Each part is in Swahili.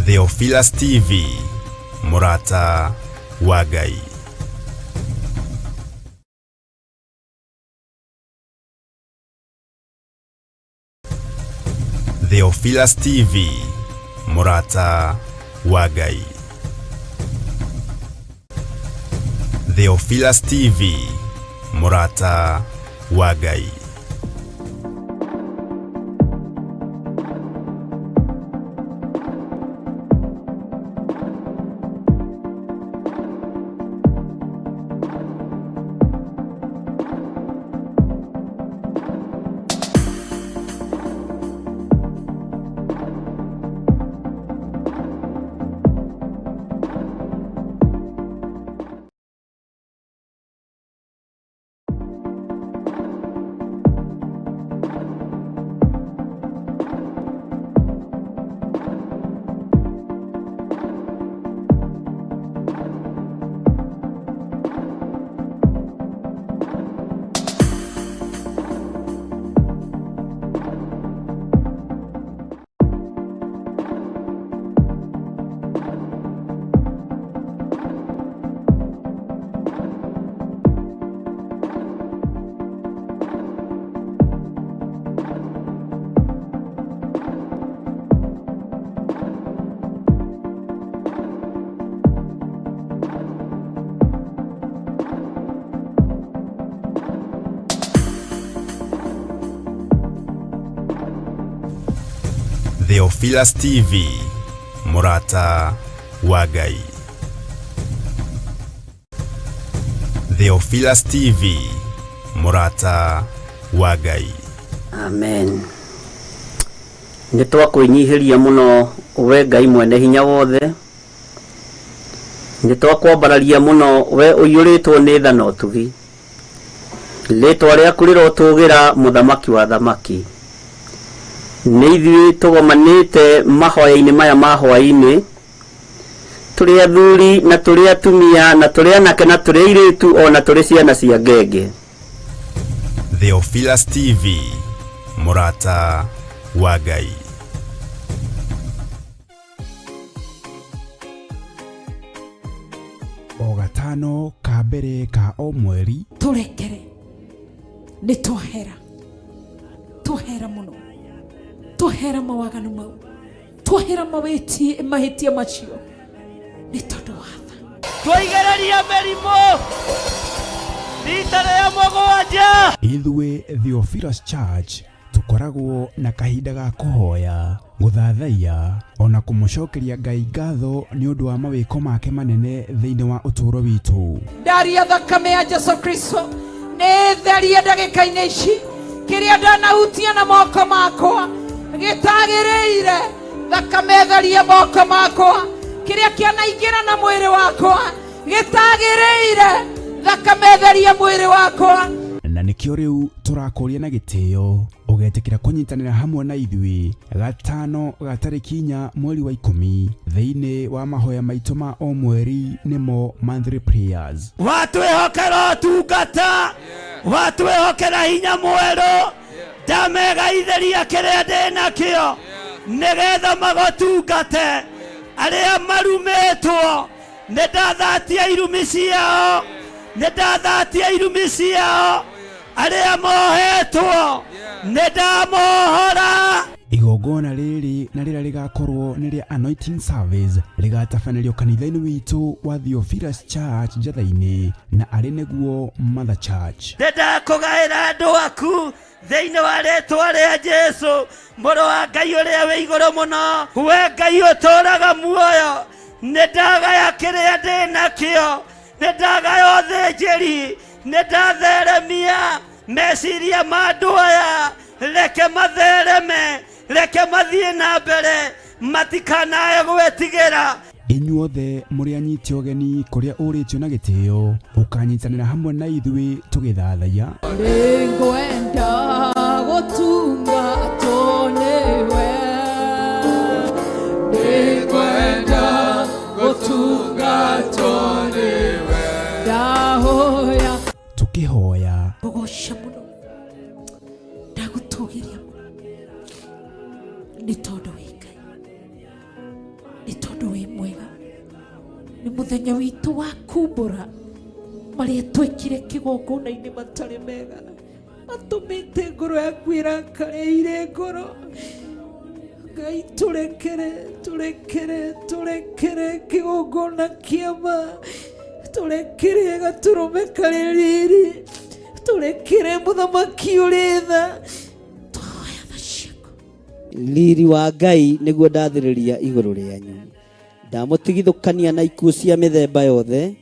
Theophilus TV, Murata wa Ngai. Theophilus TV, Murata wa Ngai. Theophilus TV, Murata wa Ngai. Theophilus TV, Murata wa Ngai. Theophilus TV, Murata wa Ngai. Amen. Nitwa kwinyihiria muno we Ngai mwene hinya wothe. Nitwa kwambararia muno we uyuritwo ni tha no tugi. Ritwa riaku rirotugira muthamaki wa thamaki. Neithui tugomanite mahoya-ini maya mahoya-ini turi athuri na turi atumia na turi anake na turi iritu ona turi ciana cia ngenge. Theophilus TV, Murata wa Ngai. O gatano ka mbere ka o mweri turekere ni twahera muno twahera mawaganu mau twahera mahitia macio ni tondu watha twaigeraria merimo rita ya mũgwanja. Ithuĩ Theophilus Church tukoragwo na kahinda ga kuhoya guthathaia ona kumucokeria Ngai ngatho ni undu wa mawiko make manene thiini wa uturo witu. Ndaria thakame ya Jesu Kristo ni theria ndagika-ini ici kiria ndanahutia na moko makwa gitagireire thakame theria moko makwa kiria kianaingira na mwiri wakwa gitagireire thakame theria mwiri wakwa. Na nikio riu turakuria na gitio ugetikira kunyitanira hamwe na ithui gatano ga tariki 4 mweri wa 10 thiini wa mahoya maitu ma o mweri nimo monthly prayers. Watwihokera tungata watwihokera hinya mweru ndamegaithiria kiria ndina kio nigetha magotungate aria marumitwo nindathatia irumi ciao nindathatia irumi ciao aria mohetwo nindamohora. Igongona riri na rira rigakorwo ni ria anointing service rigatabanĩrio kanitha-inĩ witu wa Theophilus Church Njatha-inĩ na ari niguo Mother Church. Ndakũgaĩra andũ aku thĩinĩ wa rĩtwa rĩa Jesu mũrũ wa Ngai ũrĩa wĩ igũrũ mũno we Ngai ũtũũraga muoyo nĩndagaya kĩrĩa ndĩ nakĩo nĩndagaya ũthĩnjĩri nĩndatheremia meciria ma andũ aya reke mathereme reke mathiĩ na mbere matikanae gwĩtigĩra. Inyuothe muri anyiti ogeni kuria uritio na gitio ukanyitanira hamwe na ithui tugithathaia. Ngwenda gutungatwo niwe ngwenda gutungatwo niwe ndahoya tukihoya bogosha muno ndagutugiria muno ni tondu wika ni nĩ mũthenya witũ wa kumbũra marĩa twekire kĩgongona-inĩ matarĩ mega, atũmĩte ngoro yaku ĩrakareire ngoro. Ngai tũrekere kĩgongona kĩama, tũrekere gatũrũme karĩ riri, tũrekere mũthamaki ũrĩ tha, twoya tha ciaku. Riri wa Ngai nĩguo ndathĩrĩria igũrũ rĩanyu. Ndamũtigithũkania na ikuũ cia mĩthemba yothe,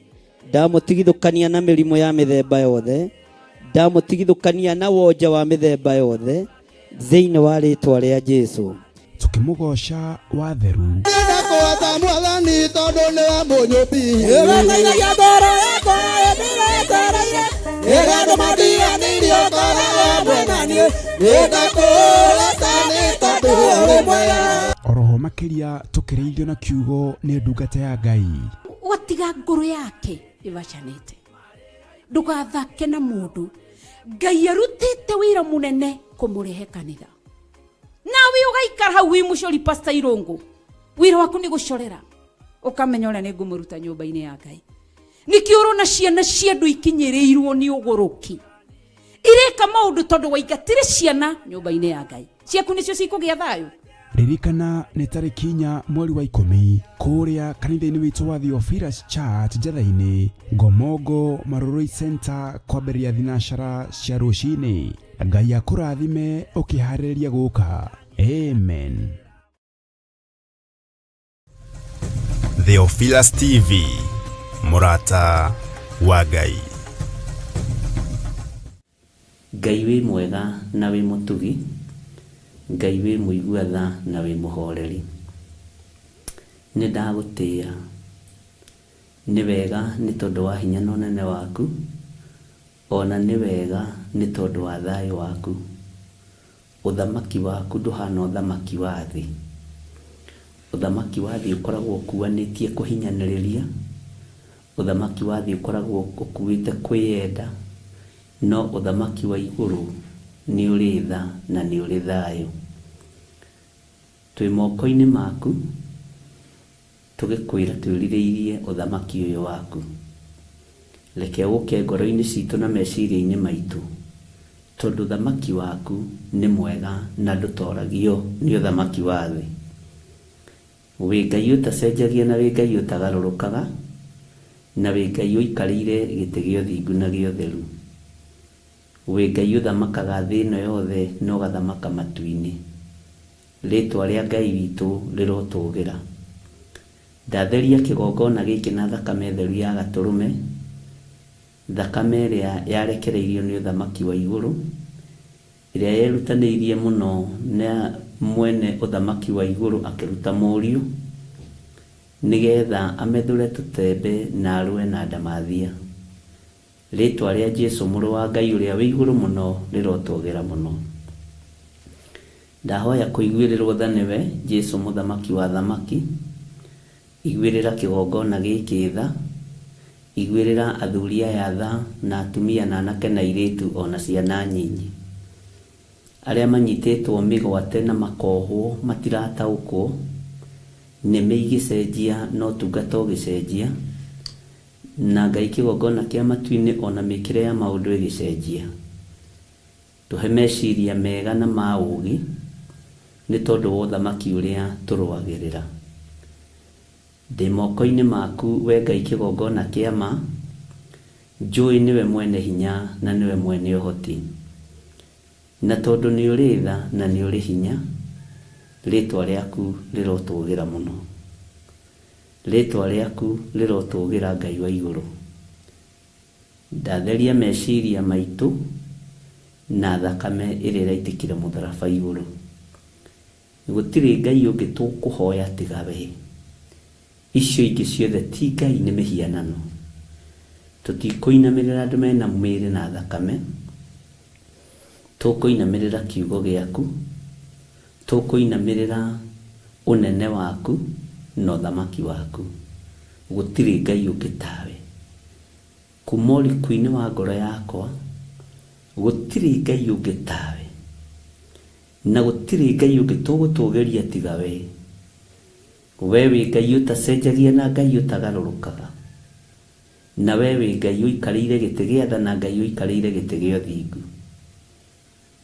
ndamũtigithũkania na mĩrimũ ya mĩthemba yothe, ndamũtigithũkania na wonja wa mĩthemba yothe thĩinĩ wa rĩĩtwa rĩa Jesũ. Tukĩmũgoca watheru oroho makĩria tũkĩrĩithio na kiugo nĩ ndungata ya Ngai. Watiga ngoro yake ĩbacanĩte, ndũgathake na mũndũ. Ngai arutĩte wĩra mũnene kũmũrehe kanitha, nawe ũgaikara hau wĩ mũcori Pastor Irũngũ. Wĩra waku nĩ gũcorera, ũkamenya ũrĩa nĩ ngũmũruta nyũmba-inĩ ya Ngai. Nĩkĩo ũrona ciana cia andũ ikinyĩrĩirwo nĩ ũgũrũki, ireka maũndũ tondũ waingatire ciana nyũmba-inĩ ya Ngai. Ciaku nĩcio cikũgĩa thayũ. Ririkana nĩ tarĩki 4 mweri wa 10 kũrĩa kanitha-inĩ witũ wa Theophilus Church Njatha-inĩ, Ngomongo Maroroi Center, kwambĩrĩria thinacara cia rũcinĩ. Ngai akũrathime ũkĩharĩrĩria gũka. Amen. Theophilus TV, mũrata wa Ngai. Ngai wĩ mwega na wĩ mũtugi, Ngai wĩ mũigua tha na wĩ mũhoreri. Nĩ ndagũtĩĩa, nĩ wega nĩ tondũ wa hinya na ũnene waku, ona nĩ wega nĩ tondũ wa thayũ waku. Ũthamaki waku ndũhana ũthamaki wa thĩ. Ũthamaki wa thĩ ũkoragwo ũkuanĩtie kũhinyanĩrĩria, ũthamaki wa thĩ ũkoragwo ũkuĩte kwĩyenda, no ũthamaki wa igũrũ nĩ ũrĩ tha na nĩ ũrĩ thayũ. Twĩ moko-inĩ maku, tũgĩkwĩra twĩrirĩirie ũthamaki ũyũ waku. Reke ũke ngoro-inĩ citũ na meciria-inĩ maitũ, tondũ ũthamaki waku nĩ mwega na ndũtoragio nĩ ũthamaki wa thĩ. Wĩ Ngai ũtacenjagia na wĩ Ngai ũtagarũrũkaga, na wĩ Ngai ũikarĩire gĩtĩ gĩa ũthingu na gĩa ũtheru. Wĩ Ngai ũthamakaga thĩ ĩno yothe na ũgathamaka matu-inĩ. Rĩĩtwa rĩa Ngai witũ rĩrotũgĩra. Ndatheria kĩgongona gĩkĩ na thakame theru ya gatũrũme, thakame ĩrĩa yarekereirio nĩ ũthamaki wa igũrũ, ĩrĩa yerutanĩirie mũno na mwene ũthamaki wa igũrũ akĩruta mũriũ, nĩgetha amethure tũtembe na arũe na ndamathia. Rĩĩtwa rĩa Jesũ mũrũ wa Ngai ũrĩa wĩ igũrũ mũno rĩrotũgĩra mũno. Ndahoya kũiguĩrĩrwo tha nĩwe Jesũ mũthamaki wa thamaki, iguĩrĩra kĩgongona gĩkĩ tha, iguĩrĩra athuri aya tha na atumia na anake na airĩtu ona ciana nyinyi, arĩa manyitĩtwo mĩgwate na makohwo matirataũkwo, nĩmĩ igĩcenjia no tungata ũgĩcenjia, na Ngai kĩgongona kĩa matu-inĩ ona mĩkĩre ya maũndũ ĩgĩcenjia. Tũhe meciria mega na ma ũũgĩ nĩ tondũ wa ũthamaki ũrĩa tũrũagĩrĩra. Ndĩ moko-inĩ maku we Ngai kĩgongona kĩa ma, njũĩ nĩwe mwene hinya na nĩwe mwene ũhoti. Na tondũ nĩ ũrĩ tha na nĩ ũrĩ hinya, rĩĩtwa rĩaku rĩrotũgĩra mũno. Rĩĩtwa rĩaku rĩrotũgĩra Ngai wa igũrũ. Ndatheria meciria maitũ na thakame ĩrĩa ĩraitĩkire mũtharaba igũrũ. Gũtirĩ Ngai ũngĩ tũkũhoya tiga we. Icio ingĩ ciothe ti Ngai, nĩ mĩhianano. Tũtikũinamĩrĩra andũ mena mwĩrĩ na thakame, tũkũinamĩrĩra kiugo gĩaku, tũkũinamĩrĩra ũnene waku na ũthamaki waku. Gũtirĩ Ngai ũngĩ tawe. Kuma ũriku-inĩ wa ngoro yakwa, gũtirĩ Ngai ũngĩ tawe, na gũtirĩ Ngai ũngĩ tũgũtũgĩria tiga we. we wĩ Ngai ũtacenjagia na Ngai ũtagarũrũkaga, na we wĩ Ngai ũikarĩire gĩtĩ gĩa tha na Ngai ũikarĩire gĩtĩ gĩa ũthingu,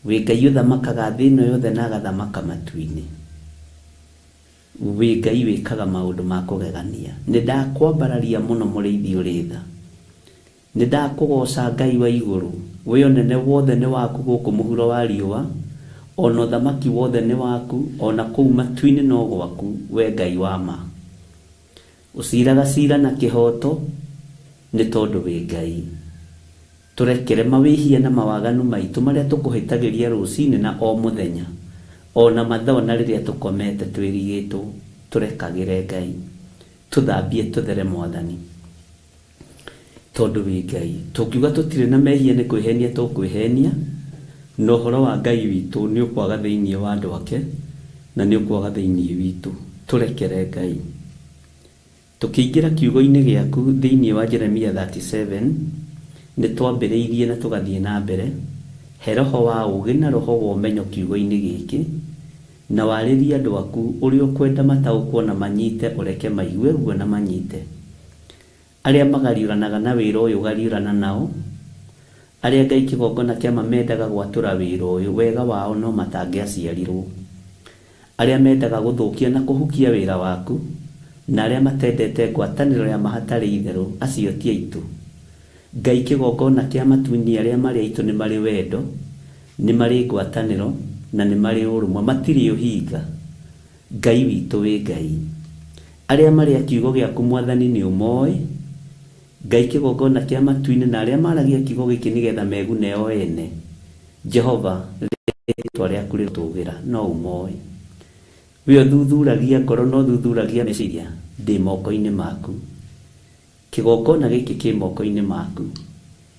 wĩ Ngai ũthamakaga thĩ ĩno yothe na agathamaka matu-inĩ, wĩ Ngai wĩkaga maũndũ ma kũgegania. Nĩndakwambararia mũno mũrĩithi ũrĩ tha, nĩndakũgoca Ngai wa igũrũ, we ũnene wothe nĩ waku gũkũ mũhuro wa riũa, ona ũthamaki wothe nĩ waku, ona kũu matu-inĩ no gwaku, we Ngai wa ma. Ũciraga cira na kĩhoto nĩ tondũ wĩ Ngai. Tũrekere mawĩhia na mawaganu maitũ marĩa tũkũhĩtagĩria rũcinĩ na o mũthenya, ona mathaa na rĩrĩa tũkomete twĩrigĩtwo, tũrekagĩre Ngai, tũthambie tũthere Mwathani, tondũ wĩ Ngai. Tũkiuga tũtirĩ na mehia nĩ kwĩhenia tũkwĩhenia, na ũhoro wa Ngai witũ nĩ ũkwaga thĩinĩ wa andũ ake, na nĩ ũkwaga thĩinĩ witũ. Tũrekere Ngai. Tũkĩingĩra kiugo-inĩ gĩaku thĩinĩ wa Jeremia 37, nĩ twambĩrĩirie na tũgathiĩ na mbere. He roho wa ũũgĩ na roho wa ũmenyo kiugo-inĩ gĩkĩ, na warĩrie andũ aku ũrĩa ũkwenda mataũkwo na manyite, ũreke maigue guo na manyite. Arĩa magariũranaga na wĩra ũyũ ũgariũrana nao, arĩa Ngai kĩgongona kĩa mamendaga gwatũra wĩra ũyũ, wega wao no matangĩaciarirwo. Arĩa mendaga gũthũkia na kũhukia wĩra waku, na arĩa matendete ngwatanĩro ya mahatarĩ itherũ, acio ti aitũ. Ngai kĩgongona kĩa matu-inĩ arĩa marĩ aitũ nĩ marĩ wendo, nĩ marĩ ngwatanĩro, na nĩ marĩ ũrũmwe, matirĩ ũhinga. Ngai witũ wĩ Ngai. Arĩa marĩ a kiugo gĩaku Mwathani nĩ ũmoĩ. Ngai kĩgongona kĩa matu-inĩ na arĩa maragia kiugo gĩkĩ nĩgetha megune o ene, Jehova rĩtwa rĩaku rĩtũũgĩra, no ũmoĩ. We ũthuthuragia ngoro no ũthuthuragia meciria, ndĩ moko-inĩ maku. Kĩgongona gĩkĩ kĩ moko-inĩ maku.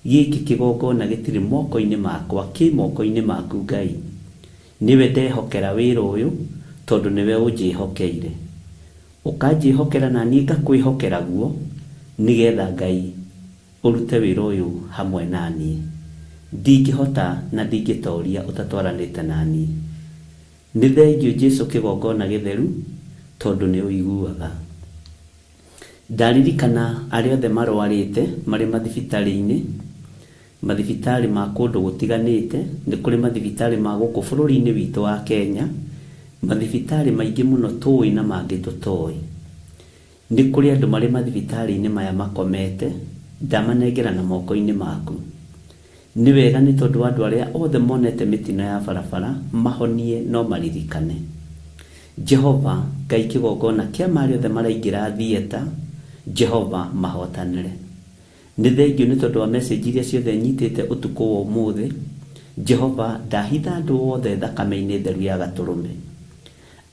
Gĩkĩ kĩgongona gĩtirĩ moko-inĩ makwa, kĩ moko-inĩ maku Ngai. Nĩwe ndehokera wĩra ũyũ, tondũ nĩwe ũnjĩhokeire. Ũkanjĩhokera na niĩ ngakwĩhokera guo, nĩgetha Ngai ũrute wĩra ũyũ hamwe na niĩ. Ndingĩhota na ndingĩtoria ũtatwaranĩte na niĩ. Nĩ thengiũ Jesũ kĩgongona gĩtheru, tondũ nĩ ũiguaga. Ndaririkana arĩa othe marwarĩte marĩ mathibitarĩ-inĩ, mathibitarĩ ma kũndũ gũtiganĩte. Nĩ kũrĩ mathibitarĩ ma gũkũ bũrũri-inĩ witũ wa Kenya, mathibitarĩ maingĩ mũno tũĩ na mangĩ tũtoĩ. Nĩ kũrĩ andũ marĩ mathibitarĩ-inĩ maya makomete, ndamanengera na moko-inĩ maku. Nĩ wega nĩ tondũ andũ arĩa othe monete mĩtino ya barabara mahonie no maririkane. Jehova Ngai kĩgongona kĩa marĩ othe maraingĩra thieta, Jehova mahotanĩre. Nĩ thengiũ nĩ tondũ wa message iria ciothe nyitĩte ũtukũ wa ũmũthĩ. Jehova ndahitha andũ othe thakame-inĩ theru ya Gatũrũme.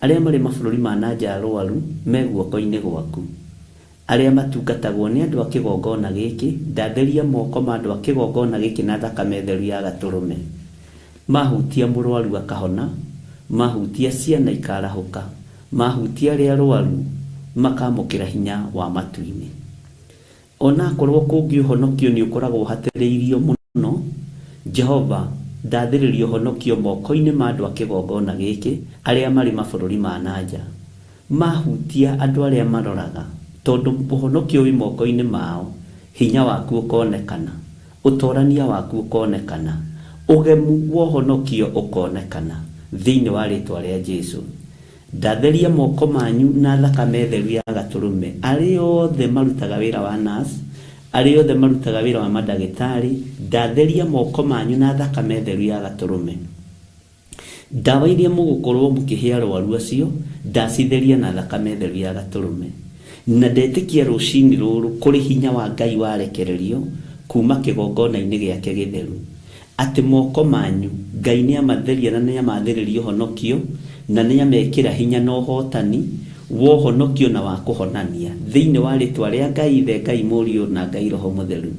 Arĩa marĩ mabũrũri ma nanja arwaru me guoko-inĩ gwaku. Arĩa matungatagwo nĩ andũ a kĩgongona gĩkĩ, ndatheria moko ma andũ a kĩgongona gĩkĩ na thakame theru ya Gatũrũme. Mahutia mũrwaru akahona, mahutia ciana ikarahũka, mahutia arĩa arwaru makamũkĩra hinya wa matu-inĩ. Ona akorwo kũngĩ ũhonokio nĩ ũkoragwo hatĩrĩirio mũno, Jehova ndathĩrĩrio ũhonokio moko-inĩ ma andũ a kĩgongona gĩkĩ arĩa marĩ mabũrũri ma nanja. Mahutia andũ arĩa maroraga, tondũ ũhonokio wĩ moko-inĩ mao, hinya waku ũkonekana, ũtorania waku ũkonekana, ũgemu wa ũhonokio ũkonekana thĩinĩ wa rĩtwa rĩa Jesũ. Ndatheria moko manyu na thakame theru ya Gatũrũme arĩa othe marutaga wĩra wa nurse, arĩa othe marutaga wĩra wa mandagĩtarĩ, ndatheria moko manyu na thakame theru ya Gatũrũme. Ndawa iria mũgũkorwo mũkĩhe arwaru acio, ndacitheria na thakame theru ya Gatũrũme. Na ndetĩkia rũcinĩ rũrũ kũrĩ hinya wa Ngai warekererio kuma kĩgongona-inĩ gĩake gĩtheru, atĩ moko manyu Ngai nĩ amatheria na nĩ amathĩrĩria ũhonokio, na nĩ amekĩra hinya na ũhotani wa ũhonokio na wa kũhonania thĩinĩ wa rĩtwa rĩa Ngai Ithe, Ngai Mũriũ na Ngai Roho Mũtheru.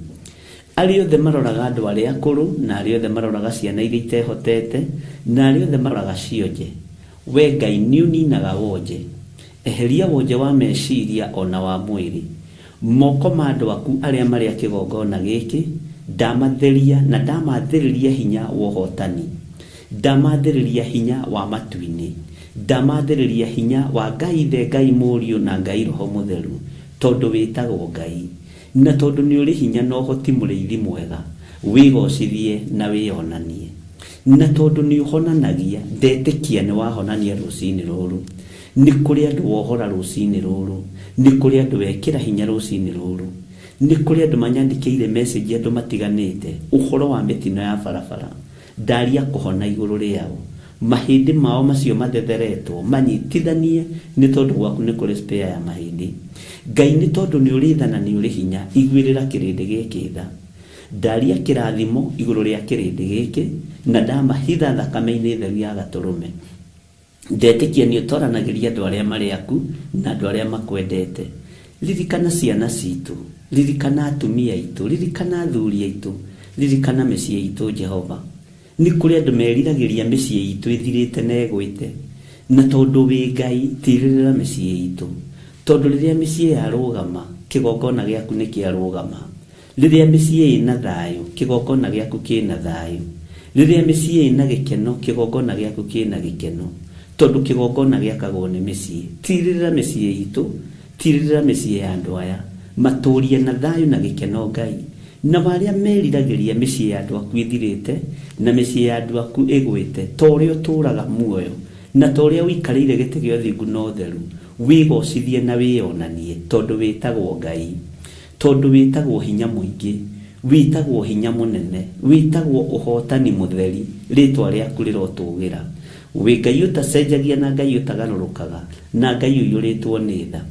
Arĩa othe maroraga andũ arĩa akũrũ, na arĩa othe maroraga ciana iria itehotete, na arĩa othe maroraga cionje, we Ngai nĩ ũninaga wonje. Eheria wonje wa meciria ona wa mwĩrĩ. Moko ma andũ aku arĩa marĩ a kĩgongona gĩkĩ ndamatheria na ndamathĩrĩria hinya wa ũhotani, ndamathĩrĩria hinya wa matu-inĩ, ndamathĩrĩria hinya wa Ngai Ithe, Ngai Mũriũ na Ngai Roho Mũtheru, tondũ wĩtagwo Ngai, na tondũ nĩ ũrĩ hinya na ũhoti mũrĩithi mwega, wĩgocithie na wĩonanie, na tondũ nĩ ũhonanagia, ndetĩkia nĩ wahonania rũcinĩ rũrũ, nĩ kũrĩ andũ wohora rũcinĩ rũrũ, nĩ kũrĩ andũ wekĩra hinya rũcinĩ rũrũ, nĩ kũrĩ andũ manyandĩkĩire message andũ matiganĩte ũhoro wa mĩtino ya barabara, ndaria kũhona igũrũ rĩao, mahĩndĩ mao macio mathetheretwo manyitithanie, nĩ tondũ gwaku nĩ kũrĩ spare ya mahĩndĩ. Ngai nĩ tondũ nĩ ũrĩ tha na nĩ ũrĩ hinya, iguĩrĩra kĩrĩndĩ gĩkĩ tha, ndaria kĩrathimo igũrũ rĩa kĩrĩndĩ gĩkĩ, na ndamahitha thakame-inĩ theru ya Gatũrũme. Ndetĩkia nĩ ũtoranagĩria andũ arĩa marĩ aku na andũ arĩa makwendete. Ririkana ciana citũ, ririkana atumia aitũ, ririkana athuri aitũ, ririkana mĩciĩ itũ Jehova. Nĩ kũrĩ andũ meriragĩria mĩciĩ itũ ĩthirĩte na ĩgwĩte, na tondũ wĩ Ngai tirĩrĩra mĩciĩ itũ, tondũ rĩrĩa mĩciĩ yarũgama kĩgongona gĩaku nĩ kĩarũgama, rĩrĩa mĩciĩ ĩna thayũ kĩgongona gĩaku kĩna thayũ, rĩrĩa mĩciĩ ĩna gĩkeno kĩgongona gĩaku kĩna gĩkeno, tondũ kĩgongona gĩakagwo nĩ mĩciĩ. Tirĩrĩra mĩciĩ itũ, tirĩrĩra mĩciĩ ya andũ aya, matũrie na thayũ na gĩkeno Ngai, na barĩa meriragĩria mĩciĩ ya andũ aku ĩthirĩte na mĩciĩ ya andũ aku ĩgwĩte, ta ũrĩa ũtũraga muoyo na ta ũrĩa ũikarĩire gĩtĩ gĩa ũthingu na ũtheru, wĩgocithie na wĩonanie, tondũ wĩtagwo Ngai, tondũ wĩtagwo hinya mũingĩ, wĩtagwo hinya mũnene, wĩtagwo ũhotani mũtheri, rĩtwa rĩaku rĩrotũgĩra. Wĩ Ngai ũtacenjagia na Ngai ũtagarũrũkaga, na Ngai ũiyũrĩtwo nĩ tha.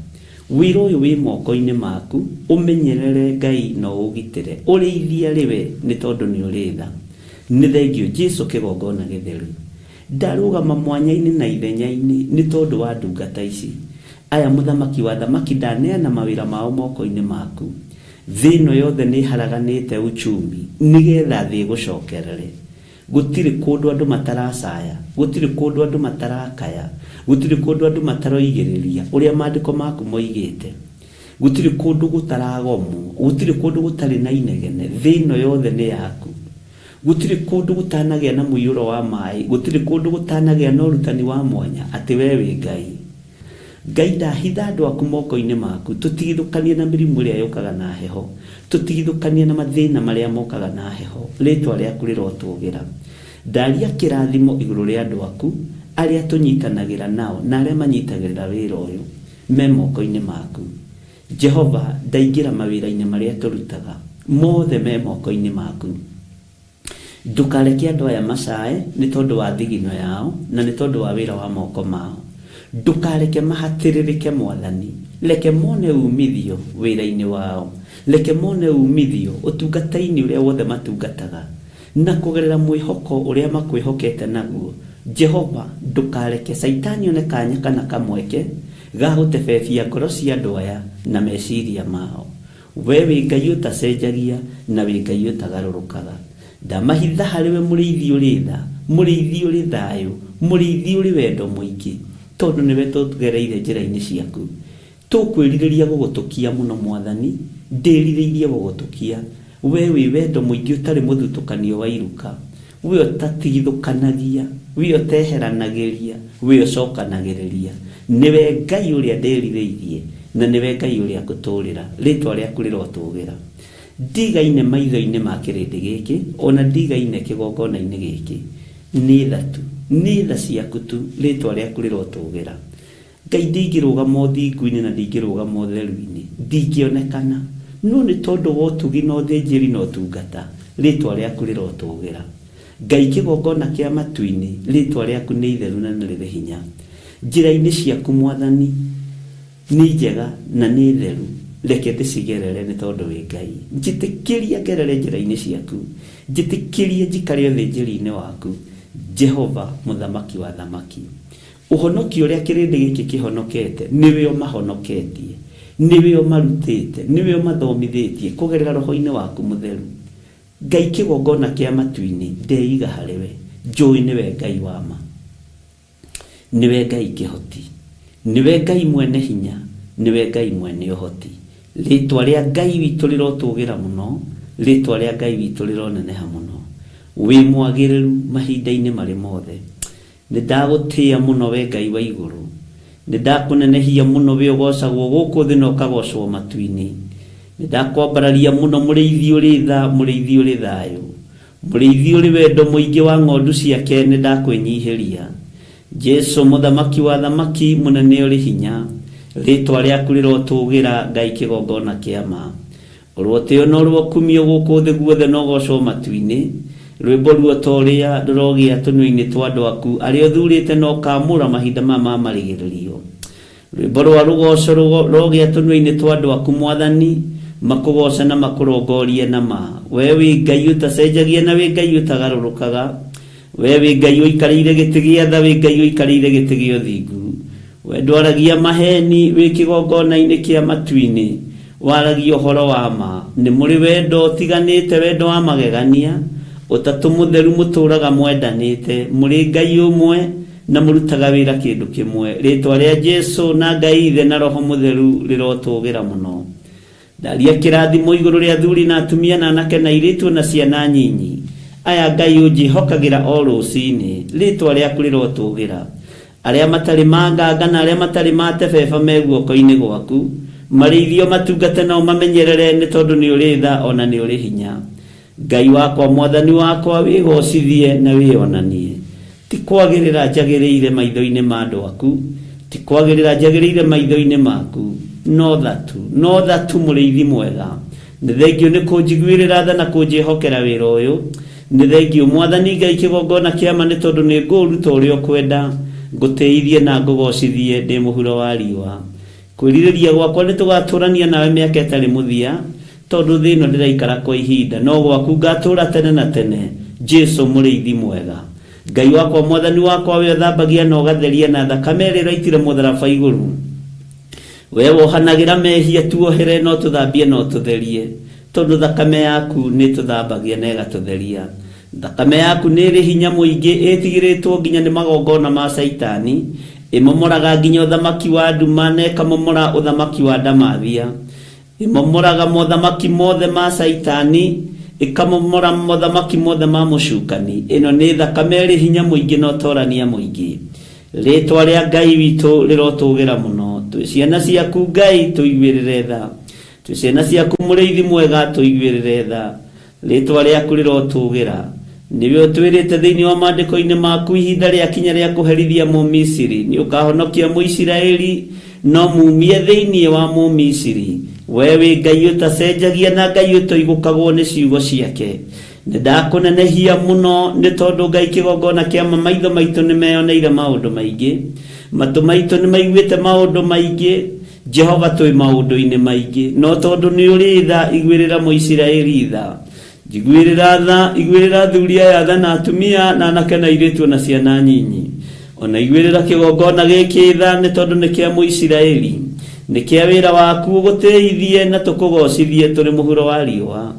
Wĩra ũyũ wĩ moko-inĩ maku, ũmenyerere Ngai na ũgitĩre, ũrĩithia rĩwe nĩ tondũ nĩ ũrĩ tha. Nĩ thengio Jesũ kĩgongona gĩtheru. Ndarũgama mwanya-inĩ na ithenya-inĩ nĩ tondũ wa ndungata ici. Aya mũthamaki wa thamaki ndaneana mawĩra mao moko-inĩ maku. Thĩ ĩno yothe nĩ haraganĩte uchumi, nĩgetha thĩ ĩgũcokerere. Gũtirĩ kũndũ andũ mataracaya, gũtirĩ kũndũ andũ matarakaya, gũtirĩ kũndũ andũ mataroigĩrĩria ũrĩa maandĩko maku moigĩte. Gũtirĩ kũndũ gũtaragomwo, gũtirĩ kũndũ gũtarĩ na inegene, thĩ ĩno yothe nĩ yaku. Gũtirĩ kũndũ gũtanagĩa na mũiyũro wa maĩ, gũtirĩ kũndũ gũtanagĩa na ũrutani wa mwanya, atĩ we wĩ Ngai. Ngai ndahitha andũ aku moko-inĩ maku, tũtigithũkanie na mĩrimũ ĩrĩa yũkaga na heho, tũtigithũkanie na mathĩna marĩa mokaga na heho, rĩtwa rĩaku rĩrotũgĩra. Ndaria kĩrathimo igũrũ rĩa andũ aku, arĩa tũnyitanagĩra nao na arĩa manyitagĩrĩra wĩra ũyũ, me moko-inĩ maku. Jehova, ndaingĩra mawĩra-inĩ marĩa tũrutaga, mothe me moko-inĩ maku. Ndũkareke andũ aya macae nĩ tondũ wa thigino yao na nĩ tondũ wa wĩra wa moko mao. Ndũkareke mahatĩrĩrĩke Mwathani, reke mone umithio wĩra-inĩ wao, reke mone umithio ũtungata-inĩ ũrĩa wothe matungataga, na kũgerera mwĩhoko ũrĩa makwĩhokete naguo. Jehova, ndũkareke Saitani one kanya kana kamweke ga gũtebebia ngoro cia andũ aya na meciria mao. We wĩ Ngai ũtacenjagia na wĩ Ngai ũtagarũrũkaga. Ndamahitha harĩwe mũrĩithi ũrĩ tha, mũrĩithi ũrĩ thayũ, mũrĩithi ũrĩ wendo mũingĩ, tondũ nĩwe tũgereire njĩra-inĩ ciaku. Tũkwĩrirĩria gũgũtũkia mũno Mwathani, ndĩrirĩirie gũgũtũkia. We wĩ wendo mũingĩ ũtarĩ mũthutũkanio wa iruka, we ũtatigithũkanagia, we ũteheranagĩria, we ũcokanagĩrĩria. Nĩwe Ngai ũrĩa ndĩrirĩirie na nĩwe Ngai ũrĩa ngũtũũrĩra, rĩtwa rĩaku rĩrotũgĩra. Ndigaine maitho-inĩ ma kĩrĩndĩ gĩkĩ, ona ndigaine kĩgongona-inĩ gĩkĩ, nĩ tha tu, nĩ tha ciaku tu, rĩtwa rĩaku rĩrotũgĩra. Ngai ndingĩrũgama ũthingu-inĩ na ndingĩrũgama ũtheru-inĩ, ndingĩonekana, no nĩ tondũ wa ũtugi na ũthĩnjĩri na ũtungata, rĩtwa rĩaku rĩrotũgĩra. Ngai kĩgongona kĩa matu-inĩ, rĩtwa rĩaku nĩ itheru na nĩ rĩrĩ hinya. Njĩra-inĩ ciaku Mwathani nĩ njega na nĩ theru, reke ndĩcigerere nĩ tondũ wĩ Ngai. Njĩtĩkĩria ngerere njĩra-inĩ ciaku, njĩtĩkĩrie njikare ũthĩnjĩri-inĩ waku, Jehova mũthamaki wa thamaki. Ũhonokio ũrĩa kĩrĩndĩ gĩkĩ kĩhonokete nĩwe ũmahonoketie, nĩwe ũmarutĩte, nĩwe ũmathomithĩtie kũgerera roho-inĩ waku mũtheru. Ngai kĩgongona kĩa matu-inĩ, ndeiga harĩwe, njũĩ nĩwe Ngai wa ma, nĩwe Ngai kĩhoti, nĩwe Ngai mwene hinya, nĩwe Ngai mwene ũhoti. Rĩtwa rĩa Ngai witũ rĩrotũgĩra mũno, rĩtwa rĩa Ngai witũ rĩroneneha mũno. Wĩ mwagĩrĩru mahinda-inĩ marĩ mothe. Nĩndagũtĩĩa mũno we Ngai wa igũrũ. Nĩndakũnenehia mũno we ũgocagwo gũkũ thĩ na ũkagocwo matu-inĩ. Nĩndakwambararia mũno mũrĩithi ũrĩ tha, mũrĩithi ũrĩ thayũ, mũrĩithi ũrĩ wendo mũingĩ wa ng'ondu ciake. Nĩndakwĩnyihĩria Jesu mũthamaki wa thamaki, mũnene ũrĩ hinya. Rĩtwa rĩaku rĩrotũgĩra Ngai kĩgongona kĩa ma. Ũrũtĩo no rũokumio gũkũ thĩ guothe na ũgocwo matu-inĩ. Rwĩmbo ruo torĩa rũrogĩa tũnua-inĩ twa andũ aku arĩa ũthurĩte na ũkamũra mahinda maya ma marigĩrĩrio. Rwĩmbo rwa rũgoco rũrogĩa tũnua-inĩ twa andũ aku Mwathani, makũgoca na makũrongorie na ma. We wĩ Ngai ũtacenjagia na wĩ Ngai ũtagarũrũkaga. We wĩ Ngai ũikarĩire gĩtĩ gĩa tha, wĩ Ngai ũikarĩire gĩtĩ gĩa ũthingu. We ndwaragia maheni, wĩ kĩgongona-inĩ kĩa matu-inĩ, waragia ũhoro wa ma. Nĩ mũrĩ wendo ũtiganĩte, wendo wa magegania, ũtatũ mũtheru mũtũraga mwendanĩte. Mũrĩ Ngai ũmwe na mũrutaga wĩra kĩndũ kĩmwe. Rĩtwa rĩa Jesu na Ngai Ithe na Roho Mũtheru rĩrotũgĩra mũno. Ndaria kĩrathimo igũrũ rĩa athuri na atumia na anake na airĩtu na ciana nyinyi. Aya Ngai ũnjĩhokagĩra o rũcinĩ. Rĩtwa rĩaku rĩrotũgĩra. Arĩa matarĩ manganga na arĩa matarĩ matebeba me guoko-inĩ gwaku, marĩithio matungate nao mamenyerere, nĩ tondũ nĩ ũrĩ tha ona nĩ ũrĩ hinya. Ngai wakwa, Mwathani wakwa, wĩgocithie na wĩonanie. Ti kwagĩrĩra njagĩrĩire maitho-inĩ ma andũ aku, ti kwagĩrĩra njagĩrĩire maitho-inĩ maku, no thatu mũrĩithi mwega. Nĩ thengio nĩ kũnjiguĩrĩra tha na kũnjĩhokera wĩra ũyũ. Nĩ thengio Mwathani Ngai kĩgongona kĩa ma, nĩ tondũ nĩ ngũruta ũrĩa ũkwenda, ngũtĩithie na ngũgocithie ndĩ mũhuro wa riũa. Kwĩrirĩria gwakwa nĩ tũgatũrania nawe mĩaka ĩtarĩ mũthia, tondũ thĩ ĩno ndĩraikara kwa ihinda, no gwaku ngatũra tene na tene. Jesu mũrĩithi mwega. Ngai wakwa, Mwathani wakwa, we ũthambagia na ũgatheria na thakame ĩrĩa ĩraitire mũtharaba igũrũ. We wohanagĩra mehia, tuohere no tũthambie no tũtherie, tondũ thakame yaku nĩ tũthambagia na ĩgatũtheria. Thakame yaku nĩ ĩrĩ hinya mũingĩ, ĩtigĩrĩtwo nginya nĩ magongona ma Saitani, ĩmomoraga nginya ũthamaki wa nduma na ĩkamomora ũthamaki wa ndamathia. Ĩmomoraga mothamaki mothe ma Saitani, ĩkamomora mothamaki mothe ma mũcukani. Ĩno nĩ thakame ĩrĩ hinya mũingĩ na ũtorania mũingĩ. Rĩtwa rĩa Ngai witũ rĩrotũgĩra mũno. Twĩ ciana ciaku Ngai, tũiguĩrĩre tha. Twĩ ciana ciaku mũrĩithi mwega, tũiguĩrĩre tha. Rĩtwa rĩaku rĩrotũgĩra. Nĩwe ũtwĩrĩte thĩinĩ wa maandĩko-inĩ maku, ihinda rĩakinya rĩa kũherithia Mũmisiri. Nĩ ũkahonokia Mũisiraeli, no mumie thĩinĩ wa Mũmisiri. We wĩ Ngai ũtacenjagia na Ngai ũtoigũkagwo nĩ ciugo ciake. Nĩndakũnenehia mũno, nĩ tondũ Ngai kĩgongona kĩa ma, maitho maitũ nĩ meyoneire maũndũ maingĩ, matũ maitũ nĩ maiguĩte maũndũ maingĩ. Jehova, twĩ maũndũ-inĩ maingĩ, no tondũ nĩ ũrĩ tha, iguĩrĩra Mũisiraeli tha. Njiguĩrĩra tha, iguĩrĩra athuri aya tha na atumia na anake na airĩtu na ciana nyinyi. Ona iguĩrĩra kĩgongona gĩkĩ tha, nĩ tondũ nĩ kĩa Mũisiraeli. Nĩ kĩa wĩra waku, ũgũtĩithie na tũkũgocithie tũrĩ mũhuro wa riũa.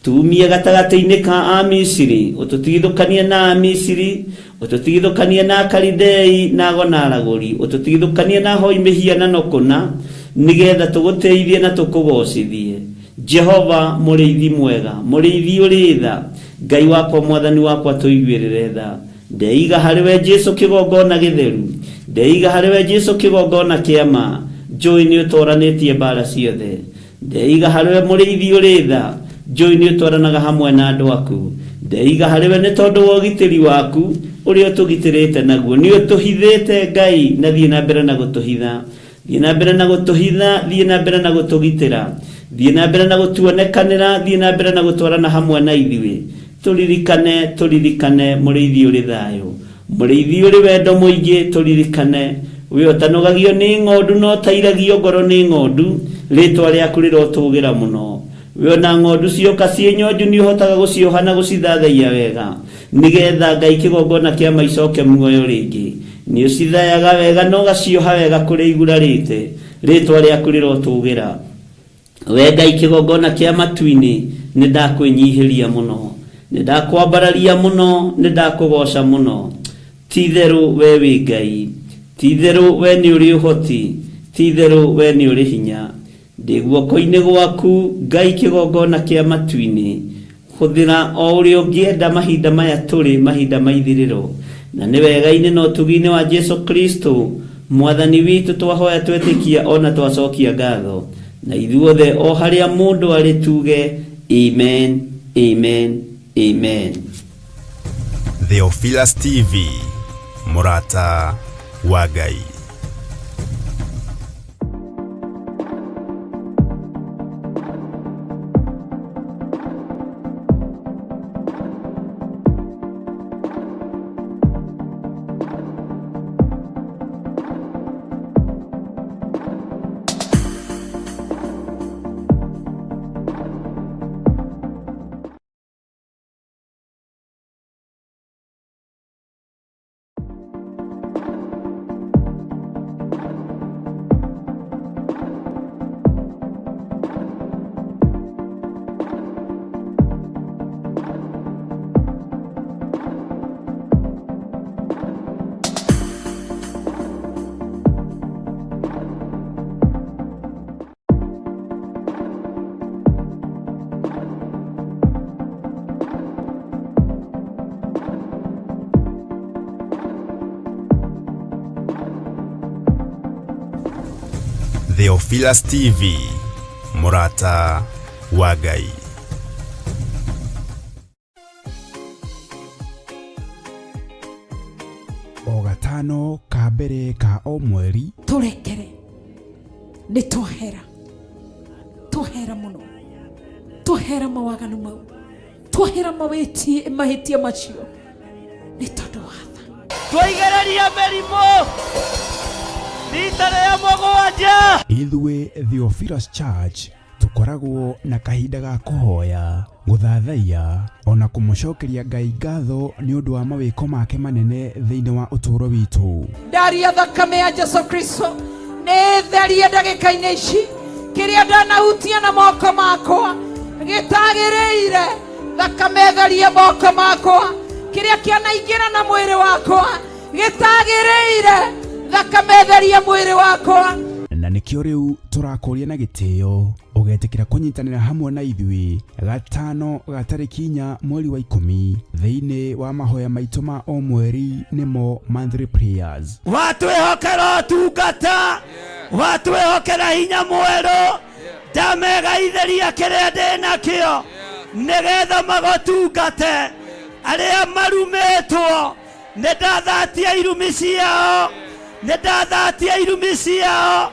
Tumie gatagatĩ-inĩ ka Amisiri, ũtũtigithũkanie na Amisiri, ũtũtigithũkanie na Akalidei na ago na aragũri, ũtũtigithũkanie na hoi mĩhianano kũna, nĩgetha tũgũtĩithie na tũkũgocithie. Jehova mũrĩithi mwega, mũrĩithi ũrĩ tha. Ngai wakwa, Mwathani wakwa, tũiguĩrĩre tha. Ndeiga harĩ we Jesu kĩgongona gĩtheru, ndeiga harĩ we Jesu kĩgongona kĩa ma. Njũĩ nĩ ũtoranĩtie mbara ciothe. Ndeiga harĩ we mũrĩithi ũrĩ tha, njũĩ nĩ ũtwaranaga hamwe na andũ aku. Ndeiga harĩ we nĩ tondũ wa ũgitĩri waku ũrĩa ũtũgitĩrĩte naguo. Nĩ ũtũhithĩte Ngai, na thiĩ na mbere na gũtũhitha. Thiĩ na mbere na gũtũhitha, thiĩ na mbere na gũtũgitĩra, thiĩ na mbere na gũtuonekanĩra, thiĩ na mbere na gũtwarana hamwe na ithuĩ. Tũririkane mũrĩithi ũrĩ thayũ, mũrĩithi ũrĩ wendo mũingĩ. Tũririkane we ũtanogagio nĩ ng'ondu no tairagio ngoro nĩ ng'ondu. Rĩtwa rĩaku rĩrotũgĩra mũno. We ona ng'ondu cioka ciĩ nyonju nĩ ũhotaga gũcioha na gũcithathaia wega, nĩgetha Ngai kĩgongona kĩa ma icoke muoyo rĩngĩ. Nĩ ũcithayaga wega na ũgacioha wega kũrĩa igurarĩte. Rĩtwa rĩaku rĩrotũgĩra. We Ngai kĩgongona kĩa matu-inĩ, nĩ ndakwĩnyihĩria mũno, nĩ ndakwambararia mũno, nĩ ndakũgoca mũno. Ti-itherũ we wĩ Ngai, ti-itherũ we nĩ ũrĩ ũhoti, ti-itherũ we nĩ ũrĩ hinya. Ndĩ guoko-inĩ gwaku Ngai kĩgongona kĩa matu-inĩ. Hũthĩra o ũrĩa ũngĩenda mahinda maya tũrĩ, mahinda ma ithirĩro. na nĩ wega-inĩ na ũtugi-inĩ wa Jesu Kristo mwathani witũ twahoya twetĩkia ona twacokia ngatho na ithuothe o harĩa mũndũ arĩ tuge amen amen amen. Theophilus TV, mũrata wa Ngai. Theophilus TV, mũrata wa Ngai. O gatano ka mbere ka o mweri turekere nĩ twahera mũno, twahera mawaganu mau, twahera mahĩtia macio nĩ tondũ wa tha. Twaigĩrĩria mĩrimũ rita rĩa mũgwanja. Ithuĩ Theophilus Church tukoragwo na kahinda ga kũhoya, gũthathaiya ona kũmũcokeria Ngai ngatho nĩ ũndũ wa mawĩko make manene thĩinĩ wa ũtũũro witũ. Ndaria thakame ya Jesu Kristo nĩ therie ndagĩka-inĩ ici kĩrĩa ndanahutia na moko makwa gĩtagĩrĩire. Thakame therie moko makwa, kĩrĩa kĩanaingĩra na mwĩrĩ wakwa gĩtagĩrĩire. Thakame therie mwĩrĩ wakwa. Na nĩkĩo rĩu tũrakũria na gĩtĩo ũgetĩkĩra kũnyitanĩra hamwe na ithuĩ gatano ga tarĩki 4 mweri wa 10 thĩinĩ wa mahoya maitũ ma o mweri nĩmo monthly prayers. Watwĩhokera ũtungata, watwĩhokera hinya mwerũ, ndamegaithĩria kĩrĩa ndĩ nakĩo nĩgetha magũtungate. Arĩa marumĩtwo nĩndathatia irumi ciao, nĩndathatia irumi ciao.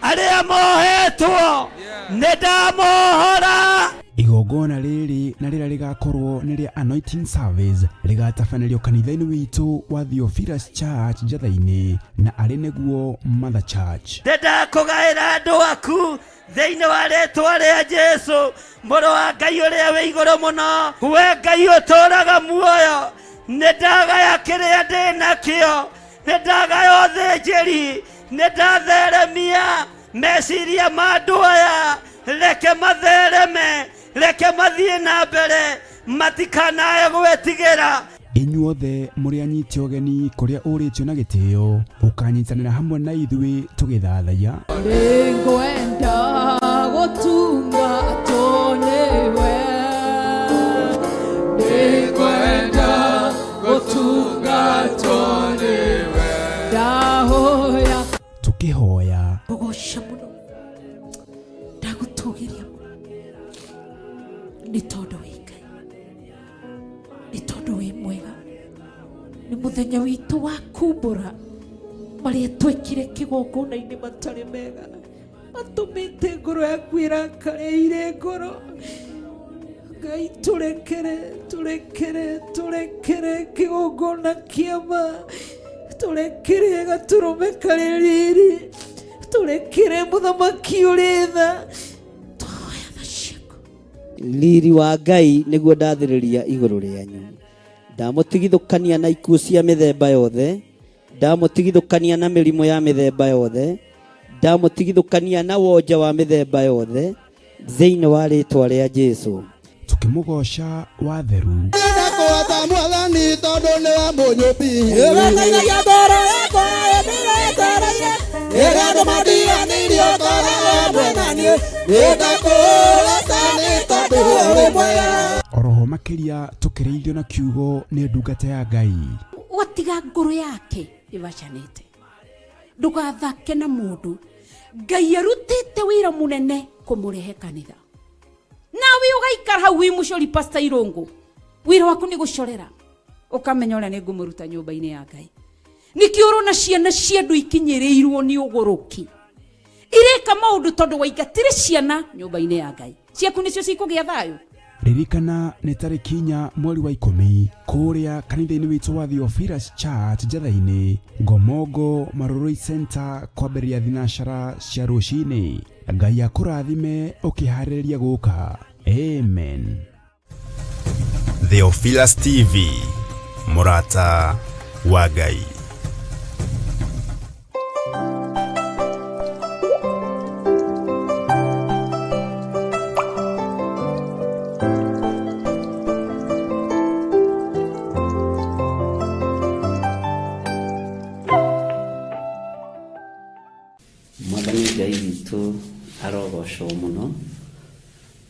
Arĩa mohetwo nĩndamohora. Igongona rĩrĩ na rĩrĩa rĩgakorwo nĩ rĩa anointing service rĩgatabanĩrio kanitha-inĩ witũ wa Theophilus Church Njatha-inĩ na arĩ nĩguo Mother Church. Ndĩndakũgaĩra andũ aku thĩinĩ wa rĩĩtwa rĩa Jesu, mũrũ wa Ngai ũrĩa wĩ igũrũ mũno. We Ngai ũtũũraga muoyo, nĩndagaya kĩrĩa ndĩ nakĩo, nĩndagaya ũthĩnjĩri, nĩndatheremia meciria ma andũ aya. Reke mathereme, reke mathiĩ na mbere, matikanae gwĩtigĩra. Inyuothe mũrĩ anyiti ũgeni kũrĩa ũrĩtio na gĩtĩo ũkanyitanĩra hamwe na ithuĩ tũgĩthathaiya. Nĩngwenda gũtungatwo nĩwe, nĩngwenda gũtungatwo nĩwe, ndahoya tũkĩhoya gũgũca mũno, ndagũtũgĩria nĩ tondũ wĩ Ngai, nĩ tondũ wĩ mwega. Nĩ mũthenya witũ wa kumbũra marĩa twekire kĩgongona-inĩ matarĩ mega, matũmĩte ngoro yaku ĩrakarĩire ngoro. Ngai tũrekere kĩgongona kĩama, tũrekere gatũrũme karĩ riri, tũrekere mũthamaki ũrĩ tha. Tũhoya tha ciaku. Riri wa Ngai nĩguo ndathĩrĩria igũrũ rĩanyu. Ndamũtigithũkania na ikuũ cia mĩthemba yothe, ndamũtigithũkania na mĩrimũ ya mĩthemba yothe, ndamũtigithũkania na wonja wa mĩthemba yothe thĩinĩ wa rĩĩtwa rĩa Jesu. Tukĩmũgoca wa theru. Ndakũhota mwathani tondũ nĩ wa mũnyũmbi. Ĩgataithagia ngoro yakwa ĩmĩretereire, ĩrĩa ndũmathianĩirio ngoro hamwe na niĩ. Nĩndakũhota nĩ tondũ ũrĩ mwega. Oroho makĩria tũkĩrĩithio na kiugo nĩ ndungata ya Ngai. watiga ngoro yake ivacanite ndugathake na mundu Ngai arutite wira munene kumurehe kanitha nawe ugaikara hau wi mucori pastor Irungu wira waku ni gucorera ukamenya uria ni ngumuruta nyumba-ini ya Ngai nikio urona ciana cia ndu ikinyirirwo ni uguruki ireka maundu tondu waigatire ciana nyumba-ini ya Ngai ciaku nicio cikugia thayo ririkana nĩ tarĩki 4 mweri wa 10 kũrĩa kanitha-inĩ witũ wa Theophilus Church Njatha-inĩ Ngomongo Maroroi Center kwambĩrĩria thinacara cia rũcinĩ. Ngai akũrathime ũkĩharĩrĩria gũka. Amen. Theophilus TV, mũrata wa Ngai. Arogocwo muno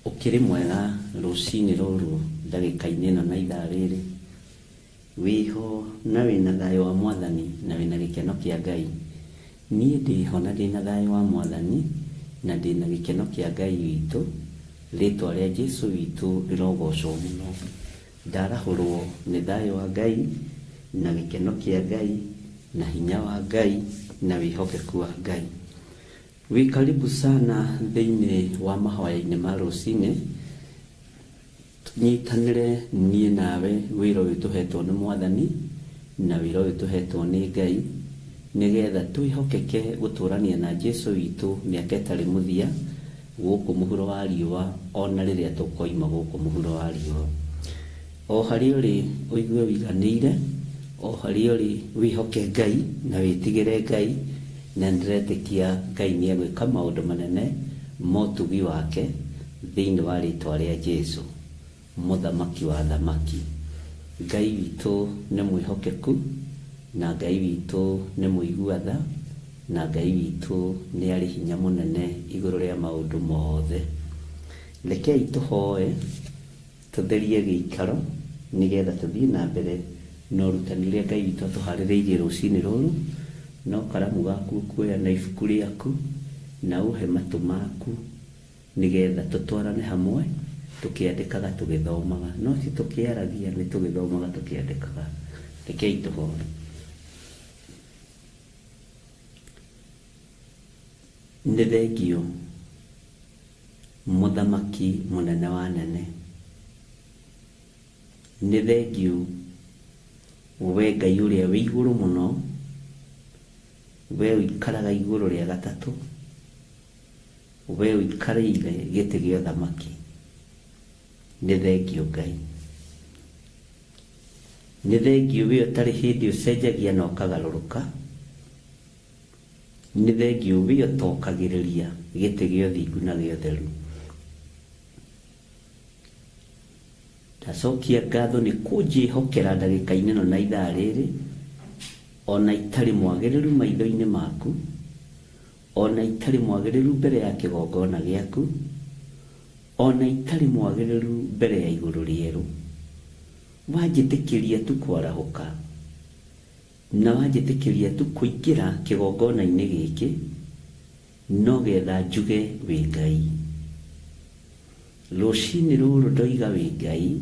ukiri mwega rucini ruru ndagika-ini ino na ithaa riri wiho na wina thayo wa Mwathani na wina gikeno kia Ngai. Nie ndiho na ndina thayo wa Mwathani na ndina gikeno kia Ngai witu. Ritwa ria Jesu witu rirogocwo muno. Ndarahurwo ni thayo wa Ngai na gikeno kia Ngai na hinya wa Ngai na wihokeku wa Ngai. Karibu sana thĩinĩ wa mahoya-inĩ ma rũcinĩ tunyitanĩre niĩ nawe wĩra ũyũ tũhetwo nĩ Mwathani na wĩra ũyũ tũhetwo nĩ Ngai nĩgetha twĩhokeke gũtũrania na Jesu witũ mĩaka ĩtarĩ mũthia gũkũ mũhuro wa riũa ona rĩrĩa tũkoima gũkũ mũhuro wa riũa. O harĩa ũrĩ ũigue wĩiganĩire, o harĩa ũrĩ wĩhoke Ngai na wĩtigĩre Ngai na ndiretĩkia Ngai nĩ egwĩka maũndũ manene ma ũtugi wake thĩinĩ wa rĩtwa rĩa Jesu mũthamaki wa thamaki. Ngai witũ nĩ mwĩhokeku na Ngai witũ nĩ mũigua tha na Ngai witũ nĩ arĩ hinya mũnene igũrũ rĩa maũndũ mothe. Rekei tũhoe tũtherie gĩikaro nĩgetha tũthiĩ na mbere na ũrutani ũrĩa Ngai witũ atũharĩrĩirie rũcinĩ rũrũ. No karamu gaku kuoya na ibuku rĩaku na uhe matũ maku nĩgetha tũtwarane hamwe tũkĩandĩkaga tũgĩthomaga, no ti tũkĩaragia, nĩ tũgĩthomaga tũkĩandĩkaga. Rekei tũhoe. Nĩ thengio mũthamaki mũnene wa nene, nĩ thengio we Ngai ũrĩa wĩ igũrũ mũno, we ũikaraga igũrũ rĩa gatatũ, we ũikarĩire gĩtĩ gĩa ũthamaki. Nĩ thengio Ngai, nĩ thengio we ũtarĩ hĩndĩ ũcenjagia na ũkagarũrũka, nĩ thengio we ũtokagĩrĩria gĩtĩ gĩa ũthingu na gĩa ũtheru. Ndacokia ngatho nĩ kũnjĩhokera ndagĩka-inĩ ĩno na ithaa rĩrĩ ona itarĩ mwagĩrĩru maitho-inĩ maku, ona itarĩ mwagĩrĩru mbere ya kĩgongona gĩaku, ona itarĩ mwagĩrĩru mbere ya igũrũ rĩerũ. Wanjĩtĩkĩria tu kwarahũka na wanjĩtĩkĩria tu kũingĩra kĩgongona-inĩ gĩkĩ no getha njuge wĩ Ngai. Rũcinĩ rũrũ ndoiga wĩ Ngai,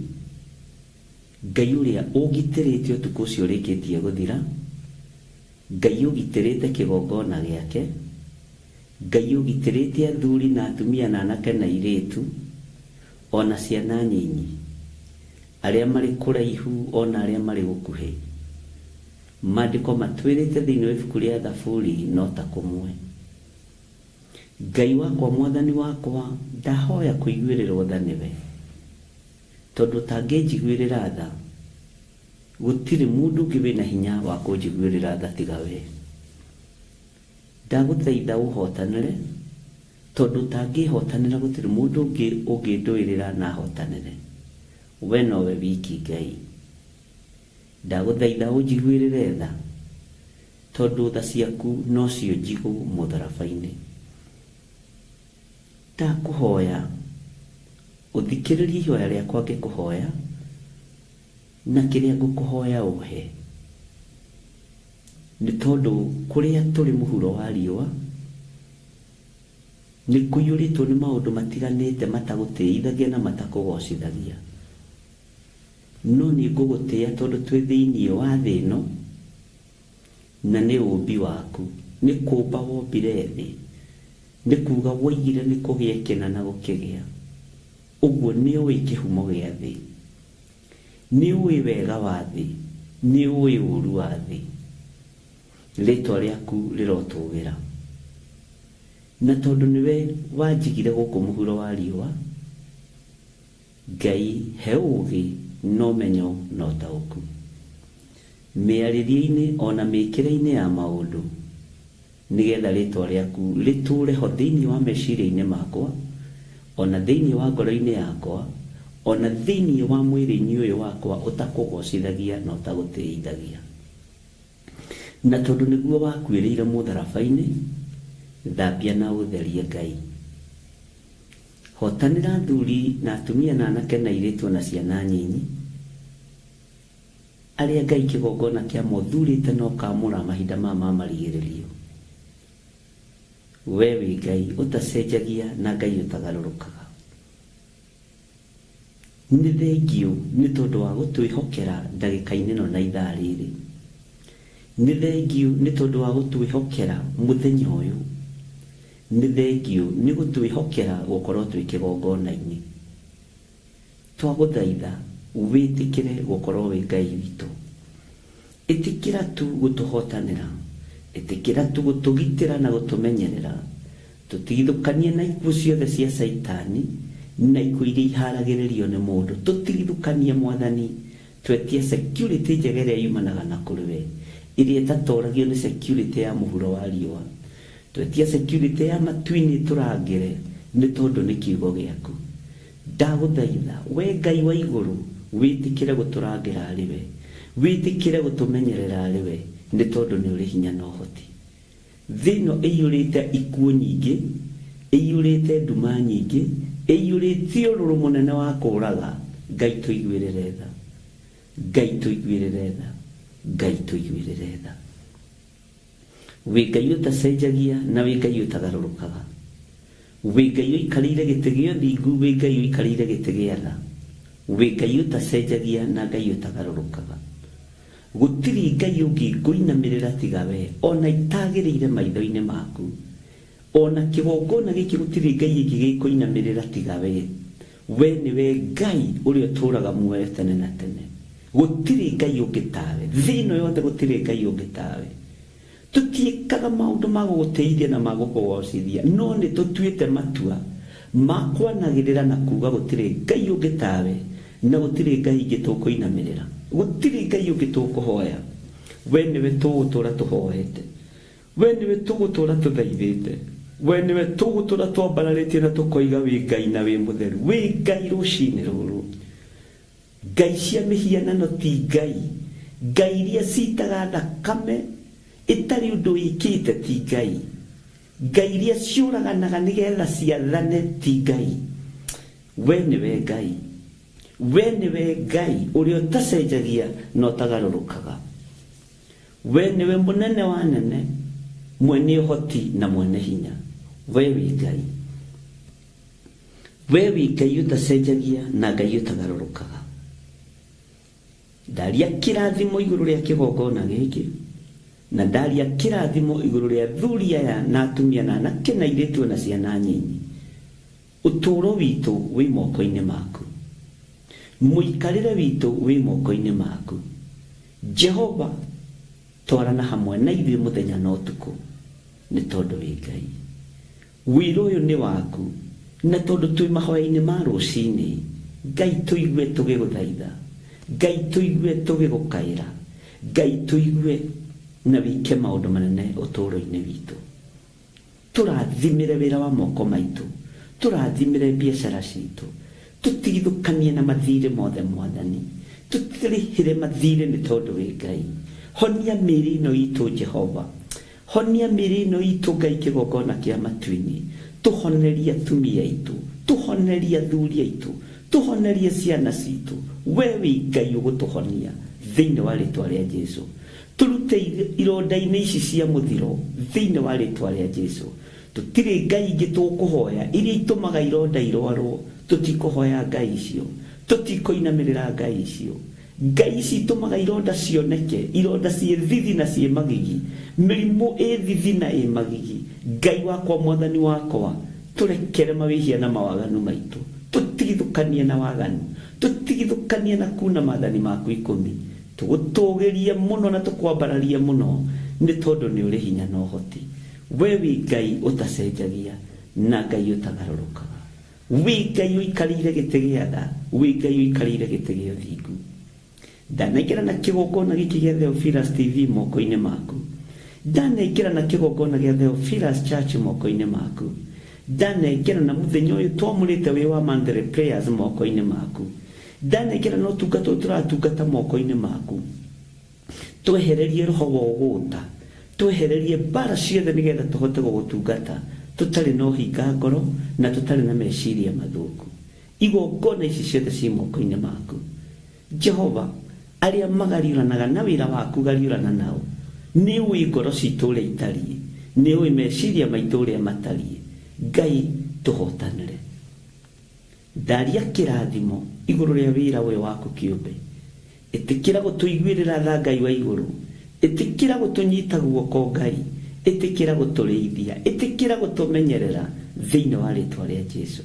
Ngai ũrĩa ũgitĩrĩte ũtukũ ũcio ũrĩkĩtie gũthira, Ngai ũgitĩrĩte kĩgongona gĩake, Ngai ũgitĩrĩte athuri na atumia na anake na airĩtu ona ciana nyinyi, arĩa marĩ kũraihu ona arĩa marĩ gũkuhĩ. Maandĩko matwĩrĩte thĩinĩ wa ibuku rĩa Thaburi no ta kũmwe. Ngai wakwa Mwathani wakwa ndahoya kũiguĩrĩrwo tha nĩwe, tondũ tangĩnjiguĩrĩra tha gũtirĩ mũndũ ũngĩ wĩna hinya wa kũnjiguĩrĩra tha tiga we. Ndagũthaitha ũhotanĩre, tondũ tangĩhotanĩra gũtirĩ mũndũ ũngĩ ũngĩndũĩrĩra na ahotanĩre. We nowe wiki Ngai. Ndagũthaitha ũnjiguĩrĩre tha, tondũ tha ciaku nocio njigũ mũtharaba-inĩ. Ndakũhoya ũthikĩrĩrie ihoya rĩakwa ngĩkũhoya na kĩrĩa ngũkũhoya ũhe. nĩ tondũ kũrĩa tũrĩ mũhuro wa riũa nĩ kũiyũrĩtwo nĩ maũndũ matiganĩte matagũtĩithagia na matakũgocithagia, no nĩ ngũgũtĩĩa tondũ twĩ thĩinĩ wa thĩ ĩno na nĩ ũmbi waku, nĩ kũmba wombire thĩ, nĩ kuga woigire nĩ kũgĩe kĩna na gũkĩgĩa. Ũguo nĩ ũĩ kĩhumo gĩa thĩ, nĩ ũĩ wega wa thĩ, nĩ ũĩ ũũru wa thĩ. Rĩĩtwa rĩaku rĩrotũgĩra, na tondũ nĩwe wanjigire gũkũ mũhuro wa riũa, Ngai he ũũgĩ na ũmenyo na ũtaũku mĩarĩrie-inĩ ona mĩĩkĩre-inĩ ya maũndũ, nĩgetha rĩĩtwa rĩaku rĩtũũre ho thĩinĩ wa meciria-inĩ makwa, ona thĩinĩ wa ngoro-inĩ yakwa, ona thĩinĩ wa mwĩrĩ-inĩ ũyũ wakwa ũtakũgocithagia na ũtagũtĩithagia. Na tondũ nĩguo wakuĩrĩire mũtharaba-inĩ, thambia na ũtherie Ngai. Hotanĩra athuri na atumia na anake na airĩtu na ciana nyinyi arĩa Ngai kĩgongona kĩa mothurĩte no kamũra mahinda ma marigĩrĩrio. We wĩ Ngai ũtacenjagia na Ngai ũtagarũrũkaga. Nĩ thengio nĩ tondũ wa gũtwĩhokera ndagĩka-inĩ ĩno na ithaa rĩrĩ. Nĩ thengio nĩ tondũ wa gũtwĩhokera mũthenya ũyũ. Nĩ thengio nĩ gũtwĩhokera gũkorwo twĩ kĩgongona-inĩ. Twagũthaitha wĩtĩkĩre gũkorwo wĩ Ngai witũ. Ĩtĩkĩra tu gũtũhotanĩra, ĩtĩkĩra tu gũtũgitĩra na gũtũmenyerera, tũtigithũkanie na ikuũ ciothe cia Saitani na ikuũ iria iharagĩrĩrio nĩ mũndũ. Tũtigithũkanie Mwathani, twetie security njega ĩrĩa yumanaga na kũrĩ we, ĩrĩa ĩtatoragio nĩ security ya mũhuro wa riũa. Twetie security ya matu-inĩ tũrangĩre nĩ tondũ nĩ kiugo gĩaku. Ndagũthaitha we Ngai wa igũrũ wĩtĩkĩre gũtũrangĩra arĩ we, wĩtĩkĩre gũtũmenyerera arĩ we, nĩ tondũ nĩ ũrĩ hinya na ũhoti. Thĩ ĩno ĩiyũrĩte ikuũ nyingĩ, ĩiyũrĩte nduma nyingĩ, ĩiyũrĩte ũrũrũ mũnene wa kũũraga. Ngai tũiguĩrĩre tha, Ngai tũiguĩrĩre tha, Ngai tũiguĩrĩre tha. Wĩ Ngai ũtacenjagia na wĩ Ngai ũtagarũrũkaga. Wĩ Ngai ũikarĩire gĩtĩ gĩa ũthingu, wĩ Ngai ũikarĩire gĩtĩ gĩa tha. Wĩ Ngai ũtacenjagia na Ngai ũtagarũrũkaga. Gũtirĩ Ngai ũngĩ ngũinamĩrĩra tiga we, ona itagĩrĩire maitho-inĩ maku. Ona kĩgongona gĩkĩ gũtirĩ Ngai ĩngĩ gĩkũinamĩrĩra tiga we. We nĩwe Ngai ũrĩa ũtũũraga muoyo tene na tene. Gũtirĩ Ngai ũngĩ tawe, thĩ ĩno yothe gũtirĩ Ngai ũngĩ tawe. Tũtiĩkaga maũndũ ma gũgũteithia na ma gũkũgocithia, no nĩ tũtuĩte matua ma kwanagĩrĩra na kuga gũtirĩ Ngai ũngĩ tawe, na gũtirĩ Ngai ũngĩ tũkũinamĩrĩra, gũtirĩ Ngai ũngĩ tũkũhoya. We nĩwe tũgũtũũra tũhoete, we nĩwe tũgũtũũra tũthaithĩte, we nĩwe tũgũtũũra twambararĩtie na tũkoiga wĩ Ngai na wĩ mũtheru, wĩ Ngai rũcinĩ rũrũ. Ngai cia mĩhianano ti Ngai, Ngai iria citaga thakame ĩtarĩ ũndũ wĩkĩte ti Ngai, Ngai iria ciũraganaga nĩgetha ciathane ti Ngai. We nĩwe Ngai, we nĩwe Ngai ũrĩa ũtacenjagia na ũtagarũrũkaga. We nĩwe mũnene wa nene, mwene ũhoti na mwene hinya. We wĩ Ngai, we wĩ Ngai ũtacenjagia na Ngai ũtagarũrũkaga. Ndaria kĩrathimo igũrũ rĩa kĩgongona gĩkĩ, na ndaria kĩrathimo igũrũ rĩa athuri aya na atumia na anake na airĩtu na ciana nyinyi. Ũtũũro witũ wĩ moko-inĩ maku, mũikarĩre witũ wĩ moko-inĩ maku. Jehova, twarana hamwe na ithuĩ mũthenya na ũtukũ, nĩ tondũ wĩ Ngai. Wĩra ũyũ nĩ waku, na tondũ twĩ mahoya-inĩ ma rũcinĩ, Ngai tũigue tũgĩgũthaitha, Ngai tũigue tũgĩgũkaĩra, Ngai tũigue na wĩke maũndũ manene ũtũũro-inĩ witũ. Tũrathimĩre wĩra wa moko maitũ, tũrathimĩre biacara citũ, tũtigithũkanie na mathirĩ mothe Mwathani, tũtirĩhĩre mathirĩ nĩ tondũ wĩ Ngai. Honia mĩĩrĩ ĩno itũ Jehova, honia mĩĩrĩ ĩno itũ Ngai kĩgongona kĩa matu-inĩ, tũhonerie atumia aitũ, tũhonerie athuri aitũ, tũhonerie ciana citũ. We wĩ Ngai ũgũtũhonia thĩinĩ wa rĩĩtwa rĩa Jesũ. turute ironda-inĩ ici cia mũthiro thĩinĩ wa rĩtwa rĩa Jesũ. Tũtirĩ ngai ingĩ tũkũhoya iria itũmaga ironda irwarwo. Tũtikũhoya ngai icio, tũtikũinamĩrĩra ngai icio. Ngai ici itũmaga ironda cioneke, ironda ciĩ thithi na ciĩ magigi, mĩrimũ ĩ thithi na ĩ magigi. Ngai wakwa, Mwathani wakwa, tũrekere mawĩhia na mawaganu maitũ, tũtigithũkanie na waganu, tũtigithũkanie na kuna maathani maku 10, tũgũtũgĩrie mũno na tũkwambararie mũno, nĩ tondũ nĩ ũrĩ hinya na ũhoti. We wĩ Ngai ũtacenjagia na Ngai ũtagarũrũkaga. Wĩ Ngai ũikarĩire gĩtĩ gĩa tha, wĩ Ngai ũikarĩire gĩtĩ gĩa ũthingu. Ndanaingĩra na kĩgongona gĩkĩ gĩa Theophilus TV moko-inĩ maku. Ndanaingĩra na kĩgongona gĩa Theophilus Church moko-inĩ maku. Ndanaingĩra na mũthenya ũyũ twamũrĩte wĩ wa Mandere Prayers moko-inĩ maku. Ndanaingĩra na ũtungata ũyũ tũratungata moko-inĩ maku. Twehererie roho wa ũgũta, twehererie mbara ciothe nĩgetha tũhote gũgũtungata tũtarĩ na ũhinga ngoro na tũtarĩ na meciria mathũku. Igongona ici ciothe ci moko-inĩ maku. Jehova, arĩa magariũranaga na wĩra waku gariũrana nao. Nĩ ũĩ ngoro citũ ũrĩa itariĩ, nĩ ũĩ meciria maitũ ũrĩa matariĩ. Ngai tũhotanĩre. Ndaria kĩrathimo igũrũ rĩa wĩra ũyũ waku kĩũmbe. Ĩtĩkĩra gũtũiguĩrĩra tha Ngai wa igũrũ. Ĩtĩkĩra gũtũnyita guoko Ngai. Ĩtĩkĩra gũtũrĩithia, ĩtĩkĩra gũtũmenyerera thĩinĩ wa rĩtwa rĩa Jesũ.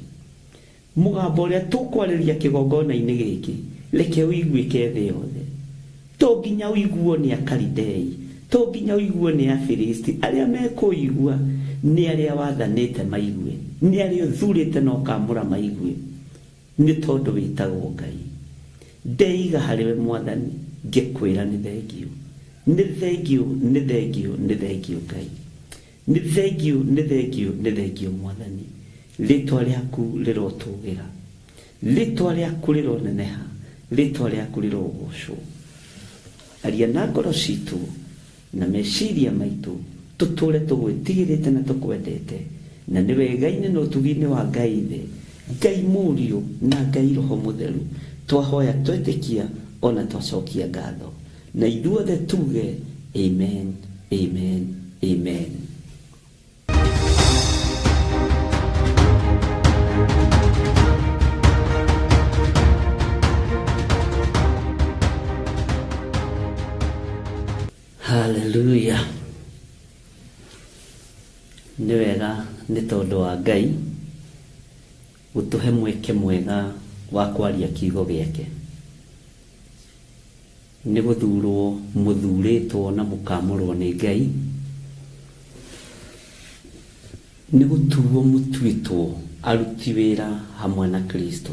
Mũgambo ũrĩa tũkwarĩria kĩgongona-inĩ gĩkĩ, reke ũiguĩke thĩ yothe. To nginya ũiguo nĩ Akalidei, to nginya ũiguo nĩ Afilisti. Arĩa mekũigua nĩ arĩa wathanĩte maigue, nĩ arĩa ũthurĩte na ũkamũra maigue, nĩ tondũ wĩtagwo Ngai. Ndeiga harĩwe Mwathani, ngĩkwĩra nĩ thengiũ. Nĩ thengiũ, nĩ thengiũ, nĩ thengiũ Ngai. Nĩ thengiũ, nĩ thengiũ, nĩ thengiũ Mwathani. Rĩtwa rĩaku rĩrotũgĩra, rĩtwa rĩaku rĩroneneha, rĩtwa rĩaku rĩrogocwo. Aria na ngoro citũ na meciria maitũ, tũtũre tũgwĩtigĩrĩte na tũkwendete, na nĩ wega-inĩ na ũtugi-inĩ wa Ngai thĩ, Ngai Mũriũ na Ngai Roho Mũtheru, twahoya twetĩkia ona twacokia ngatho, na ithuothe tuge amen, amen, amen. Hallelujah. Nĩ wega nĩ tondũ wa Ngai gũtũhe mweke mwega wa kwaria kiugo gĩake. Nĩ gũthurwo mũthurĩtwo na mũkamũrwo nĩ Ngai. Nĩ gũtuo mũtuĩtwo aruti wĩra hamwe na Kristo.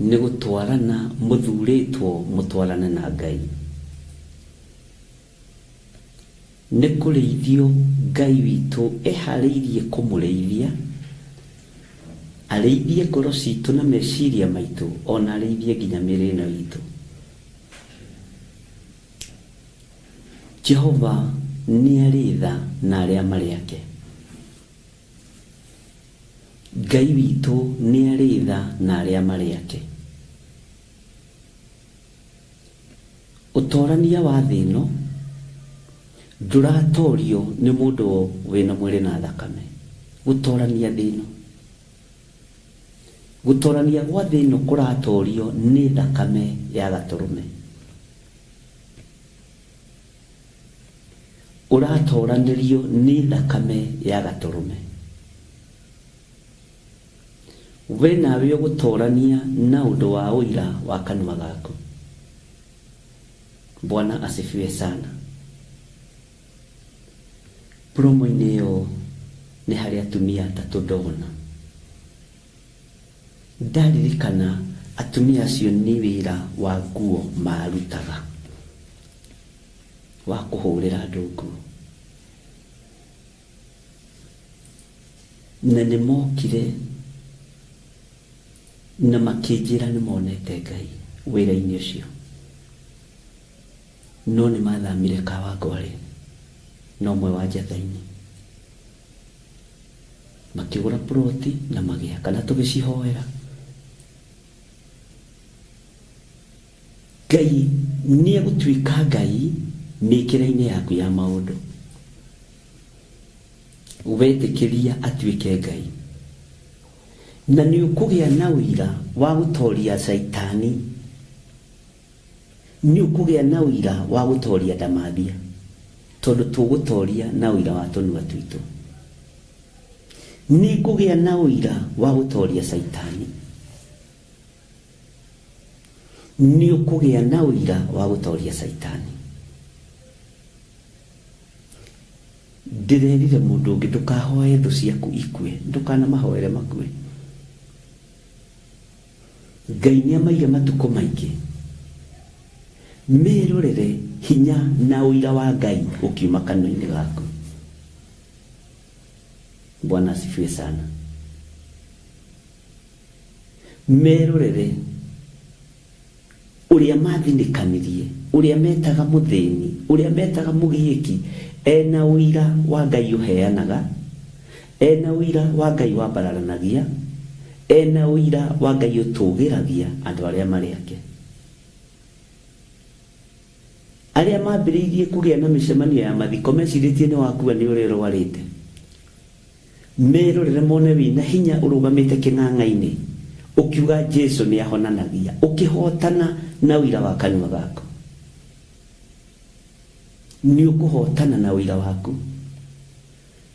Nĩ gũtwarana mũthurĩtwo mũtwarane na Ngai. Nĩ kũrĩithio Ngai witũ eharĩirie kũmũrĩithia, arĩithie ngoro citũ na meciria maitũ, ona arĩithie nginya mĩrĩna witũ. Jehova nĩ arĩ tha na arĩa marĩ ake. Ngai witũ nĩ arĩ tha na arĩa marĩ ake. Ũtorania wa thĩ ĩno ndũratorio nĩ mũndũ wĩna mwĩrĩ na thakame. Gũtorania thĩ ĩno, gũtorania gwa thĩ ĩno kũratorio nĩ thakame ya Gatũrũme. Ũratoranĩrio nĩ thakame ya Gatũrũme. We nawe ũgũtorania na ũndũ wa ũira wa kanua gaku. Bwana asifiwe sana. Promo-inĩ ĩyo nĩ harĩ atumia atatũ ndona. Ndaririkana atumia acio nĩ wĩra wa nguo marutaga wa kũhũrĩra andũ nguo. Na nĩ mokire na makĩnjĩra nĩ monete Ngai wĩra-inĩ ũcio. No nĩ mathamire Kawangware na ũmwe wa Njatha-inĩ. Makĩgũra ploti na magĩaka na tũgĩcihoera. Ngai nĩ egũtuĩka Ngai mĩkĩra-inĩ yaku ya maũndũ. Wetĩkĩria atuĩke Ngai, na nĩ ũkũgĩa na ũira wa gũtoria Saitani, nĩ ũkũgĩa na ũira wa gũtoria Ndamathia, tondũ tũgũtoria na ũira wa tũnua twitũ. Nĩ ngũgĩa na ũira wa gũtoria Saitani, nĩ ũkũgĩa na ũira wa gũtoria Saitani. Ndĩrerire mũndũ ũngĩ ndũkahoe thũ ciaku ikue, ndũkanamahoere makue. Ngai nĩamaire matukũ maingĩ, merorere hinya na ũira wa Ngai ũkiuma kanua-inĩ gaku. Bwana asifiwe sana. Merorere ũrĩa mathinĩkanirie, ũrĩa metaga mũthĩni, ũrĩa metaga mũgiĩki, ena ũira wa Ngai ũheanaga, ena ũira wa Ngai wambararanagia, ena ũira wa Ngai ũtũgĩragia andũ arĩa marĩ ake. Arĩa mambĩrĩirie kũgĩa na mĩcemanio ya mathiko mecirĩtie nĩ wakua nĩ ũrĩa ũrwarĩte. Merorere mone wĩna hinya ũrũgamĩte kĩng'ang'a-inĩ ukiuga Jesu nĩ ahonanagia, ukihotana na ũira wa kanua gaku. Nĩ ũkũhotana na ũira waku.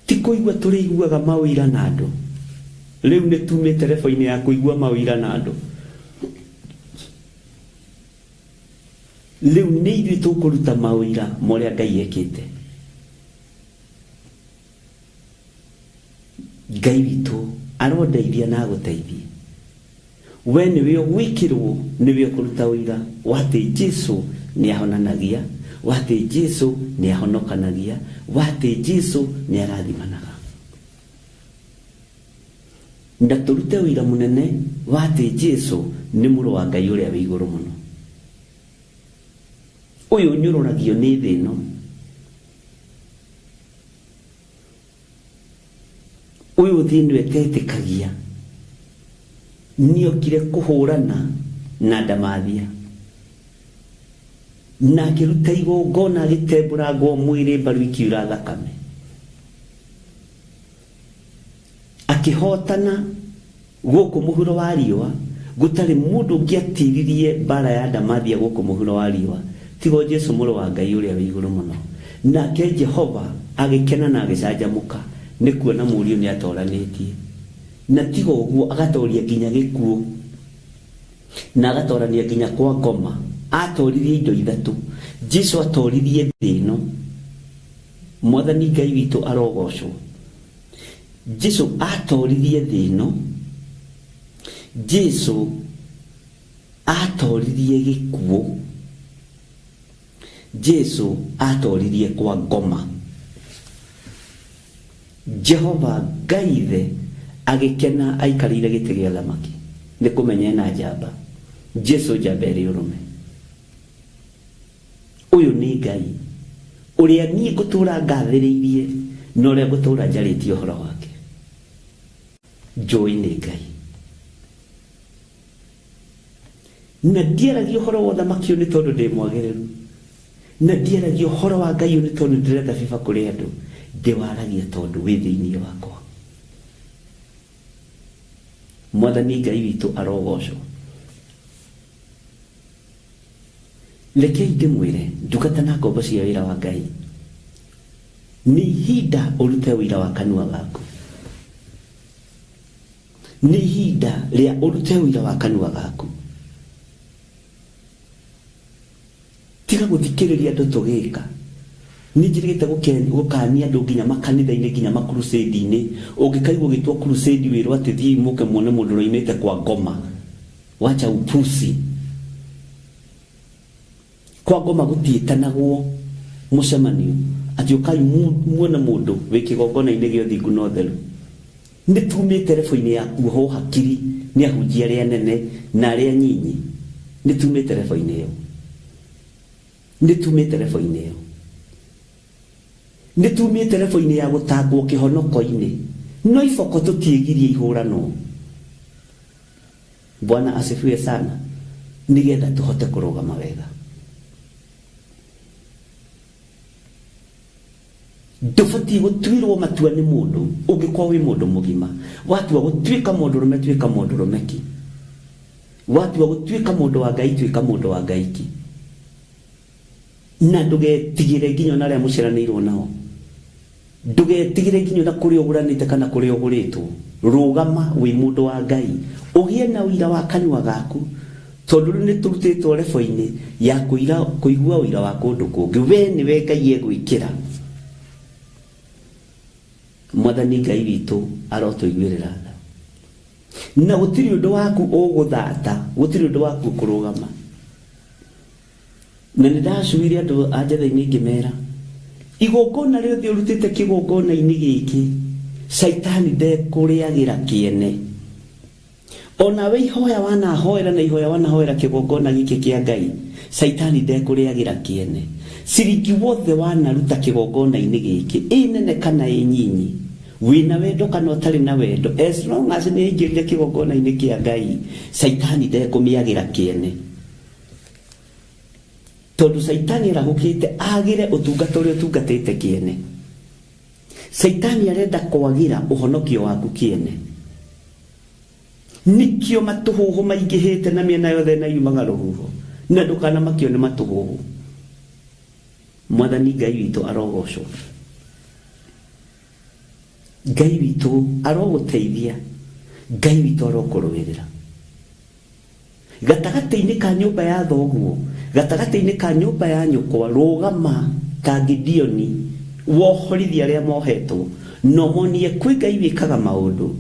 Ti kũigua tũrĩiguaga mawĩra na andũ. Rĩu nĩ tumĩte telefoni ya kũigua mawĩra na andũ. Rĩu nĩ ithuĩ tũkũruta mawĩra marĩa Ngai ekĩte. Ngai witũ arondeithia na agũteithie. We nĩwe ũgwĩkĩrwo, nĩwe ũkũruta ũira wa atĩ Jesu nĩ ahonanagia, wa atĩ Jesu nĩ ahonokanagia, wa atĩ Jesu nĩ arathimanaga. Na tũrute ũira mũnene wa atĩ Jesu nĩ mũrũ wa Ngai ũrĩa wĩ igũrũ mũno. Ũyũ ũnyũrũragio nĩ thĩ ĩno, ũyũ thĩinĩ etetĩkagia, nĩokire kũhũrana na Ndamathia, na akĩruta igongona agĩtembũrangwo mwĩrĩ mbaru ikiura thakame, akĩhotana gũkũ mũhuro wa riũa. Gũtarĩ mũndũ ũngĩatiririe mbara ya Ndamathia gũkũ mũhuro wa riũa tiga Jesu mũrũ wa Ngai ũrĩa wĩ igũrũ mũno. Nake Jehova agĩkena na agĩcanjamũka nĩ kuona mũriũ nĩ atoranĩtie, na tiga ũguo agatoria nginya gĩkuũ, na agatorania nginya kwa ngoma. Atoririe indo ithatũ. Jesu atoririe thĩ ĩno. Mwathani Ngai witũ arogocwo. Jesu atoririe thĩ ĩno. Jesu atoririe gĩkuũ. Jesu atoririe kwa ngoma. Jehova Ngai ithe agĩkena aikarĩire gĩtĩ gĩa thamaki. Nĩ kũmenya ena njamba. Jesu njamba ĩrĩ ũrũme. Ũyũ nĩ Ngai ũrĩa niĩ ngũtũra ngathĩrĩirie na ũrĩa ngũtũra njarĩtie ũhoro wake. Njũĩ nĩ Ngai. Na ndiaragia ũhoro wa thamaki ũyũ nĩ tondũ ndĩ mwagĩrĩru, na ndiaragia ũhoro wa Ngai ũyũ nĩ tondũ ndĩrenda biba kũrĩ andũ. Ndĩwaragia tondũ wĩ thĩinĩ wakwa. Mwathani Ngai witũ arogocwo. Rekei ndĩmwĩre ndungata na ngombo cia wĩra wa Ngai, nĩ ihinda ũrute wĩra wa kanua gaku. Nĩ ihinda rĩa ũrute wĩra wa kanua gaku. Tiga gũthikĩrĩria andũ tũgĩka. Nĩ njĩrĩgĩte gũkania andũ nginya makanitha-inĩ, nginya makurusĩndi-inĩ. Ũngĩkaigua ũgĩtwo kurusĩndi wĩrwo atĩ thiĩ mũke muone mũndũ ũroimĩte kwa ngoma. Wacha upusi. Kwa ngoma gũtiĩtanagwo mũcemanio atĩ ũkai muone mũndũ wĩ kĩgongona-inĩ gĩa ũthingu na ũtheru. Nĩ tumĩte telefoni yaku ho hakiri nĩ ahunjia arĩa nene na arĩa nyinyi. Nĩ tumĩte telefoni ĩyo. Nĩ tumĩte telefoni ĩyo. Nĩ tumĩte telefoni ya gũtangwo kĩhonoko-inĩ. No iboko tũtiĩgirie ihũrano. Bwana asifiwe sana. Nĩgetha tũhote kũrũgama wega. ndubati gutwirwo matua ni mundu ungikwa wi mundu mugima watu gutwika mundu rume twika mundu rumeki watu gutwika mundu wa Ngai twika mundu wa Ngai ki na ndugetigire nginyo na ria muciranirwo nao ndugetigire nginyo na kuri oguranite kana kuri oguritwo rugama wi mundu wa Ngai ugie na uira wa kanwa gaku tondu ni turutitwo lebo-ini ya kuigua uira wa kundu kungi we ni we Ngai egwikira Mwathani Ngai witu arotuiguirira tha na gutiri undu waku uguthata gutiri undu waku kurugama na nindacubire andu anjatha-ini ngimera igongona riothe urutite kigongona-ini giki Saitani ndekuriagira kiene ona we ihoya wanahoera na ihoya wanahoera kigongona giki kia Ngai Saitani ndekuriagira kiene siringi wothe wanaruta kigongona-ini giki inene kana inyinyi wina wendo kana utari na wendo as long as ni ingirire kigongona-ini kia Ngai Saitani ndekumiagira kiene tondu Saitani arahukite agire utungata uria utungatite kiene Saitani arenda kwagira uhonokio waku kiene nikio matuhuhu maingihite na miena yothe na yumaga ruhuho na ndukana makio ni matuhuhu Mwathani Ngai witu arogocwo Ngai witu aroguteithia Ngai witu arokurwirira gatagati-ini ka nyumba ya thoguo gatagati-ini ka nyumba ya nyukwa rugama ka Gideoni wohorithia aria mohetwo no monie kwi Ngai wikaga maundu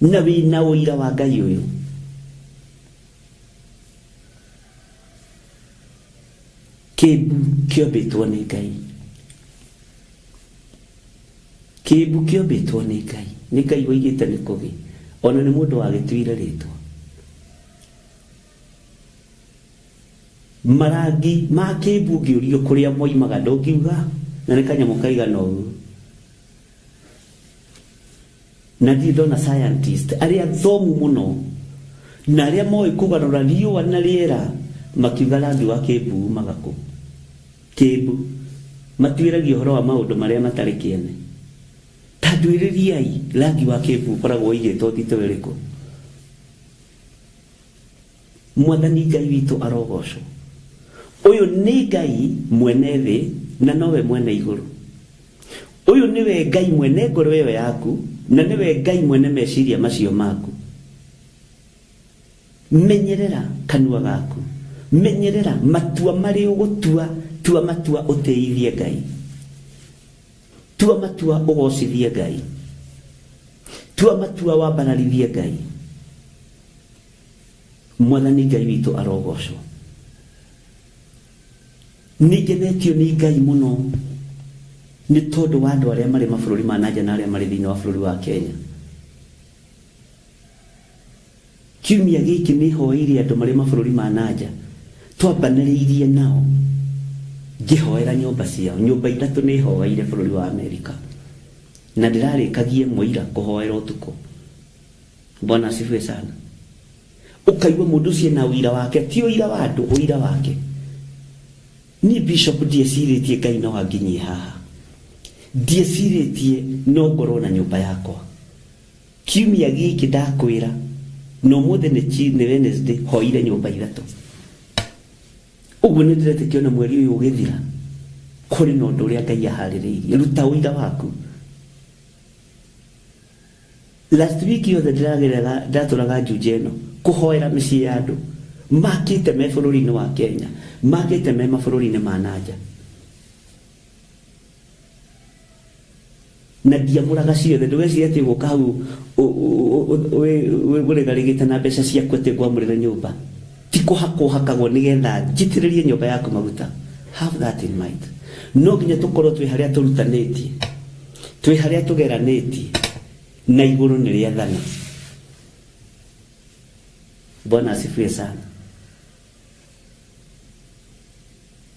na wina uira wa Ngai uyu kibu kiombitwo ni Ngai kibu kiombitwo ni Ngai ni Ngai woigite ni kugi ona ni mundu wagituire ritwa marangi ma kibu ngiurio kuria moimaga ndungiuga na ni kanyamu kaigana uguo na ndona scientist aria thomu muno na aria moi kugarura riua na riera makiuga rangi wa kibu magaku kibu matuiragia uhoro wa maundu maria matari kiene tandwiririai rangi wa kibu koragwo igitwo tito wiriku Mwathani Ngai witu arogocwo uyu ni Ngai mwene thi na nowe mwene iguru uyu niwe Ngai mwene ngoro iyo yaku na niwe Ngai mwene meciria macio maku menyerera kanua gaku menyerera matua mari ugutua tua matua uteithie Ngai tua matua ugocithie Ngai tua matua wambararithie Ngai Mwathani Ngai witu arogocwo nigenetio ni Ngai muno ni tondu wa andu aria mari mabũrũri ma nanja na aria mari thiini wa bũrũri wa Kenya kiumia giki ni hoire andu mari mabũrũri ma nanja twambanĩrĩirie nao ngihoera nyumba ciao nyumba ithatu ni hoire bũrũri wa Amerika na ndirarĩkagie mũira kuhoera utuko Bwana asifiwe sana ukaigua mundu ucio na uira wake ti uira wa andu uira wake ni bishop ndiecirĩtie Ngai no anginyie haha ndiecirĩtie no ngorwo na nyumba yakwa kiumia giki ndakwĩra no mothe ni Wednesday hoire nyumba ithatu uguo ni ndiretekio na mweri uyu ugithira kuri no ndu uria Ngai aharĩrĩirie ruta uira waku last week yothe ndatũraga Njujeno kuhoera mĩciĩ ya andũ makĩte me bũrũri-inĩ wa Kenya makĩte me mabũrũri-inĩ ma nanja na ndiamũraga ciothe ndũgecirie atĩ gũka hau ũrĩgarĩgĩte na mbeca ciaku atĩ ngwamũrĩra nyũmba ti kũhakagwo nĩgetha njitĩrĩrie nyũmba yaku maguta have that in mind no nginya tũkorwo twĩ harĩa tũrutanĩtie twĩ harĩa tũgeranĩtie na igũrũ nĩ rĩathana Bwana asifiwe sana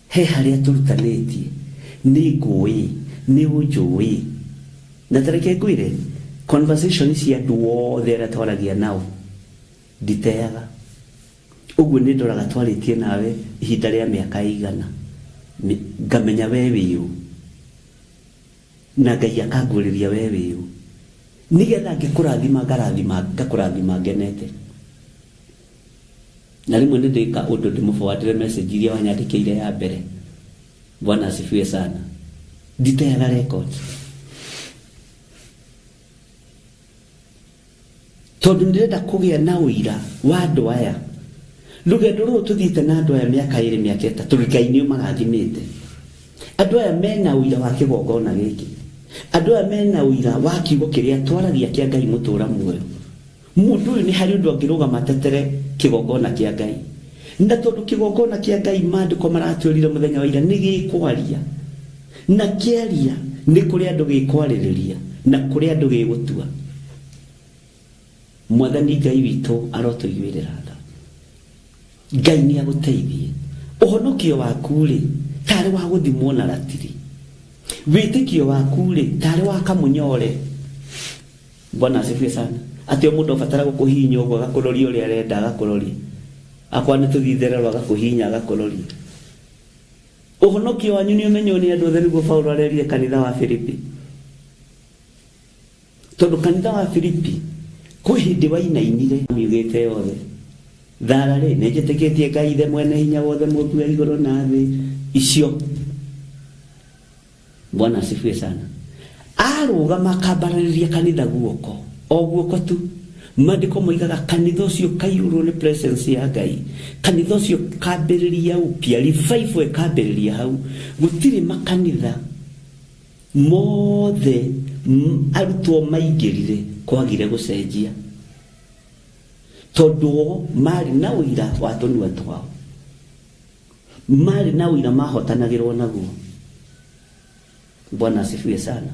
he harĩa tũrutanĩtie nĩ ngũĩ nĩ ũnjũĩ na tareke ngwĩre conversation cia andũ othe arĩa twaragia nao nditeaga uguo nĩ ndoraga twarĩtie nawe ihinda rĩa mĩaka igana ngamenya we wĩũ na Ngai akangũrĩria we wĩu nigetha ngĩkũrathima ngakũrathima ngenete. Na rĩmwe nĩ ndĩka ũndũ ndĩmũbawatĩre message iria wanyandĩkĩire ya mbere. Bwana asifiwe sana. Nditeaga record. Tondũ ndĩrenda kũgĩa na ũira wa andũ aya. Rũgendo rũrũ tũthiĩte na andũ aya mĩaka 2 mĩaka 3 Ngai nĩ marathimĩte. Andũ aya mena ũira wa kĩgongona gĩkĩ. Andũ aya mena ũira wa kiugo kĩrĩa twaragia kĩa Ngai mũtũra muoyo. Mũndũ ũyũ nĩ harĩ ũndũ angĩrũgama tetere kĩgongona kĩa Ngai. Na tondũ kĩgongona kĩa Ngai maandĩko maratwĩrire mũthenya wa ira nĩ gĩkwaria. Na kĩaria nĩ kũrĩ andũ gĩkwarĩrĩria na kũrĩ andũ gĩgũtua. Mwathani Ngai witũ arotũiguĩrĩra tha. Ngai nĩ agũteithie. Ũhonokio waku rĩ tarĩ wa gũthimwo na ratiri. Wĩtĩkio waku rĩ tarĩ wa kamunyore. Bwana asifiwe sana. Atĩ mũndũ abatara gũkũhinya ũguo agakũroria ũrĩa arenda agakũroria. Akwa nĩ tũthithererwo agakũhinya agakũroria. Ũhonokio wanyu nĩ ũmenywo nĩ andũ othe nĩguo Paulo arerire kanitha wa Filipi. Tondũ kanitha wa Filipi kwĩ hĩndĩ wainainire miugĩte yothe. Thara rĩ nĩ njĩtĩkĩtie Ngai ithe mwene hinya wothe mũmbi wa igũrũ na thĩ icio. Bwana asifiwe sana. Arũgama akambarĩria kanitha guoko. O guoko tu. Maandĩko moigaga kanitha ũcio kaiyũrwo nĩ presence ya Ngai. Kanitha ũcio kambĩrĩria upya revival ĩkambĩrĩria hau. Gũtirĩ makanitha mothe arutwo maingĩrire kwagire gũcenjia. Tondũ marĩ na ũira wa tũnua twao. Marĩ na ũira mahotanagĩrwo naguo. Bwana asifiwe sana.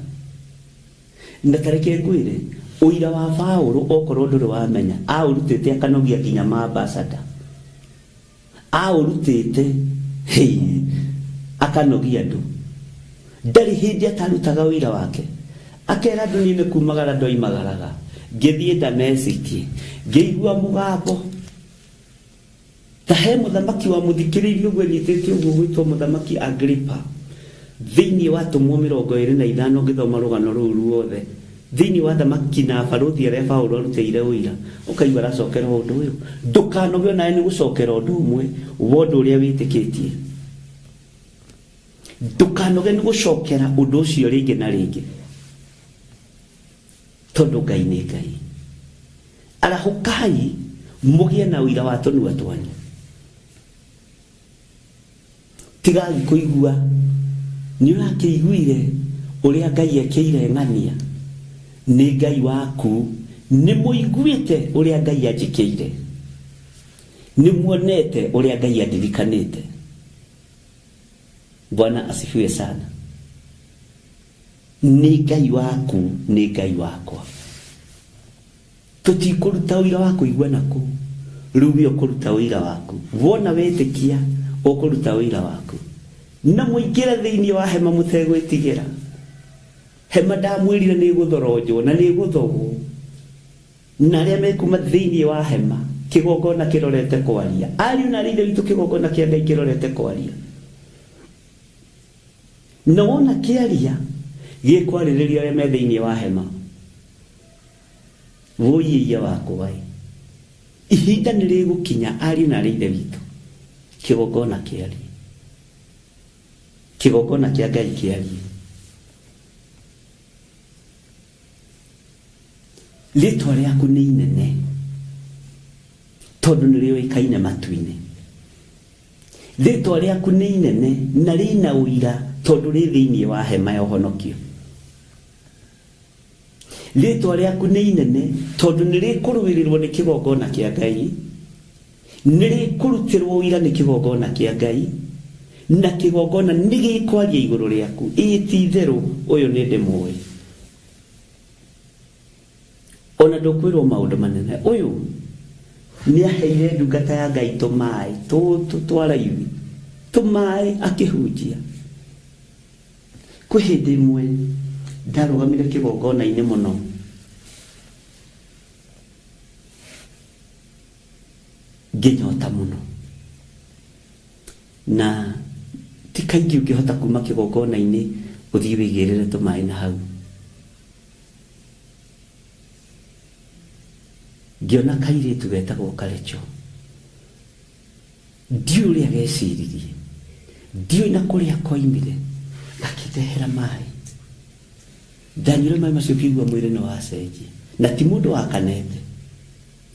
Ndakareke ngwĩre ũira wa Paulo okorwo ndũrĩ wamenya aũrutĩte akanogia nginya maambasada. Aũrutĩte akanogia andũ. Ndarĩ hĩndĩ atarutaga ũira wake. Akera andũ nĩ kumagara ndoimagaraga. Ngĩthiĩ Dameski ngĩigua mũgambo. Tahe mũthamaki wa mũthikĩrĩrio ũguo nyitĩte ũguo gwĩtwo mũthamaki Agrippa. Thĩinĩ wa tũmwo 25 ngĩthoma rũgano rũu ruothe. Thĩinĩ wa thamaki na barothi arĩa Paulo arutĩire ũira. Ũkaigua aracokera ũndũ ũyũ. Ndũkanogio nawe nĩ gũcokera ũndũ ũmwe wa ũndũ ũrĩa wĩtĩkĩtie. Ndũkanoge nĩ gũcokera ũndũ ũcio rĩngĩ na rĩngĩ. Tondũ Ngai nĩ Ngai. Arahũkai mũgĩe na ũira wa tũnua twanyu. Tigagi kũigua nĩ ũrakĩiguire ũrĩa Ngai ekĩire ng'ania. Nĩ Ngai waku nĩ mũiguĩte ũrĩa Ngai anjĩkĩire. Nĩ muonete ũrĩa Ngai andirikanĩte. Bwana asifiwe sana. Nĩ Ngai waku nĩ Ngai wakwa. Tũtikũruta ũira wa kũigua naku. Rĩu ũkũruta ũira waku. Wona wetĩkia ũkũruta ũira waku. Na mũingĩre thĩinĩ wa hema mũtegwĩtigĩra. Hema ndamwĩrire nĩ gũthoronjwo na nĩ gũthogwo. Na arĩa mekuma thĩinĩ wa hema kĩgongona kĩrorete kwaria. Ariũ na arĩa witũ kĩgongona kĩa Ngai kĩrorete kwaria. Na wona kĩaria gĩkwarĩrĩria arĩa me thĩinĩ wa hema. Woiya wakwa. Ihinda nĩ rĩgũkinya ariũ na arĩa witũ kĩgongona kĩaria. Kĩgongona kĩa Ngai kĩaria. Rĩtwa rĩaku nĩ inene tondũ nĩ rĩoĩkaine matu-inĩ. Rĩtwa rĩaku nĩ inene na rĩna ũira tondũ rĩ thĩinĩ wa hema ya ũhonokio. Rĩtwa rĩaku nĩ inene tondũ nĩ rĩkũrũĩrĩrwo nĩ kĩgongona kĩa Ngai. Nĩ rĩkũrutĩrwo ũira nĩ kĩgongona kĩa Ngai. Na kĩgongona nĩ gĩkwaria igũrũ rĩaku. Ti-itherũ ũyũ nĩ ndĩmũĩ. Ona ndũkwĩrwo maũndũ manene. Ũyũ nĩ aheire ndungata ya Ngai tũmaĩ twa raithi. Tũmaĩ akĩhunjia. Kwĩ hĩndĩ ĩmwe ndarũgamire kĩgongona-inĩ mũno. Ngĩnyota mũno. Na ti kaingĩ ũngĩhota kuma kĩgongona-inĩ uthii wigirire tumai na hau ngiona kairitu getagwo Karecho ndio uria geciririe ndio na kuria koimire gakidehera mai Daniel mai macio kigwa mwire no acenjia na ti mundu wa kanete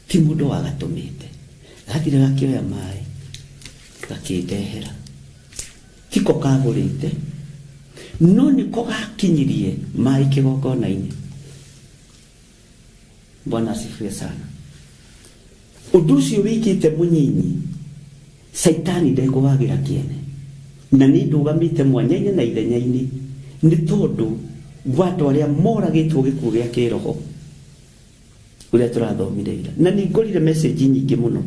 ti mundu wa gatumite gathire gakioya mai gakidehera tiko kagurite no niko gakinyirie mai kigongona-ini. Bwana asifiwe sana. Undu ucio wikite munyinyi Saitani ndegwagira kiene na ni ndugamite mwanya-ini na ithenya-ini ni tondu watu aria moragitwo gikuo gia kiroho uria turathomire ira na ni ngorire message nyingi muno.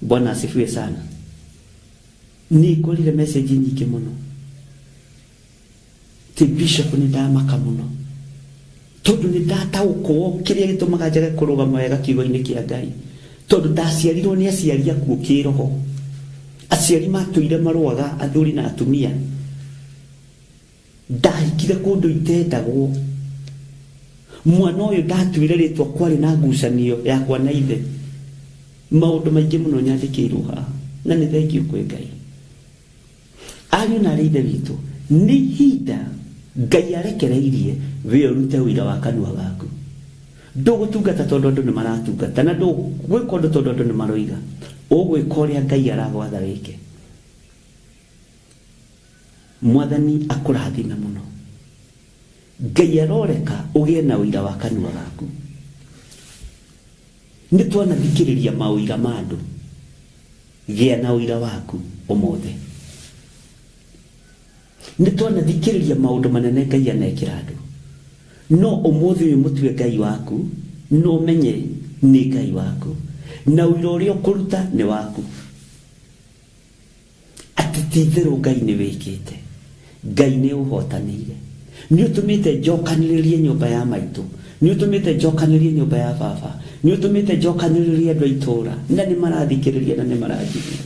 Bwana asifiwe sana. Ni ngorire message nyingi muno. Ti bishop ni ndamaka muno tondu ni ndataũkwo kiria gitumaga njage kurugama wega kiugo-ini kia Ngai tondu ndaciarirwo ni aciari akuo kiroho. Aciari matuire marwaga athuri na atumia ndahikire kundu itendagwo mwana uyu ndatuire ritwa kwari na ngucanio yakwa na ithe maundu maingi muno nyandikirwo haha na ni thengiũ kwĩ Ngai. Ariũ na ithe witũ ni hinda Ngai arekereirie we urute wira wa kanua gaku ndugutungata tondu andu ni maratungata na ndugwika undu tondu andu ni maroiga ugwika uria Ngai aragwatha wike. Mwathani akurathima muno. Ngai aroreka ugie na wira wa kanua gaku. Ni twanathikiriria mawira ma andu gia na wira waku umothe. Ni twanathikiriria maundu manene Ngai anekira andu no umothe uyu mutue Ngai waku no menye ni Ngai waku na wira uria ukuruta ni waku atithitheru Ngai ni wikite Ngai ni uhotanire ni utumite njokaniririe nyumba ya maitu ni utumite njokaniririe nyumba ya baba ni utumite njokaniririe andu aitura na ni marathikiriria na ni marajiria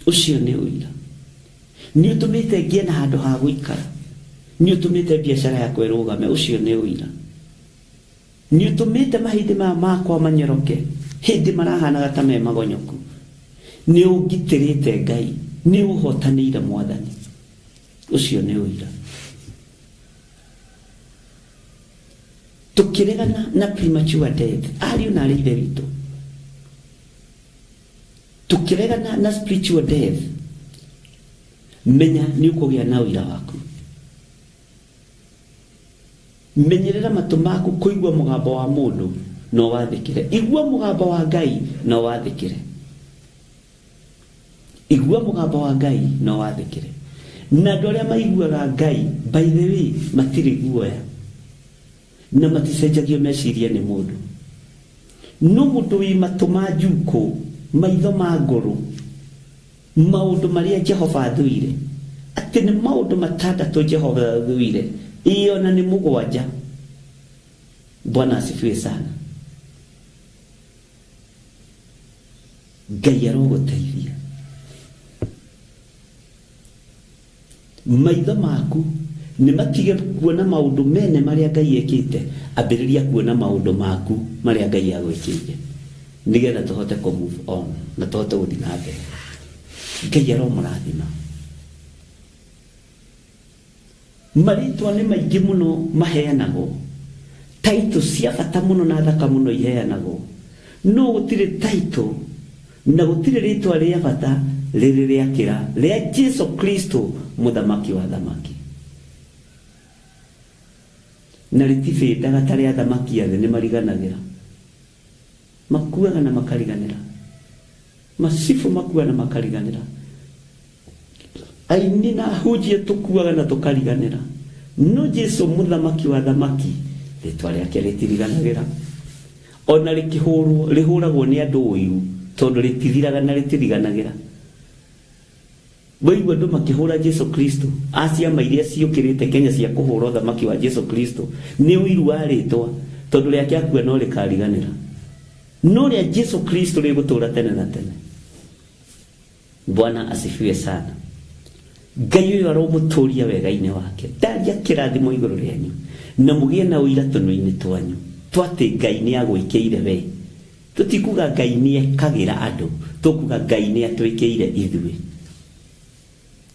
ucio ni uira ni utumite ngie na handu ha guikara ni utumite biashara ya kwerugame ucio ni uira ni utumite mahindi makwa manyoroke hindi marahanaga ta me magonyoku ni ugitirite Ngai ni uhotanire Mwathani ucio ni uira. Tukiregana na premature death ariũ na ithe witũ tukiregana na spiritual death menya ni ukugia na uira waku. Menyerera matu maku kuigua mugambo wa mundu no wathikire. Igua mugambo wa Ngai no wathikire. Igua mugambo wa Ngai no wathikire. Na andu aria maiguaga Ngai by the way matiri guoya na maticenjagio meciria ni mundu no mundu wi matu ma njuku maitho ma ngoro maundu maria Jehova athuire ati ni maundu matandatu Jehova athuire iyo na ni mugwanja. Bwana asifiwe sana. Ngai aroguteithia. Maitho maku ni matige kuona maundu mene maria Ngai ekite ambiriria kuona maundu maku maria Ngai agwikire nigetha tuhote ku move on na tuhote guthii na mbere. Ngai aromurathima. Maritwa ni maingi muno maheanagwo taito cia bata muno na thaka muno iheanagwo no gutire taito na gutire ritwa ria bata riri riakira ria Jesu Kristo muthamaki wa thamaki na ritifitaga tari athamaki athe ni mariganagira makuaga na makariganira masifu makua na makariganira aini na hujie tukuaga na tukariganira no Jesu muthamaki wa thamaki ritwa riake ritiriganagera ona rikihurwo rihuragwo ni andu uyu tondu ritithiraga na ritiriganagera. Waigua andu makihura Jesu Kristo aciama iria ciukirite Kenya cia kuhura thamaki wa Jesu Kristo ni uiru wa ritwa tondu riake akua no rikariganira no ria Jesu Kristo rigutura tene na tene. Bwana asifiwe sana. Ngai uyu aromuturia wega-ini wake ndaria kirathimo iguru rianyu na mugie na uira tunu-ini twanyu twati Ngai ni agwikiire we tutikuga Ngai ni ekagira andu tukuga Ngai ni atwikiire ithui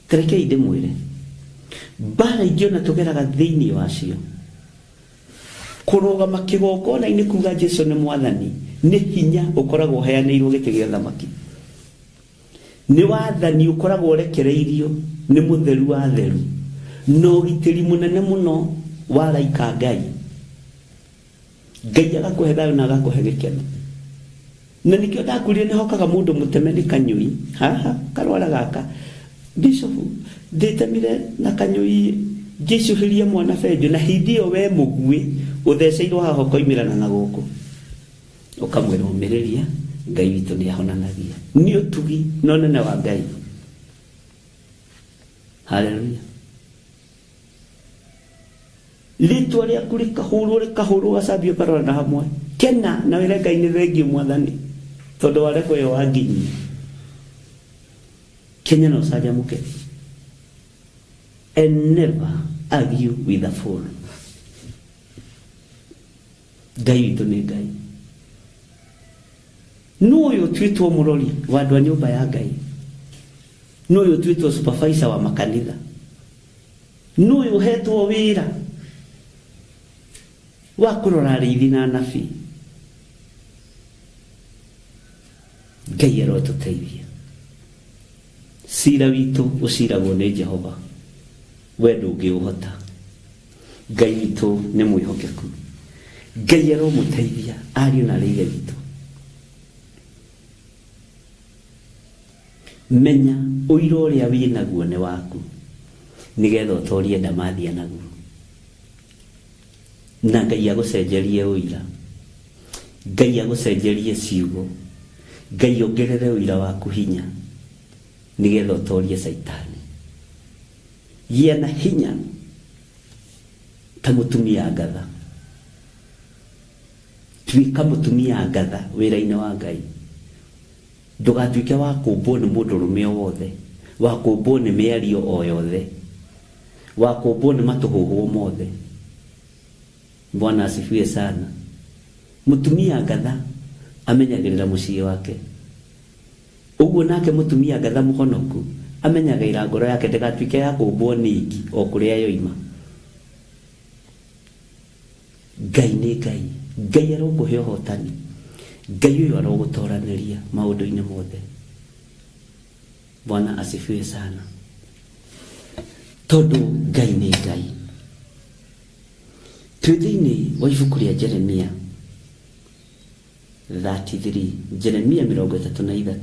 Terekei ndimwire bara ingiona tugeraga thiini wacio kurugama kigongona-ini kuga Jesu ni mwathani ni hinya ukoragwo heanirwo giti gia thamaki ni wathani ukoragwo urekereirio ni mutheru wa theru no gitiri munene muno waraika Ngai Ngai agakuhe thayo na agakuhe gikeno na nikio ndakurire ni hokaga mundu mutemeni kanyui haha karwara gaka Bishop nditemire na kanyui ngicuhiria mwana benjo na hindi iyo we mugui utheceirwo haha koimirana na guku ukamwira umiriria Ngai witu ni ahonanagia ni utugi no nene wa Ngai. Haleluya. Litwa ria kulika huru gasabio karora na hamwe kena na wira Ngai ni thengio mwathani tondu wareko yo wanginyi Kenya no saja muke and never argue with a fool. Ngai witu ni Ngai nuyo twitwo murori wa andu a nyumba ya Ngai nuyo twitwo supervisor wa makanitha nuyo hetwo wira wa kurora rithi na nabii Ngai arotuteithia sira witu uciragwo ni Jehova we ndungiuhota Ngai witu ni mwihokeku Ngai aromuteithia ariu na riithe witu menya uira uria winaguo ni waku nigetha utorie ndamathia naguo na Ngai agucenjerie uira Ngai agucenjerie ciugo Ngai ongerere uira waku hinya nigetha utorie Saitani gia na hinya ta mutumia ngatha twika mutumia ngatha wira-ini wa Ngai ndugatuike wa kumbwo ni mundurume wothe wa kumbwo ni miario o yothe wa kumbwo ni matuhuhu mothe. Bwana asifiwe sana. Mutumia ngatha amenyagirira mucii wake uguo nake mutumia ngatha muhonoku amenyagaira ngoro yake ndegatuike ya kumbwo niki o kuria yoima. Ngai ni Ngai Ngai arokuhe uhotani Ngai uyu arogutoraniria maundu-ini mothe. Bwana asifiwe sana tondu Ngai ni Ngai. Twithini wa ibuku ria Jeremia 33 Jeremia 33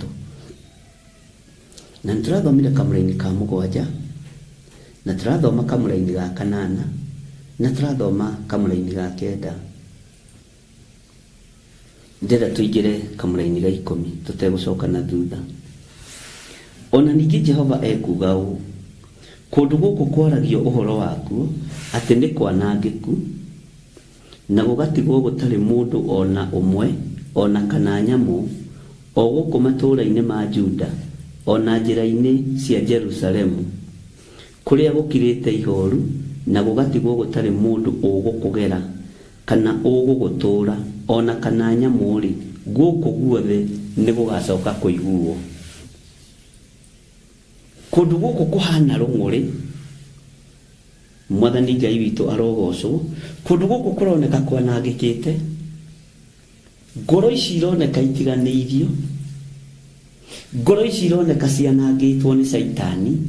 na turathomire kamuraini ka mugwanja na turathoma kamuraini ga kanana na turathoma kamuraini ga kenda ndera tuigire kamuraini ga 10 tutegucoka na thutha. Ona ningi Jehova ekuga u kundu guku kwaragio uhoro waku ati ni kwanangiku na gugatigwo gutari mundu ona umwe ona kana nyamu o guku matura-ini ma Juda ona njira-ini cia Jerusalemu kuria gukirite ihoru na gugatigwo gutari mundu ugukugera kana ugugutura ona kana nyamu ri guku guothe ni gugacoka kuiguo. Kundu guku kuhana runguri Mwathani Ngai witu arogocwo kundu guku kuroneka kwanangikite ngoro ici ironeka itiganiirio ngoro ici ironeka cianangitwo ni Saitani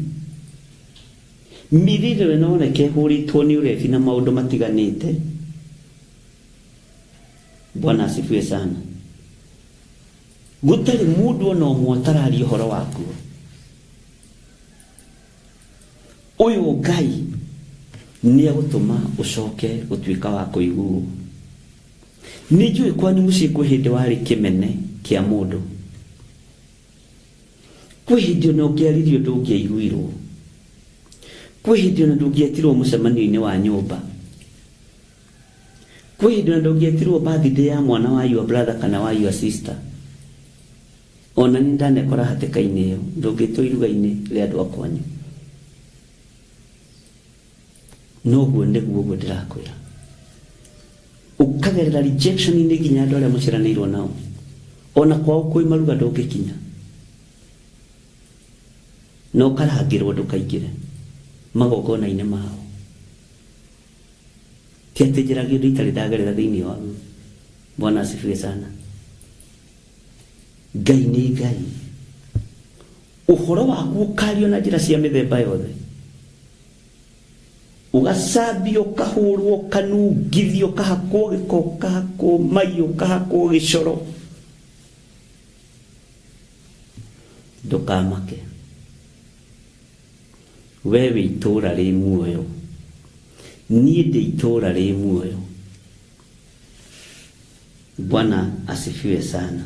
mirire noneke huritwo ni urefi na maundu matiganite. Bwana asifiwe sana. Gutari mundu ona umwe tarari uhoro waku uyu Ngai ni agutuma ucoke gutuika wa kuiguo. Ni njui kwani mucii kwi hindi wari kimene kia mundu kwi hindi ona ungiaririo ndungiaiguirwo kwi hindi ona ndungietirwo mucemanio-ini wa nyumba kwi hindi ona ndungietirwo birthday ya mwana wa your brother kana wa your sister. Ona ni ndanekora hatikaini iyo ndungitwo iruga-ini ria andu akwanyu noguo niguo ndirakwira ukagerera rejection ni ginya andũ arĩa mũciranĩirwo nao ona kwao kwĩ maruga ndũngĩkinya no karangĩrwo ndũkaingĩre magongona-inĩ mao ti atĩ njĩragia ũndũ itarĩ ndagerera thĩinĩ wao. Bwana asifiwe sana. Ngai nĩ Ngai. Ũhoro waku ũkario na njĩra cia mĩthemba yothe, ugasambio, kahũrwo, kanungithio, kahakwo gĩko, kahakwo maiyo, kahakwo gĩcoro, ndũkamake. We wĩ itũũra rĩ muoyo, niĩ ndĩ itũũra rĩ muoyo. Bwana asifiwe sana.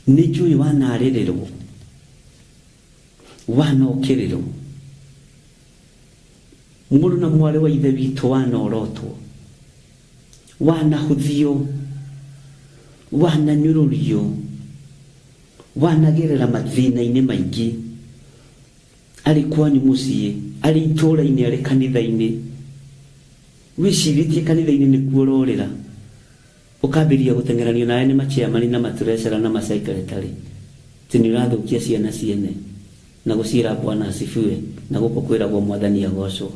Nĩnjũĩ wanarĩrĩrwo, wanokererwo, mũrũ na mwarĩ wa ithe witũ wanorotwo, wanahuthio, wananyũrũrio, wanagerera mathĩna-inĩ maingĩ, arĩ kwanyu mũciĩ, arĩ itũũra-inĩ, arĩ kanitha-inĩ. Wĩcirĩtie kanitha-inĩ nĩkuo ũrorĩra, ũkambĩrĩria gũtengeranio nawe nĩ machairman na matrecera na masecretary, tĩ nĩ ũrathũkia ciana ciene na gũciĩra Bwana asifiwe na gũkũ kwĩragwo Mwathani agocwo.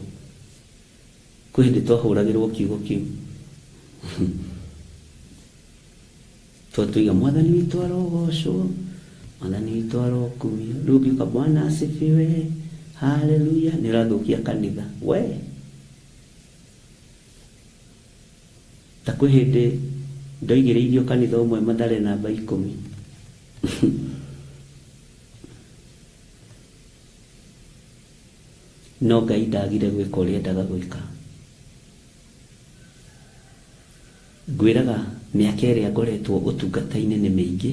Kwĩ hĩndĩ twahũragĩrwo kiugo kĩu twatũiga Mwathani witũ arogocwo, Mwathani witũ arokumio, rĩu ũngĩuka Bwana asifiwe, haleluya, nĩ ũrathũkia kanitha. We ta kwĩ hĩndĩ ndoigĩrĩirio kanitha ũmwe Mathare namba 10 no Ngai ndagire gwĩka ũrĩa endaga gwĩka. Ngwĩraga mĩaka ĩrĩa ngoretwo ũtungata-inĩ nĩ mĩingĩ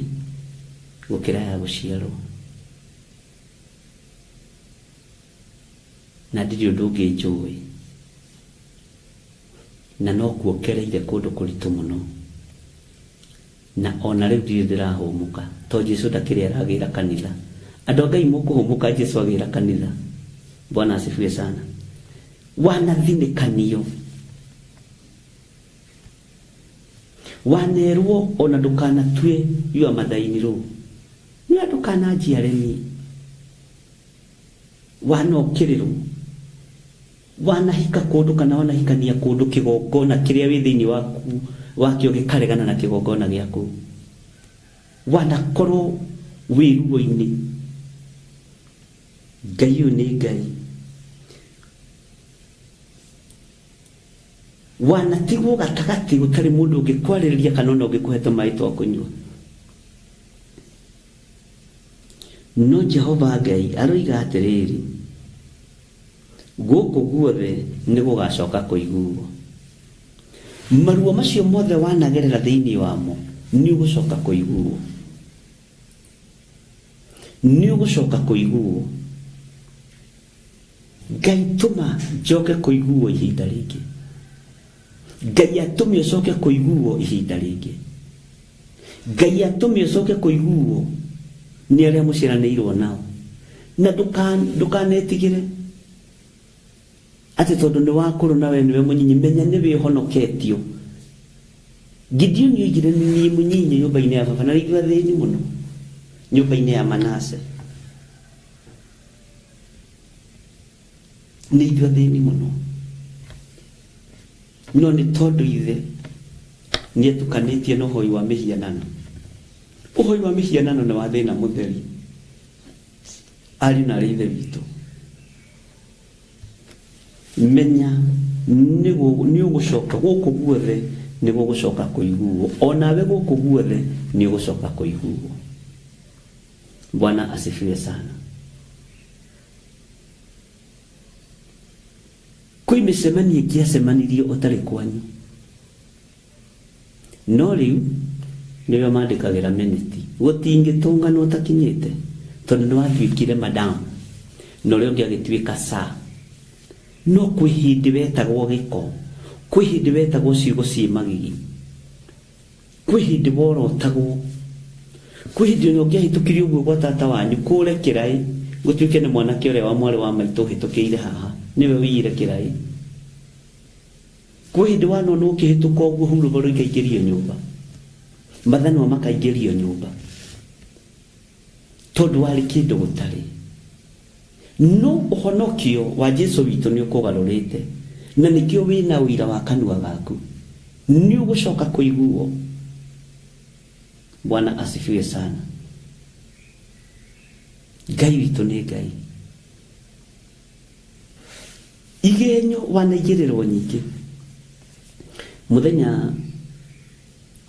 gũkĩra ya gũciarwo, na ndirĩ ũndũ ũngĩ njũĩ, na no kuokereire kũndũ kũritũ mũno, na ona rĩu ndirĩ ndĩrahũmũka, to Jesũ ndakĩrĩ aragĩra kanitha. Andũ a Ngai mũkũhũmũka, Jesũ agĩra kanitha. Bwana asifiwe sana. Wanathinĩkanio, wanerwo ona ndũkanatue yua mathaini rũu, nĩ ndũkananjiare niĩ, wanokererwo, wanahika kũndũ kana wanahikania kũndũ kĩgongona kĩrĩa wĩ thĩinĩ waku wakĩo gĩkaregana na kĩgongona gĩaku, wanakorwo wĩ ruo-inĩ. Ngai ũyũ nĩ Ngai. Wanatigwo gatagatĩ gũtarĩ mũndũ ũngĩkwarĩrĩria kana ona ũngĩkũhe tũmaĩ twa kũnyua. No Jehova Ngai aroiga atĩrĩrĩ, gũkũ guothe nĩ gũgacoka kũiguo. Maruo macio mothe wanagerera thĩinĩ wamo nĩ ũgũcoka kũiguo, nĩ ũgũcoka kũiguo. Ngai tũma njoke kũiguo ihinda rĩngĩ, Ngai atũme ũcoke kũiguo ihinda rĩngĩ, Ngai atũme ũcoke kũiguo nĩ arĩa mũciranĩirwo nao. Na ndũkanetigĩre atĩ tondũ nĩ wakũrũ nawe nĩwe mũnyinyi, menya nĩ wĩhonoketio. Gideon oigire niĩ mũnyinyi nyũmba-inĩ ya baba, na rĩngĩ thĩni mũno nyũmba-inĩ ya Manase, nĩ ithuĩ thĩni mũno, no nĩ tondũ ithe nĩ etukanĩtie na ũhoi wa mĩhianano. Ũhoi wa mĩhianano nĩ wa thĩna mũtheri, ariũ na arĩ ithe witũ. Menya nĩ ũgũcoka gũkũ guothe, nĩ gũgũcoka kũiguo, onawe gũkũ guothe nĩ ũgũcoka kũiguo. Bwana asifiwe sana. Kwĩ mĩcemanio ĩngĩacemanirie ũtarĩ kwanyu, no rĩu nĩwe mandĩkagĩra minute, gũtingĩtũngana ũtakinyĩte, tondũ nĩ watuĩkire madam na ũrĩa ũngĩ agĩtuĩka saa. No kwĩ hĩndĩ wetagwo gĩko, kwĩ hĩndĩ wetagwo ciugo ciĩ magigi, kwĩ hĩndĩ worotagwo, kwĩ hĩndĩ ona ũngĩahĩtũkire ũguo gwa tata wanyu kũũre kĩraĩ gutuike ni mwanake uria wa mwari wa maitu hitukiire haha niwe wiyire kirai kwa hindi wano no kihituka uguo huru baro ikaingĩrio nyũmba mathano makaingĩrio nyũmba tondu wari kindu gutari no uhonokio wa Jesu witũ nĩ ũkũgarũrĩte na nĩkĩo wĩna ũira wa kanua gaku nĩ ũgũcoka kũiguo. Bwana asifiwe sana. Ngai witũ nĩ Ngai. Igenyo wanaigĩrĩrwo nyingĩ. Muthenya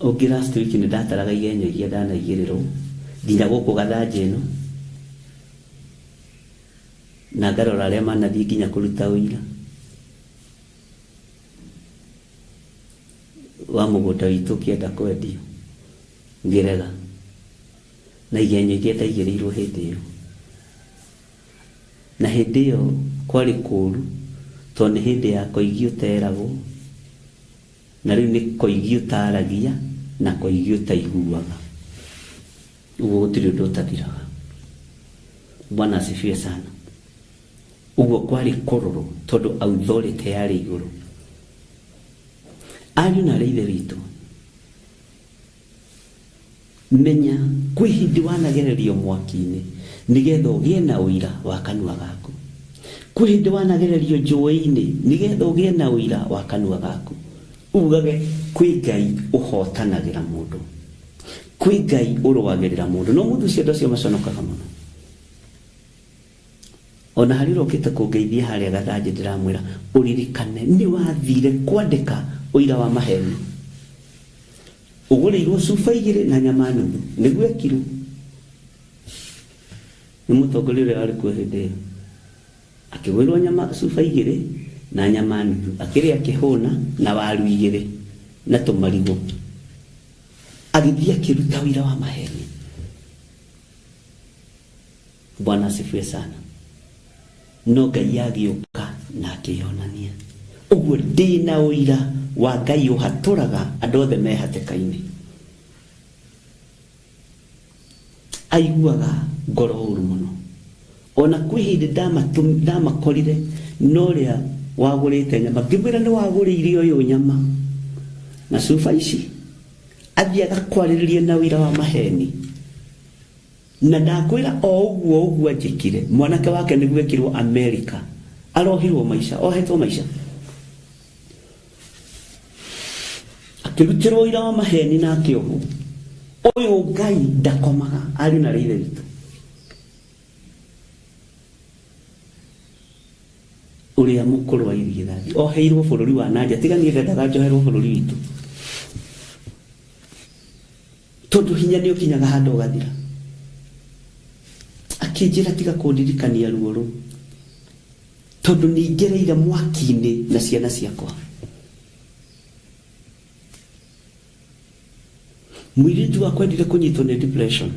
ũngĩ last week nĩ ndataraga igenyo iria ndanaigĩrĩrwo nginya gũkũ gathanjĩ ĩno na ngarora arĩa manathiĩ nginya kũruta ũira wa mũgũnda witũ ũkĩenda kwendio ngĩrega na igenyo iria ndaigĩrĩirwo hĩndĩ ĩyo na hĩndĩ ĩyo kwarĩ kũũru tondũ nĩ hĩndĩ ya koigi ũteragwo na rĩu nĩ koigi ũtaragia na koigi ũtaiguaga uguo gũtirĩ ũndũ ũtathiraga. Bwana asifiwe sana. Uguo kwari kũrũrũ tondũ authority yarĩ igũrũ. Ariũ na ithe witũ menya kwĩ hĩndĩ wanagererio mwaki-inĩ nĩgetha ũgĩe na ũira wa kanua gaku. Kwĩ hĩndĩ wanagererio njũĩ-inĩ nĩgetha ũgĩe na ũira wa kanua gaku. Ugage kwĩ Ngai ũhotanagĩra mũndũ, kwĩ Ngai ũrũagĩrĩra mũndũ. No mũndũ ũcio ndacio maconokaga mũno. Ona harĩ rokĩte kũngeithia harĩa gathanjĩ ndĩramwĩra ũririkane nĩ wathire kwandĩka ũira wa maheni. Ũgũrĩirwo cuba 2 na nyama nuthu nĩguo ekirwo. Nĩ mũtongoria ũrĩa warĩ kuo hĩndĩ ĩyo akĩgũrĩrwo nyama cuba 2 na nyama nuthu akĩrĩa akĩhũna na waru 2 na tũmarigũ agĩthiĩ akĩruta ũira wa maheni. Bwana asifiwe sana. No Ngai agĩũka na akĩyonania. Ũguo ndĩna ũira wa Ngai ũhatũraga andũ othe me hatĩka-inĩ. Aiguaga ngoro ũru mũno. Ona kwĩ hĩndĩ ndamakorire no ũrĩa wagũrĩte nyama ngĩmwĩra nĩ wagũrĩire ũyũ nyama na cuba ici athiaga kwarĩrĩria na ũira wa maheni. Na ndakwĩra o ũguo anjĩkire mwanake wake nĩ gwekirwo Amerika arohirwo maisha ohetwo maisha akĩrutirwo ũira wa maheni na akĩohwo. Ũyũ Ngai ndakomaga ariũ na ithe witũ. Ũrĩa mũkũrũ wa irigithathi oheirwo bũrũri wa nanja tiga niĩ ndendaga njoherwo bũrũri witũ tondũ hinya nĩ ũkinyaga handũ ũgathira. Akĩnjĩra tiga kũndirikania ruo rũu tondũ nĩ ngereire mwaki-inĩ na ciana ciakwa. Mũirĩtu wakwa endire kũnyitwo nĩ depression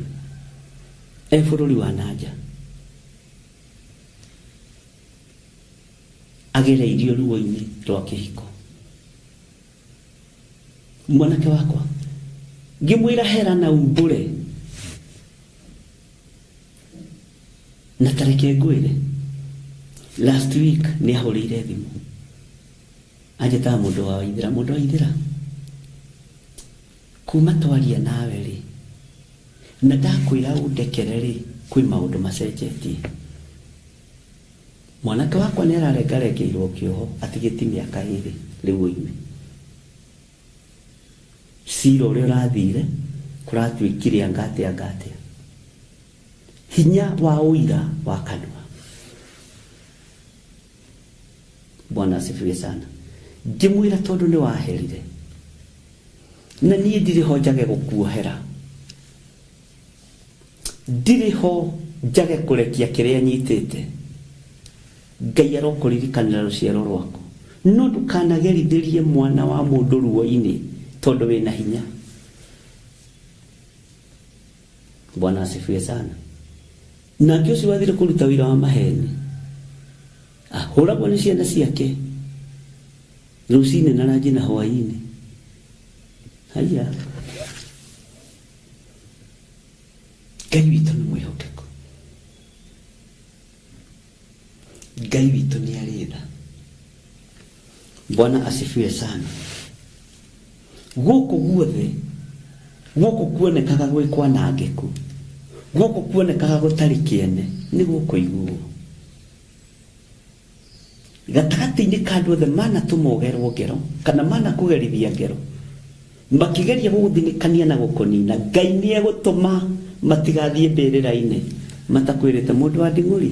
bũrũri wa nanja agereirio ruo-inĩ rwa kĩhiko. Mwanake wakwa ngĩmwĩra hera na umbũre na tareke ngwĩre last week nĩ ahũrĩire thimũ anjĩtaga mũndũ wa Ithĩra kuma twaria nawe rĩ na ndakwĩra ũndekere rĩ kwĩ maũndũ macenjetie. Mwanake wakwa nĩ ararengarengeirwo kĩoho atigĩti mĩaka 2 rĩu-inĩ. Cira ũrĩa ũrathire kũratuĩkire angatĩa hinya wa ũira wa kanua. Bwana asifiwe sana. Ngĩmwĩra tondũ nĩ waherire na niĩ ndirĩ ho njage gũkuohera, ndirĩ ho njage kũrekia kĩrĩa nyitĩte. Ngai arokũririkanĩra rũciaro rwaku no ndũkanagerithĩrie mwana wa mũndũ ruo-inĩ tondũ wĩna hinya. Bwana asifiwe sana. Nake ũcio wathire kũruta wĩra wa maheni ahũragwo nĩ ciana ciake rũcinĩ na ranji na hwaĩ-inĩ. Haya, Ngai witũ nĩ mwĩhokeku. Ngai witũ nĩ arĩ tha. Bwana asifiwe sana. Gũkũ guothe, gũkũ kuonekaga gwĩ kwanangĩku, gũkũ kuonekaga gũtarĩ kĩene, nĩ gũkũiguo. Gatagatĩ-inĩ ka andũ othe manatũmogerwo ngero kana manakũgerithia ngero, makĩgeria gũgũthinĩkania na gũkũnina, Ngai nĩ egũtũma matigathiĩ mbĩrĩra-inĩ matakwĩrĩte mũndũ wa nding'ũri.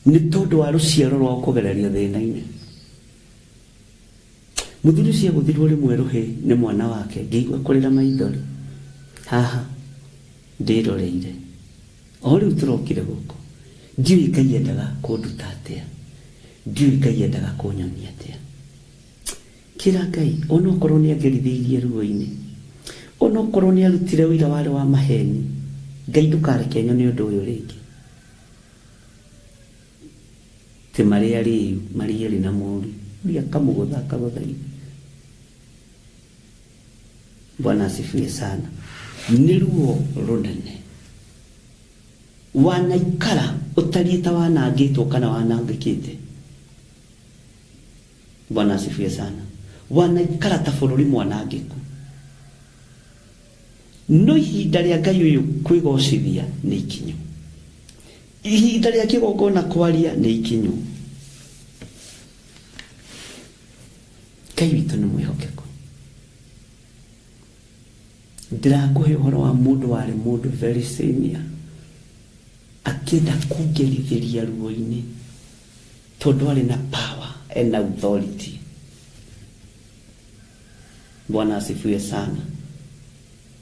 Nĩ tondũ wa rũciaro rwa kũgererio thĩna-inĩ. Mũthuri ũcio agũthirwo rĩmwe rũhĩ nĩ mwana wake, ngĩigua kũrĩra maithori. Haha ndĩroreire, o rĩu tũrokire gũkũ, ndiũĩ Ngai endaga kũnduta atĩa, ndiũĩ Ngai endaga kũnyonia atĩa. Kĩra Ngai, onokorwo nĩ angerithĩirie ruo-inĩ, onokorwo nĩ arutire ũira warĩ wa maheni, Ngai ndũkareke nyone ũndũ ũyũ rĩngĩ. Te marĩa rĩu marĩa na mũri ria kamũgũtha akagũthaire. Bwana asifiwe sana. Nĩ ruo rũnene, wanaikara ũtariĩ ta wanangĩtwo kana wanangĩkĩte. Bwana asifiwe sana. Wanaikara ta bũrũri mwanangĩku. No ihinda rĩa Ngai ũyũ kwĩgocithia nĩ ikinyu, ihinda rĩa kĩgongona kwaria nĩ ikinyu. Ngai witũ nĩ mwĩhokeku. Ndĩrakũhe ũhoro wa mũndũ warĩ mũndũ very senior, akĩenda kũngerithĩria ruo-inĩ tondũ arĩ na power and authority. Bwana asifiwe sana.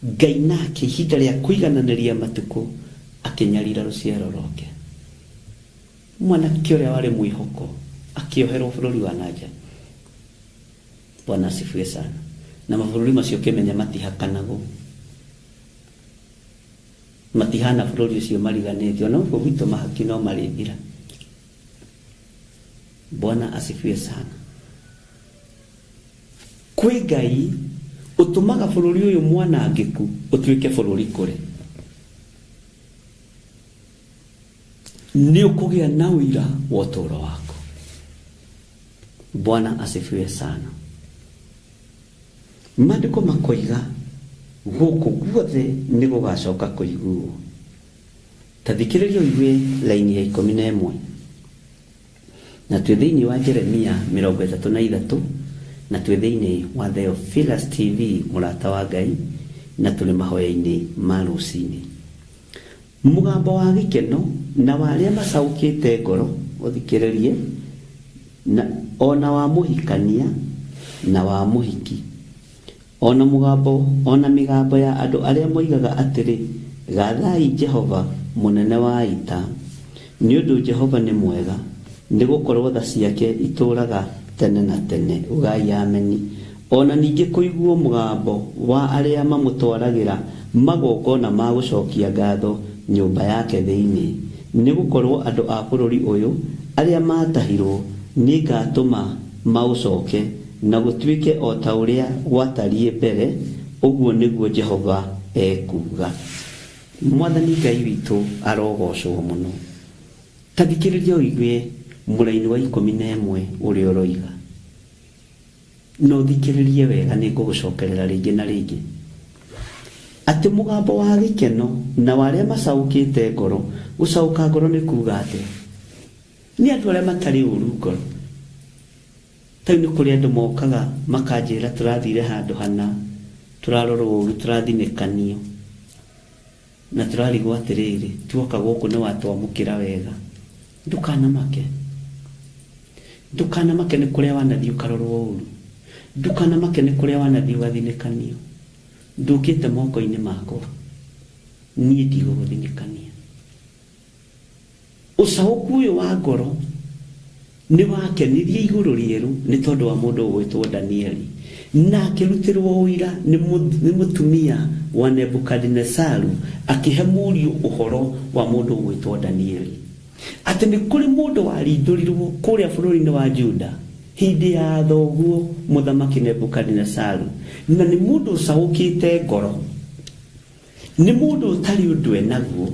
Ngai nake ihinda rĩa kũigananĩria matukũ akĩnyarira rũciaro rwake. Mwanake ũrĩa warĩ mwĩhoko akĩoherwo bũrũri wa nanja. Bwana asifiwe sana. Na mabũrũri macio kĩmenya matihakanagwo, matihana bũrũri ũcio mariganĩtio, no gwitũ mahaki no marĩthira. Bwana asifiwe sana. Kwĩ Ngai ũtũmaga bũrũri ũyũ mwanangĩku ũtuĩke bũrũri kũrĩ. Nĩ ũkũgĩa na ũira wa ũtũũro wako. Bwana asifiwe sana. Maandĩko makoiga gũkũ guothe nĩ gũgacoka kũiguo. Ta thikĩrĩria ũigue laini ya 11 na twĩ thĩinĩ wa Jeremia 33 na twĩ thĩinĩ wa Theophilus TV mũrata wa Ngai na tũrĩ mahoya-inĩ ma rũcinĩ. Mũgambo wa gĩkeno na wa arĩa macaũkĩte ngoro ũthikĩrĩrie, na ona wa mũhikania na wa mũhiki, ona mũgambo ona mĩgambo ya andũ arĩa moigaga atĩrĩ, gathai Jehova mũnene wa ita, nĩ ũndũ Jehova nĩ mwega, nĩ gũkorwo tha ciake itũũraga tene na tene. Ugai ameni. Ona ningĩ kũiguo mũgambo wa arĩa mamũtwaragĩra magongona ma gũcokia ngatho nyũmba yake thĩinĩ, nĩ gũkorwo andũ a bũrũri ũyũ arĩa matahirwo nĩ ngatũma maũcoke na gũtuĩke o ta ũrĩa gwatariĩ mbere, ũguo nĩguo Jehova ekuga. Mwathani Ngai witũ arogocwo mũno. Ta thikĩrĩria ũigue mũraini wa 11 ũrĩa ũroiga, no thikĩrĩrie wega, nĩ ngũgũcokerera rĩngĩ na rĩngĩ, atĩ mũgambo wa gĩkeno na wa arĩa macaũkĩte ngoro. Gũcaũka ngoro nĩ kuuga atĩ nĩ andũ arĩa matarĩ ũru ngoro. Tau nĩ kũrĩ andũ mokaga makanjĩra tũrathire handũ hana, tũrarorwo ũru, tũrathinĩkanio, na tũrarigwo atĩrĩrĩ, tuoka gũkũ nĩ watwamũkĩra wega. Ndũkanamake, ndũkanamake nĩ kũrĩa wanathiĩ ũkarorwo ũru, ndũkanamake nĩ kũrĩa wanathiĩ ũgathinĩkanio. Ndũkĩte moko-inĩ makwa, niĩ ndigũgũthinĩkania. Ũcaũku ũyũ wa ngoro nĩ wakenirie igũrũ rĩerũ nĩ tondũ wa mũndũ ũgwĩtwo Danieli, na akĩrutĩrwo ũira nĩ mũtumia wa Nebukadnezaru, akĩhe mũriũ ũhoro wa mũndũ ũgwĩtwo Danieli, atĩ nĩ kũrĩ mũndũ warindũrirwo kũrĩa bũrũri-inĩ wa Juda hĩndĩ ya thoguo mũthamaki Nebukadnezaru, na nĩ mũndũ ũcaũkĩte ngoro, nĩ mũndũ ũtarĩ ũndũ enaguo,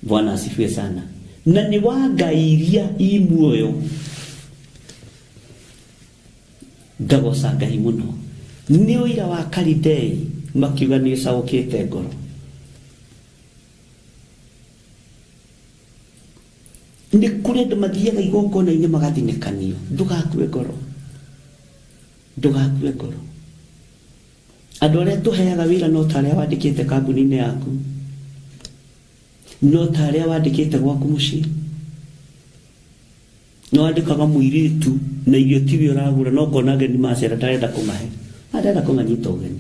Bwana asifiwe sana. Na ni wagairia imuoyo ngagoca Ngai muno. Ni uira wa Kalidei makiuga ni cawukite ngoro. Ni kuri andu mathiaga igongona-inĩ magathinekanio. Ndugakue ngoro, ndugakue ngoro. Andũ arĩa tũheaga wĩra no ta arĩa wandĩkĩte kambuni-inĩ yaku, no ta arĩa wandĩkĩte gwaku mũciĩ. No andĩkaga mũirĩtu na irio tiwe ũragũra, no ngona ageni macera ndarenda kũmahe, arenda kũmanyita ũgeni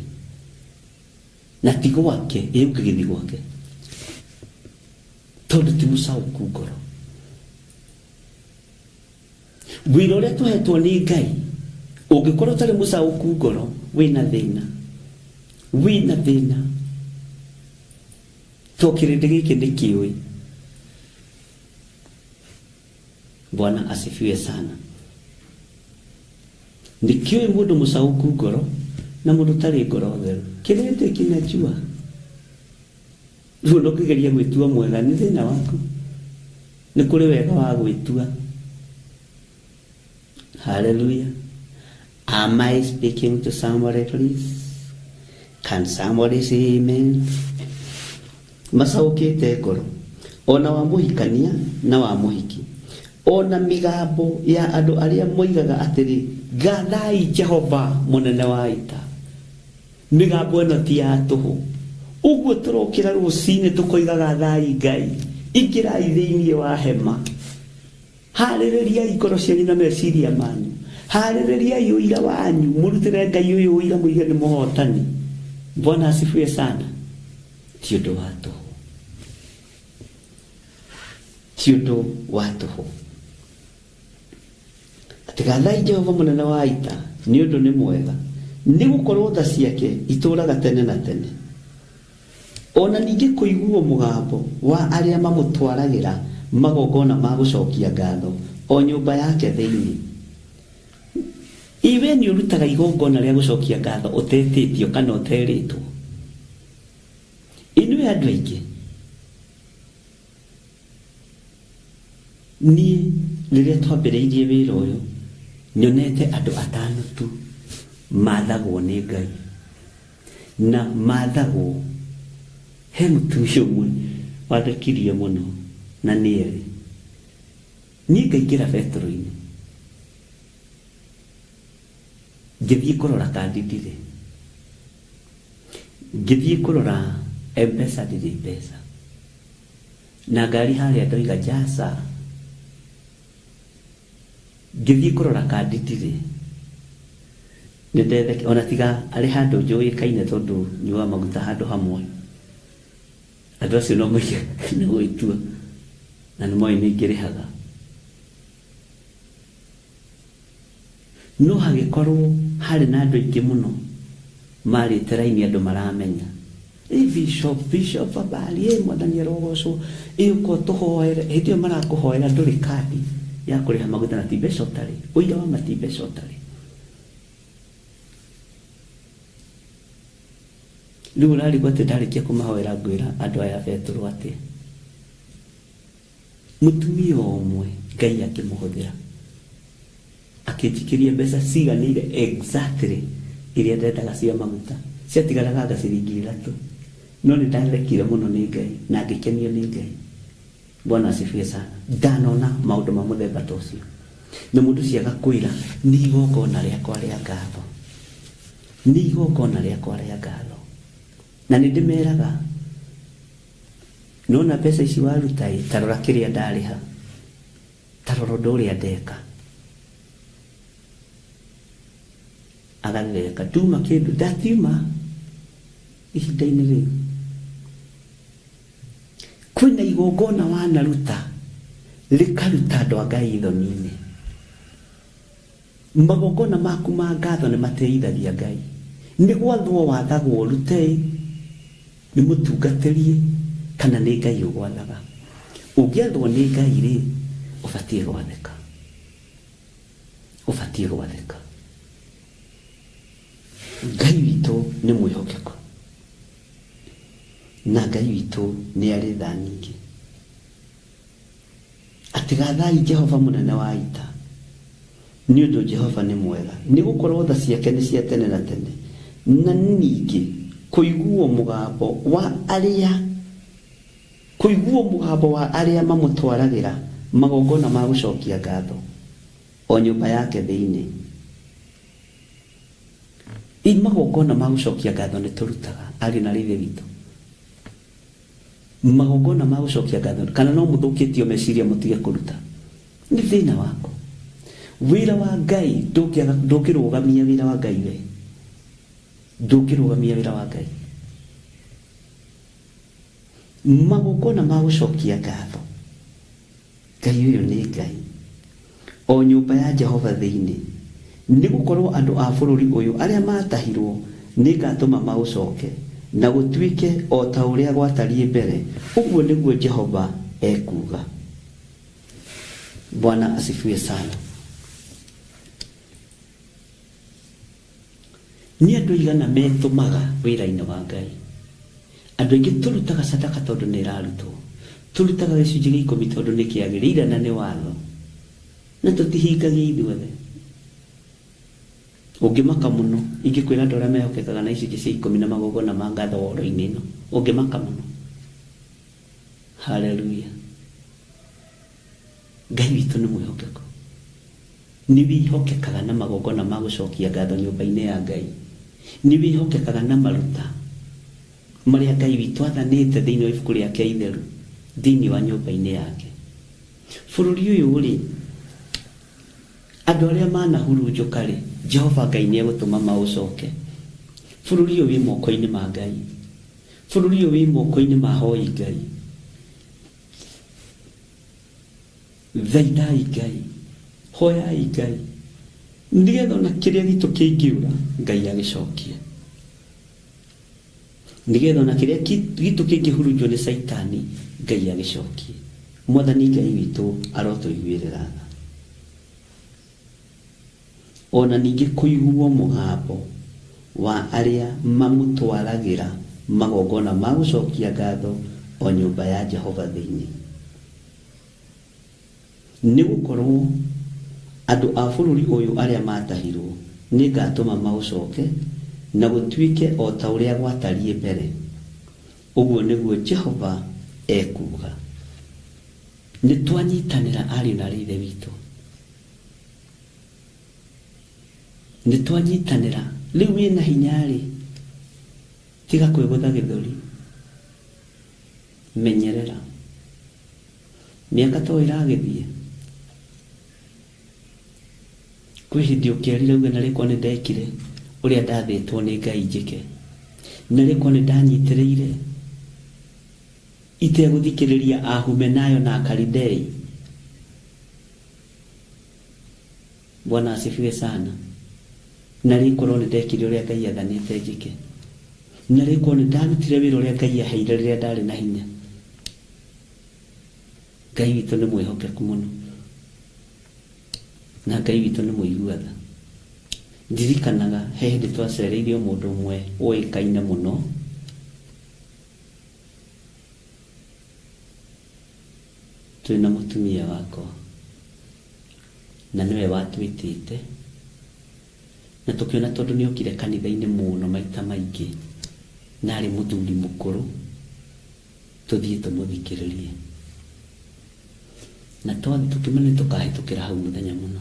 na ti gwake, gĩthiĩ gwake tondũ ti mũcaũku ngoro. Wĩra ũrĩa tũhetwo nĩ Ngai, ũngĩkorwo ũtarĩ mũcaũku ngoro, wĩna thĩna, wĩna thĩna. To kĩrĩndĩ gĩkĩ nĩ kĩũĩ. Bwana asifiwe sana. Nĩ kĩũĩ mũndũ mũcaũku ngoro na mũndũ ũtarĩ ngoro theru. Kĩrĩndĩ kĩnajua. Rĩu no kĩgeria gwĩtua mwega nĩ thĩna waku. Nĩ kũrĩ wega wa gwĩtua. Hallelujah. Am I speaking to somebody, please? Can somebody say amen? Macaũkĩte ngoro, ona wa mũhikania na wa mũhiki, ona migambo ya andũ arĩa moigaga atĩrĩ ngathai Jehova mũnene wa ita. Migambo ĩno ti ya tũhũ. Ũguo tũrokĩra rũcinĩ tũkoigaga thai Ngai, ingĩrai thĩinĩ wa hema. Harĩrĩriai ngoro cianyu na meciria manyu, harĩrĩriai ũira wanyu, mũrutĩre Ngai ũyũ ũira mũige nĩ mũhotani. Bwana asifiwe sana. Ti ũndũ wa tũhũ, ti ũndũ wa tũhũ. Atĩ gathai Jehova mũnene wa ita nĩ ũndũ nĩ mwega, nĩ gũkorwo tha ciake itũũraga tene na tene. Ona ningĩ kũiguo mũgambo wa arĩa mamũtwaragĩra magongona ma gũcokia ngatho o nyũmba yake thĩinĩ. Iwe nĩ ũrutaga igongona rĩa gũcokia ngatho ũtetĩtio kana ũterĩtwo. Inyuĩ andũ aingĩ, niĩ rĩrĩa twambĩrĩirie wĩra ũyũ nyonete andũ 5 tu mathagwo nĩ Ngai, na mathagwo he mũtumia ũmwe wandekirie mũno na nĩ erĩ. Niĩ ngaingĩra betũrũ-inĩ ngĩthiĩ kũrora kandi ndirĩ, ngĩthiĩ kũrora M-Pesa ndirĩ mbeca, na ngari harĩa ndoiga Jasa. Ngĩthiĩ kũrora kandi ndirĩ, nĩndetheke ona tiga arĩ handũ njũĩkaine tondũ nyuaga maguta handũ hamwe. Andũ acio no moige nĩ gwĩtua na nĩ moĩ nĩ ngĩrĩhaga. No hagĩkorwo harĩ na andũ aingĩ mũno marĩte raini andũ maramenya. Bishop abali, mwathani arogocwo, ũko tũhoere, hĩndĩ ĩyo marakũhoera ndũrĩ kandi ya kũrĩha maguta na ti mbeca ũtarĩ, ũira wa ti mbeca ũtarĩ. Rĩu ũrarigwo atĩ ndarĩkia kũmahoera ngwĩra andũ aya betũrũ atĩ mũtumia ũmwe Ngai akĩmũhũthĩra akĩnjikĩria mbeca ciganĩire exactly iria ndendaga cia maguta, ciatigaraga anga ciringi 3. No nĩ ndarekire mũno nĩ Ngai na ngĩkenio nĩ Ngai. Bwana asifiwe sana. Ndanona maũndũ ma mũthemba ta ũcio, na mũndũ ciaga kwĩra nĩ igongona rĩakwa rĩa ngatho, nĩ igongona rĩakwa rĩa ngatho. Na nĩ ndĩmeraga, nona mbeca ici waruta tarora kĩrĩa ndarĩha, tarora ũndũ ũrĩa ndeka. Agathereka tuma kĩndũ ndatiuma ihinda-inĩ rĩu. Kwĩna igongona wanaruta rĩkaruta andũ a Ngai thoni-inĩ. Magongona maku ma ngatho nĩ mateithagia Ngai. Nĩ gwathwo wathagwo rute, nĩ mũtungatĩrie kana nĩ Ngai ũgwathaga. Ũngĩathwo nĩ Ngai rĩ, ũbatiĩ gwathĩka, ũbatiĩ gwathĩka. Ngai witũ nĩ mwĩhokeku, na Ngai witũ nĩ arĩ tha nyingĩ. tigathai Jehova munene wa ita ni undu Jehova ni mwega ni gukorwo tha ciake ni cia tene na tene na ningi kuiguo mugambo wa aria mamutwaragira magongona ma gucokia ngatho o nyumba yake thiini. Magongona ma gucokia ngatho ni turutaga ari na rithe witu. Magongona ma gucokia ngatho kana no muthukitio meciria mutige kuruta ni thina wako. Wira wa Ngai ndukirugamia wira wa Ngai we ndukirugamia wira wa Ngai. Magongona ma gucokia ngatho Ngai uyu ni Ngai o nyumba ya Jehova thiini ni gukorwo andu a bururi uyu aria matahirwo ni ngatuma maucoke na gutwike o ta uria gwatarie mbere. Uguo niguo Jehova ekuga. Bwana asifiwe sana. Ni andu igana metumaga wira-ini wa Ngai. Andu aingi turutaga sadaka tondu ni irarutwo, turutaga gicunji gia 10 tondu ni kiagirire na ni watho, na tutihingagia ithuothe. Ungimaka muno ingikwira andu aria mehokekaga na icunji cia 10 na magongona ma ngatho woro-ini ino, ungimaka muno. Haleluya. Ngai witu ni mwihokeku, ni wihokekaga na magongona ma gucokia ngatho nyumba-ini ya Ngai, ni wihokekaga na maruta maria Ngai witu athanite thiini wa ibuku riake itheru thiini wa nyumba-ini yake. Bururi uyu ri andu aria manahurunjuka ri Jehova Ngai ni egutuma maucoke. Bururi uyu wi moko-ini ma Ngai, bururi uyu wi moko-ini ma hoi Ngai. Thaithai Ngai, hoyai Ngai nigetha na kiria gitu kingiura Ngai agicokie, nigetha na kiria gitu kingihurunjwo ni Saitani Ngai agicokie. Mwathani Ngai witu arotuiguirira ona ningi kuiguo mugambo wa aria mamutwaragira magongona ma gucokia ngatho o nyumba ya Jehova thiini. Ni gukorwo andu a bururi uyu aria matahirwo ni ngatuma maucoke na gutwike o ta uria gwatarie mbere. Uguo niguo Jehova ekuga. Ni twanyitanira ari na rithe witu, ni twanyitanira riu wina hinyari tiga kwigutha githuri, menyerera miaka to iragithie. Kwi hindi ukierire uge narikwo ni ndekire uria ndathitwo ni Ngai njike, narikwo ni ndanyitiriire iteguthikiriria Ahumenayo na Akalidei. Bwana asifiwe sana. Narikwo ni ndekire uria Ngai athanite njike, narikwo ni ndarutire wira uria Ngai aheire riria ndari na hinya. Ngai witu ni mwihokeku muno na Ngai witu ni muiguatha. Ndirikanaga he hindi twacereirio mundu umwe uikaine muno, twina mutumia wako na niwe watwitite na tukiona tondu ni okire kanitha-ini muno maita maingi na ari muthuri mukuru tuthie tumuthikiririe na tukimene tukahitukira hau muthenya muno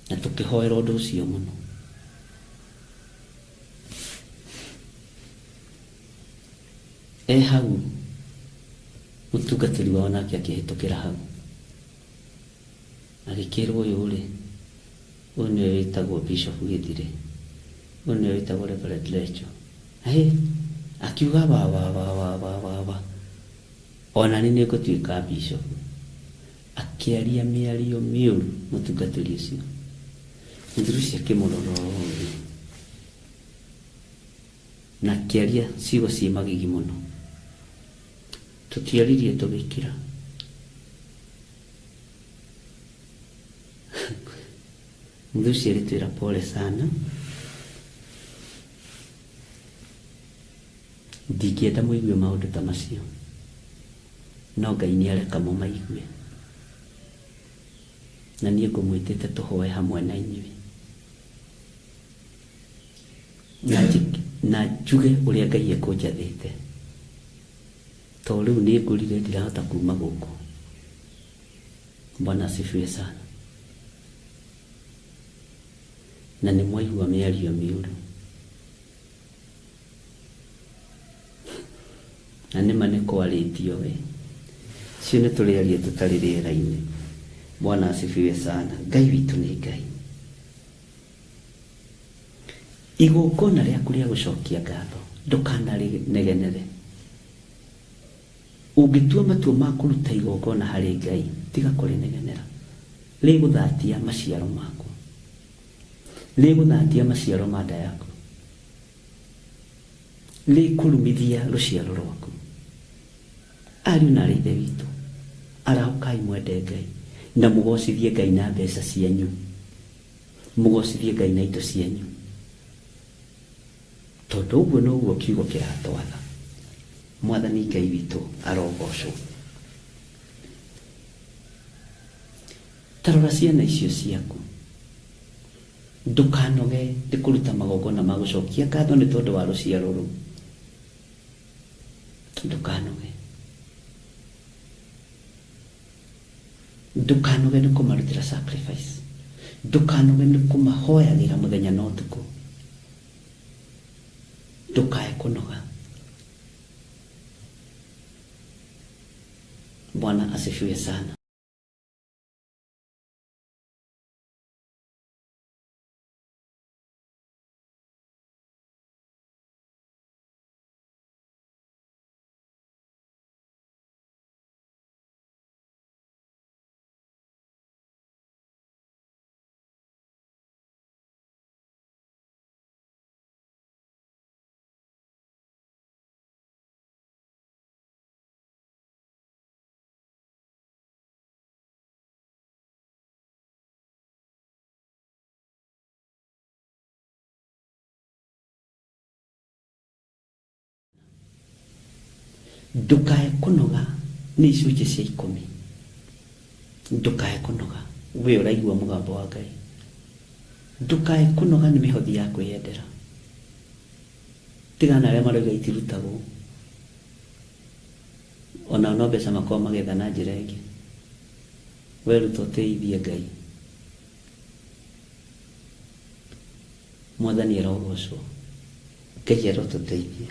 na tukihoera undu ucio muno. Hau mutungatiri wao nake akihitukira hau agikirwo uyu ri uyu niwe witagwo Bishop Githire, uyu niwe witagwo Reverend Lecho. Akiuga wa ona ni ngutwika bishop, akiaria miario miuru mutungatiri ucio. Muthuri ucio akimurora na akiaria ciugo cia magigi muno, tutiaririe tugikira. Muthuri ucio aritwira pole sana, ndingienda muigue maundu ta macio, no Ngai ni areka mo maigue. na niĩ ngũmwĩtĩte tũhoe hamwe na inyuĩ na njuge ũrĩa Ngai ekũnjathĩte, to rĩu nĩ ngũrire ndirahota kuma gũkũ. Bwana asifiwe sana. Na nĩ mwaigua mĩario mĩũru, na nĩma nĩ kwarĩtio we, cio nĩ tũrĩaria tũtarĩ rĩera-inĩ. Bwana asifiwe sana. Ngai witũ nĩ Ngai. Igongona rĩaku rĩa gũcokia ngatho ndũkanarĩnegenere. Ũngĩtua matua ma kũruta igongona harĩ Ngai, tiga kũrĩnegenera. Rĩgũthatia maciaro maku, rĩgũthatia maciaro ma nda yaku, rĩkũrumithia rũciaro rwaku. Ariũ na aithe witũ, arahũkai mwende Ngai na mũgocithie Ngai na mbeca cianyu, mũgocithie Ngai na indo cianyu, tondũ ũguo noguo kiugo kĩratwatha. Mwathani Ngai witũ arogocwo. Tarora ciana icio ciaku, ndũkanoge nĩ kũruta magongona ma gũcokia ngatho nĩ tondũ wa rũciaro rũu. Ndũkanoge, ndũkanoge nĩ kũmarutĩra sacrifice, ndũkanoge nĩ kũmahoyagĩra mũthenya na ũtukũ. Ndũkae kũnoga. Bwana asifiwe sana. Ndũkae kũnoga nĩ icunjĩ cia 10. Ndũkae kũnoga we ũraigua mũgambo wa Ngai. Ndũkae kũnoga nĩ mĩhothi ya kwĩyendera. Tigana arĩa marauga itirutagwo, ona no mbeca makorwo magetha na njĩra ĩngĩ. We ruta ũteithie Ngai. Mwathani arogocwo. Ngai arotũteithie.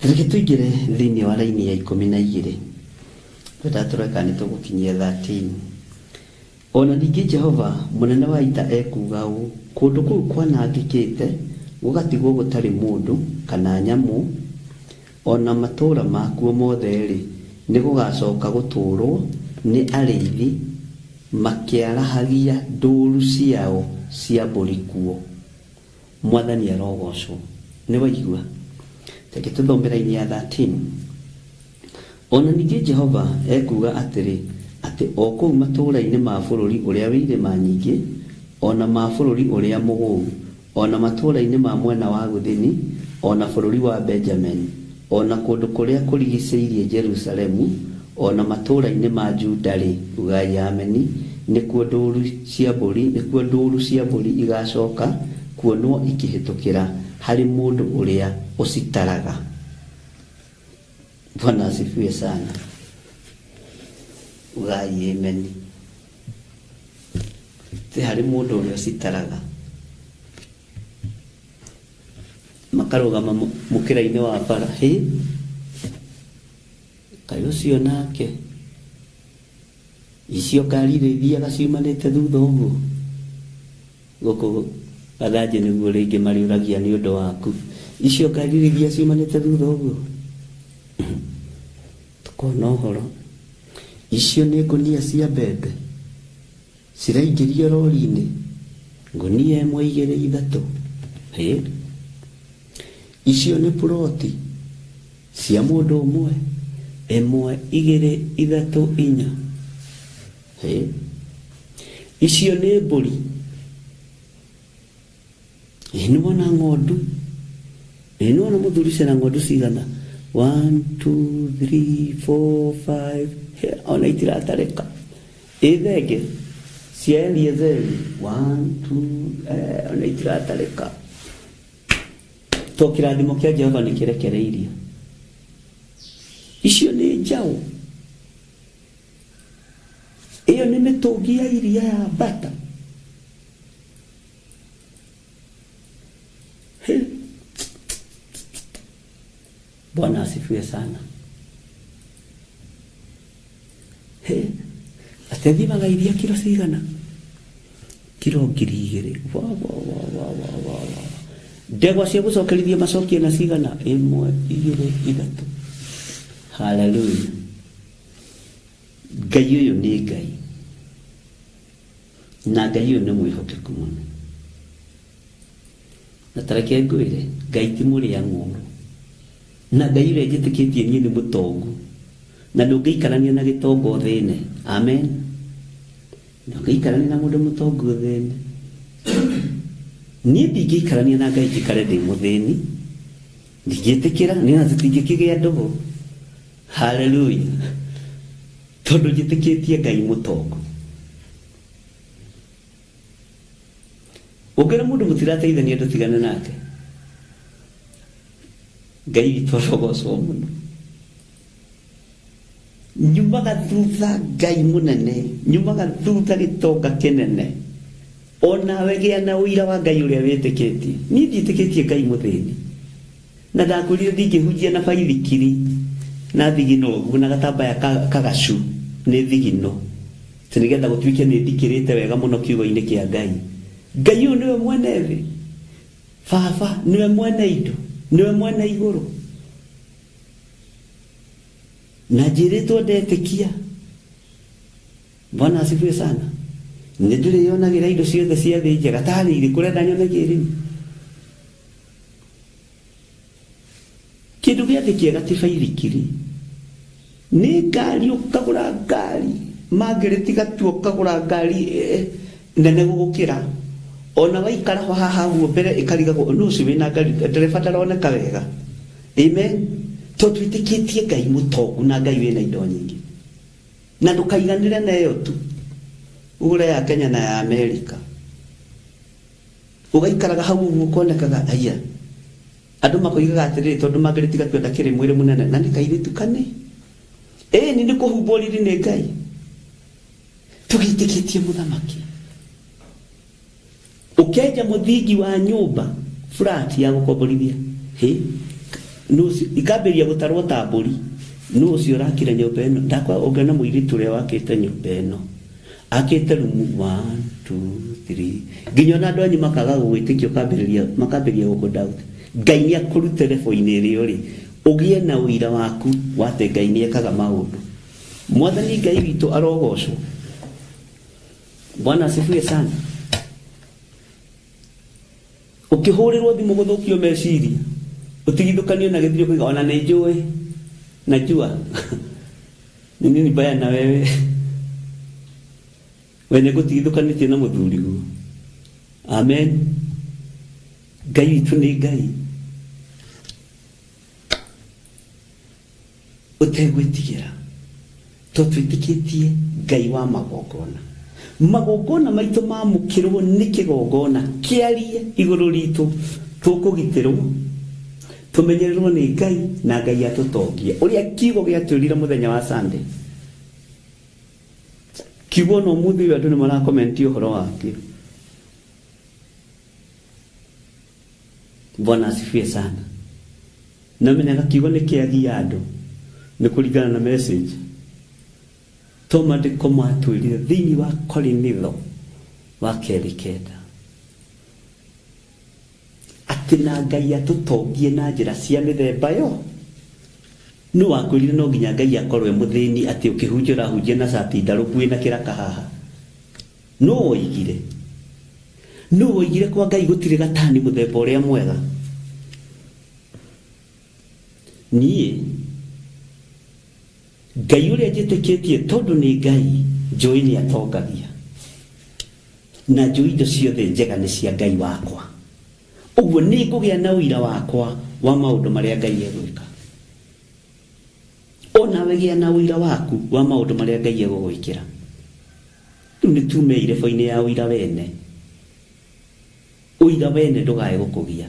Reke tũingĩre thĩinĩ wa raini ya 12. Tũratũreka nĩ tũgũkinyia 13. Ona ningĩ Jehova mũnene wa ita ekuga ũũ, kũndũ kũu kwanangĩkĩte gũgatigwo gũtarĩ mũndũ kana nyamũ, ona matũũra makuo mothe-rĩ nĩ gũgacoka gũtũũrwo nĩ arĩithi makĩarahagia ndũũru ciao cia mbũri kuo. Mwathani arogocwo. Nĩ waigua? Reke tũthomere-inĩ ya 13. Ona ningĩ Jehova ekuga atĩrĩ, atĩ o kũu matũũra-inĩ ma bũrũri ũrĩa wĩ irĩma nyingĩ, ona ma bũrũri ũrĩa mũgũu, ona matũũra-inĩ ma mwena wa gũthini, ona bũrũri wa Benjamin, ona kũndũ kũrĩa kũrigicĩirie Jerusalemu, ona matũũra-inĩ ma Juda-rĩ, ugai ameni, nĩkuo ndũũru cia mbũri igacoka kuonwo ikĩhĩtũkĩra harĩ mũndũ ũrĩa ũcitaraga. Bwana asifiwe sana. Ugai ameni. Harĩ mũndũ ũrĩa ũcitaraga. Makarũgama mũkĩra-inĩ wa bara. Kaĩ ũcio nake icio ngari iria ciumanĩte thutha ũguo. Gũkũ Gathanjĩ nĩguo rĩngĩ mariũragia nĩ ũndũ waku. Icio ngari iria ciumanĩte thutha ũguo. Tukona ũhoro. Icio nĩ ngũnia cia mbembe ciraingĩrio rori-inĩ, ngũnia 1, 2, 3. Icio nĩ puroti cia mũndũ ũmwe, 1, 2, 3, 4. Icio nĩ mbũri. Nĩwona ng'ondu, nĩwona mũthuri cena ng'ondu cigana? 1, 2, 3, 4, 5. Ona itiratarĩka. Thenge cia Eliezeri 1 2 ona itiratarĩka to kĩrathimo kĩa Jehova nĩ kĩrekereirio. Icio nĩ njaũ, ĩyo nĩ mĩtũngi ya iria ya mbata. Bwana asifiwe sana. Atithimaga iria kilo cigana? Kilo 2,000. Ndegwa cia gũcokerithia macokie na cigana? 1 2 3. Hallelujah. Ngai ũyũ nĩ Ngai, na Ngai ũyũ nĩ mwĩhokeku mũno. Na tareke ngwĩre, Ngai ti mũrĩa ng'ũndũ, na Ngai ũrĩa njĩtĩkĩtie niĩ nĩ mũtongu, na ndũngĩikarania na gĩtongo thĩne. Amen. Ndũngĩikarania na mũndũ mũtongu thĩne. Niĩ ndingĩikarania na Ngai njikare ndĩ mũthĩni, ndingĩtĩkĩra, nĩna tũtingĩkĩgĩa ndũgũ. Hallelujah. Tondũ njĩtĩkĩtie Ngai mũtongu. Ũngĩra mũndũ mũtirateithania ndũtigane nake. Ngai witũ arogocwo mũno. Nyumaga thutha Ngai mũnene, nyumaga thutha gĩtonga kĩnene. Onawe gĩa na ũira wa Ngai ũrĩa wĩtĩkĩtie. Niĩ ndiĩtĩkĩtie Ngai mũthĩni, na ndakwĩrire ndingĩhunjia na baithikiri na thigino ũguo na gatambaya kagacu nĩ thigino, tĩ nĩgetha gũtuĩke nĩ ndikĩrĩte wega mũno kiugo-inĩ kĩa Ngai. Ngai ũyũ nĩwe mwene thĩ, Baba nĩwe mwene indo, nĩwe mwene igũrũ, na njĩrĩtwo ndetĩkia. Bwana asifiwe sana. Nĩ ndĩrĩyonagĩra indo ciothe cia thĩ njega, tarĩ irĩkũ ũrenda nyonagie rĩu? Kĩndũ gĩa thĩ kĩega ti baithikiri, nĩ ngari, ũkagũra ngari, mangĩrĩtiga tu ũkagũra ngari nene gũgũkĩra. Ona waikara haha guo mbere ĩkarigagwo nũ ũcio wĩna ngari, ndereba ndaroneka wega. Amen. Tondũ twĩtĩkĩtie Ngai mũtongu na Ngai wĩna indo nyingĩ, na ndũkaiganĩre na ĩyo tu ũgũre ya Kenya na ya Amerika, ũgaikaraga hau ũguo ũkonekaga aya andũ makoigaga atĩrĩrĩ tondũ mangĩrĩtiga twenda kĩrĩ mwĩrĩ mũnene na nĩ kairĩtu kane. Nĩ kũhumbwo riri nĩ Ngai, tũgĩtĩkĩtie mũthamaki. Ũkenja mũthingi wa nyũmba flat ya gũkomborithia, ikambĩrĩria gũtarwo ta mbũri, nũ ũcio ũrakira nyũmba ĩno? Ndakwa ũngĩona mũirĩtu ũrĩa wakĩte nyũmba ĩno, akĩte rumu 1 2 3, nginya ona andũ anyu makaga gũgwĩtĩkia, makambĩrĩria gũkũndauta. Ngai nĩ akũrute lebo-inĩ ĩrĩa ũrĩ, ũgĩe na ũira waku wate Ngai nĩ ekaga maũndũ. Mwathani Ngai witũ arogocwo. Bwana asifiwe sana. Ũkĩhũrĩrwo thimũ gũthũkio meciria, ũtigithũkanio na gĩthiro kũiga ona nĩ njũĩ, najua ni nini baya na wewe, wene gũtigithũkanĩtie na mũthuri guo. Amen. Ngai witũ nĩ Ngai ũtegwĩtigĩra, tondũ twĩtĩkĩtie Ngai wa magongona. Magongona maitũ mamũkĩrwo nĩ kĩgongona kĩarie igũrũ ritũ, tũkũgitĩrwo, tũmenyererwo nĩ Ngai na Ngai atũtongie. Ũrĩa kiugo gĩatwĩrire mũthenya wa Sunday, kiugo no mũthĩ andũ nĩ marakomenti ũhoro wakĩo. Bwana asifiwe sana. Na menyaga kiugo nĩ kĩagia andũ, nĩ kũringana na message. Toma ndĩko matwĩrire thĩinĩ wa Korinitho wa 2:9 atĩ na Ngai atũtongie na njĩra cia mĩthemba yo. Nũ wakwĩrire no nginya Ngai akorwo mũthĩni atĩ ũkĩhunjĩra hunjia na cati ndarũku wĩna kĩraka haha? Nũ woigire? Nũ woigire kwa Ngai gũtirĩ gatani mũthemba ũrĩa mwega? Niĩ Ngai ũrĩa njĩtĩkĩtie tondũ nĩ Ngai, njũĩ nĩ atongagia, na njũĩ indo ciothe njega nĩ cia Ngai wakwa. Ũguo nĩ ngũgĩa na ũira wakwa wa maũndũ marĩa Ngai egwĩka. Onawe gĩa na ũira waku wa maũndũ marĩa Ngai egũgwĩkĩra. nĩ tume irebo-inĩ ya ũira wene. Ũira wene ndũgae gũkũgia,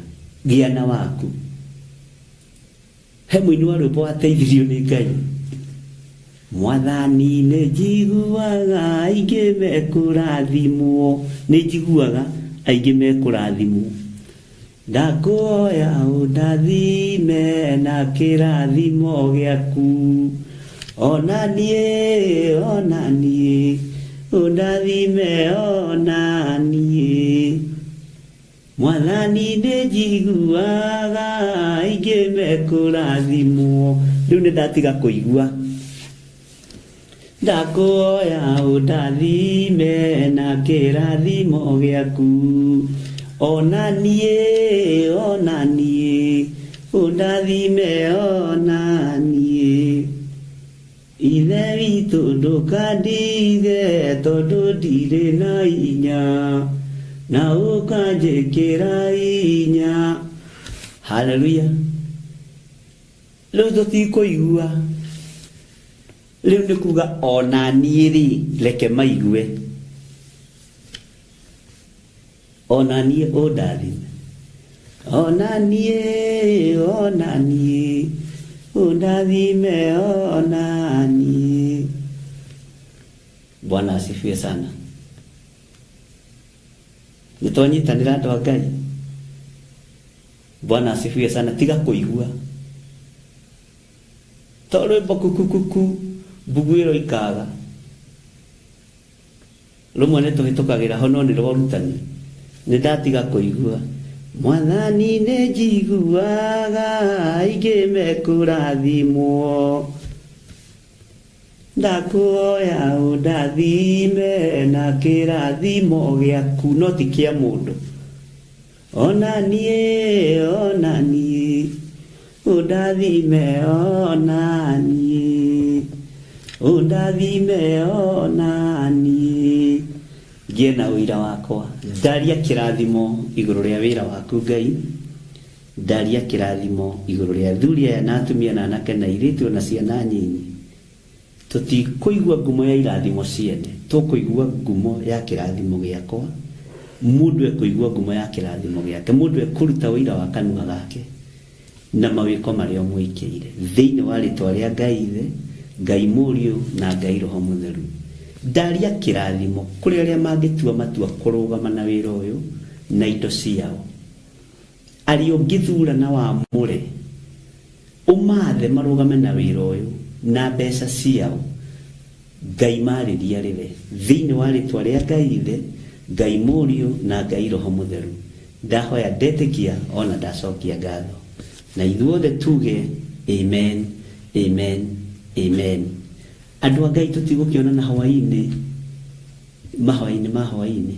gĩa na waku. He mũini wa rwĩmbo wateithirio nĩ Ngai. Mwathani nĩ njiguaga aingĩ mekũrathimwo, nĩ njiguaga aingĩ mekũrathimwo. Ndakuoya ũndathime na kĩrathimo gĩaku, ona niĩ ũndathime ona niĩ. Mwathani nĩ njiguaga aingĩ mekũrathimwo. Rĩu nĩ ndatiga kũigua. Ndakuoya ũndathime na kĩrathimo gĩaku, ona niĩ ũndathime ona niĩ. Ithe witũ ndũkandige tondũ ndirĩ na hinya, na ũkanjĩkĩra hinya. Haleluya. Rĩu tũtikũigua. Rĩu nĩ kuga ona niĩ rĩ, reke maigue. Ona niĩ ũndathime, ona niĩ ũndathime ona niĩ. Bwana asifiwe sana. Nĩtwanyitanĩra andũ a Ngai. Bwana asifiwe sana. Tiga kũigua. To rwĩmbo kukukuku mbugu ĩro ikaga. Rũmwe nĩtũhĩtũkagĩra ho no nĩ rwa ũrutani. Nĩndatiga kũigua. Mwathani nĩ njiguaga aingĩ mekũrathimwo. Ndakuoya ũndathime na kĩrathimo gĩaku, no ti kĩa mũndũ. Ona niĩ ũndathime ona niĩ, ũndathime ona niĩ. Ngĩe na ũira wakwa, ndaria kĩrathimo igũrũ rĩa wĩra waku Ngai. Ndaria kĩrathimo igũrũ rĩa athuri aya na atumia na anake na airĩtu na ciana nyinyi. Tũtikũigua ngumo ya irathimo ciene, tũkũigua ngumo ya kĩrathimo gĩakwa. Mũndũ ekũigua ngumo ya kĩrathimo gĩake, mũndũ ekũruta ũira wa kanua gake na mawĩko marĩa ũmwĩkĩire thĩinĩ wa rĩtwa rĩa Ngai Ithe, Ngai Mũriũ na Ngai Roho Mũtheru. Ndaria kĩrathimo kũrĩ arĩa mangĩtua matua kũrũgama na wĩra ũyũ na indo ciao. Arĩa ũngĩthurana wamũre ũmathe marũgame na wĩra ũyũ na mbeca ciao, Ngai marĩria rĩwe thĩinĩ wa rĩtwa rĩa Ngai Ithe, Ngai Mũriũ na Ngai Roho Mũtheru. Ndahoya ndetĩkia ona ndacokia ngatho, na ithuothe tuge amen, amen, amen. Andũ a Ngai tũtigũkĩonana hwaĩ-inĩ, mahwaĩ-inĩ.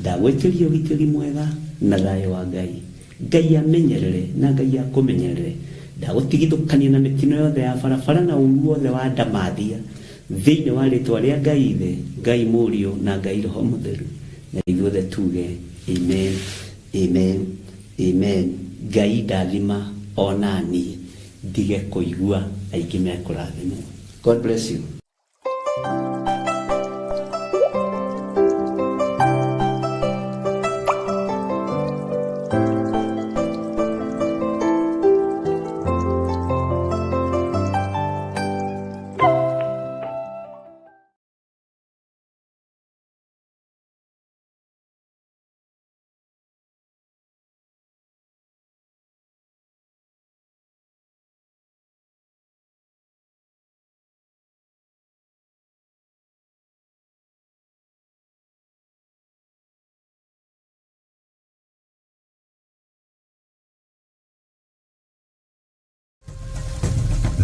Ndagwĩtĩria ũgitĩri mwega na thayũ wa Ngai. Ngai amenyerere na Ngai akũmenyerere. Ndagũtigithũkania na mĩtino yothe ya barabara na ũru wothe wa ndamathia thĩinĩ wa rĩtwa rĩa Ngai Ithe, Ngai Mũriũ na Ngai Roho Mũtheru. Na ithuothe tuge amen, amen, amen. Ngai ndathima ona niĩ ndige kũigua aingĩ mekũrathimwo. God bless you.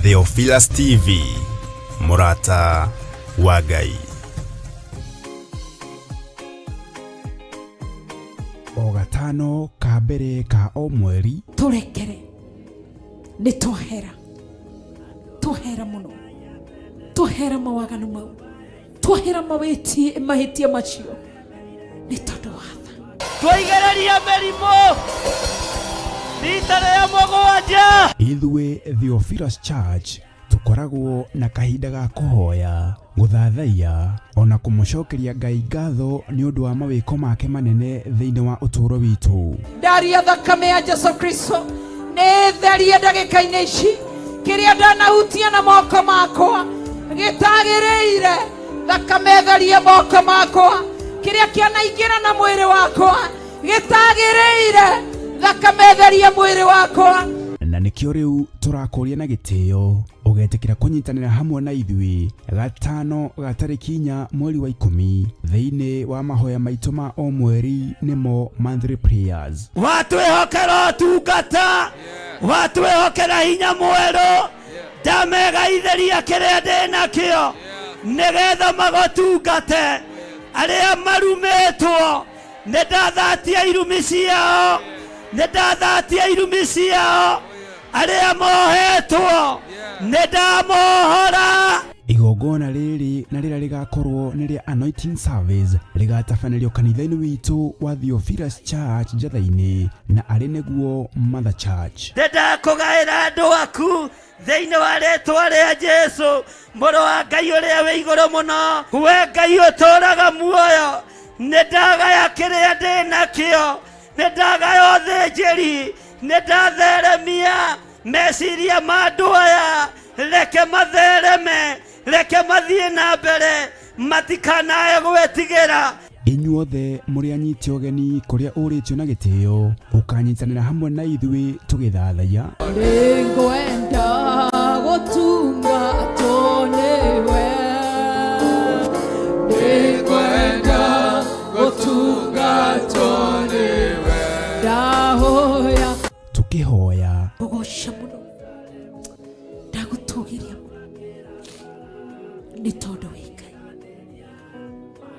Theophilus TV, Mũrata wa Ngai. O gatano ka mbere ka o mweri turekere nĩ twahera mũno, twahera mawaganu mau, twahera mahĩtia macio nĩ tondũ wa tha. Tũigereria mĩrimũ rita rĩa mũgwanja. Ithuĩ Theophilus Church tukoragwo na kahinda ga kuhoya, guthathaiya ona kumucokeria Ngai ngatho ni undu wa mawiko make manene thiini wa uturo witu. Ndaria thakame ya Jesu Kristo nĩ therie ndagĩka-inĩ ici kĩrĩa ndanahutia na moko makwa gĩtagĩrĩire. Thakame therie moko makwa, kĩrĩa kĩanaingĩra na mwĩrĩ wakwa gĩtagĩrĩire. Thakame therie mwĩrĩ wakwa. Na nikio riu turakuria na gitio ugetikira kunyitanira hamwe na ithui gatano ga tariki 4 mweri wa 10 thiini wa mahoya maitu ma o mweri nimo monthly prayers. Watu ehokera tungata, watu ehokera hinya mweru, ndamegaithiria kiria ndina kio nigetha magotungate. Aria marumitwo nindathatia irumi ciao, nindathatia irumi ciao. Aria mohetwo nindamohora. Igongona riri na rira rigakorwo ni ria anointing service rigatabanĩrio kanitha-inĩ witu wa Theophilus Church Njathainĩ na ari niguo Mother Church. Ndakũgaĩra andũ aku thĩinĩ wa rĩĩtwa rĩa Jesũ, mũrũ wa Ngai ũrĩa wĩ igũrũ mũno. We Ngai ũtũũraga muoyo, nĩndagaya kĩrĩa ndĩnakĩo, nĩndagaya ũthĩnjĩri, nĩndatheremia meciria ma andũ aya. Reke mathereme, reke mathiĩ na mbere, matikanae gwĩtigĩra. Inyuothe muri anyiti ũgeni kũrĩa ũrĩtio na gĩtĩo ũkanyitanĩra hamwe na ithuĩ tũgĩthathaiya. Nĩngwenda gũtungatwo nĩwe, nĩngwenda gũtungatwo nĩwe, ndahoya tukĩhoya gũgoca mũno, ndagũtũgĩria nĩ tondũ wĩ Ngai,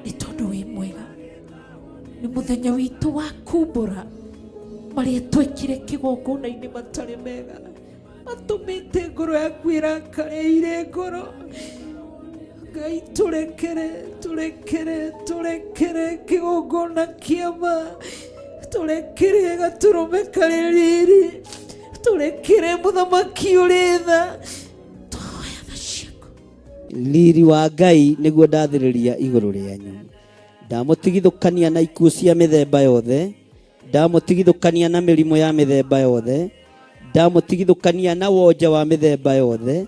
nĩ tondũ wĩ mwega, nĩ mũthenya witũ wa kumbũra marĩa twekire kĩgongona-inĩ matarĩ mega, matũmĩte ngoro yaku ĩrakarĩire ngoro. Ngai tũrekere kĩgongona kĩama, tũrekere gatũrũme karĩ riri, tũrekere mũthamaki ũrĩ tha. Tũhoya tha ciaku. Riri wa Ngai nĩguo ndathĩrĩria igũrũ rĩanyu. Ndamũtigithũkania na ikuũ cia mĩthemba yothe, ndamũtigithũkania na mĩrimũ ya mĩthemba yothe, ndamũtigithũkania na wonja wa mĩthemba yothe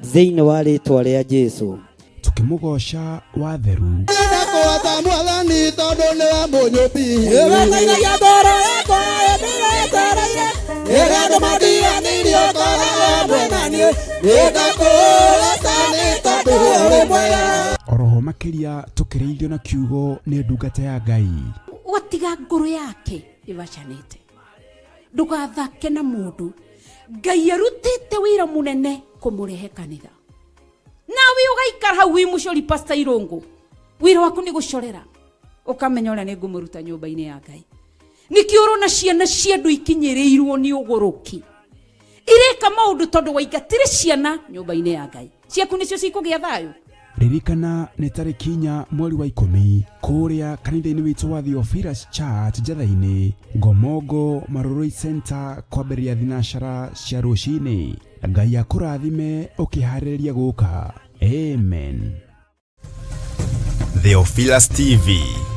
thĩinĩ wa rĩĩtwa rĩa Jesũ. Tukĩmũgoca wa theru. Ndakũhota Mwathani tondũ nĩwe mũnyũmbi. Nĩwethaithagia ngoro yakwa nĩndĩretereire, rĩrĩa andũ mandiganĩirie ũkoragwo hamwe na niĩ. Nĩngakũgooca nĩ tondũ ũrĩ mwega. Oroho makĩria tũkĩrĩithio na kiugo nĩ ndungata ya Ngai. Watiga ngoro yake ivacanĩte, ndũgathake na mũndũ. Ngai arutĩte wĩra mũnene kũmũrehe kanitha, nawe ũgaikara hau wĩ mũcori Pastor Irũngũ, wĩra waku nĩ gũcorera, ũkamenya ũrĩa nĩ ngũmũruta nyũmba-inĩ ya Ngai. Nĩkĩo ũrona ciana cia andũ ikinyĩrĩirwo nĩ ũgũrũki, ireka maũndũ tondũ waingatire ciana nyũmba-inĩ ya Ngai. Ciaku nĩcio cikũgĩa thayũ. Ririkana nĩ tariki 4 mweri wa 10 kũrĩa kanitha-inĩ witũ wa Theophilus Church Njathainĩ, Ngomongo Maroroi Center, kwambĩrĩria thinacara cia rũcinĩ. Ngai akũrathime ũkĩharĩrĩria gũka. Amen. Theophilus TV.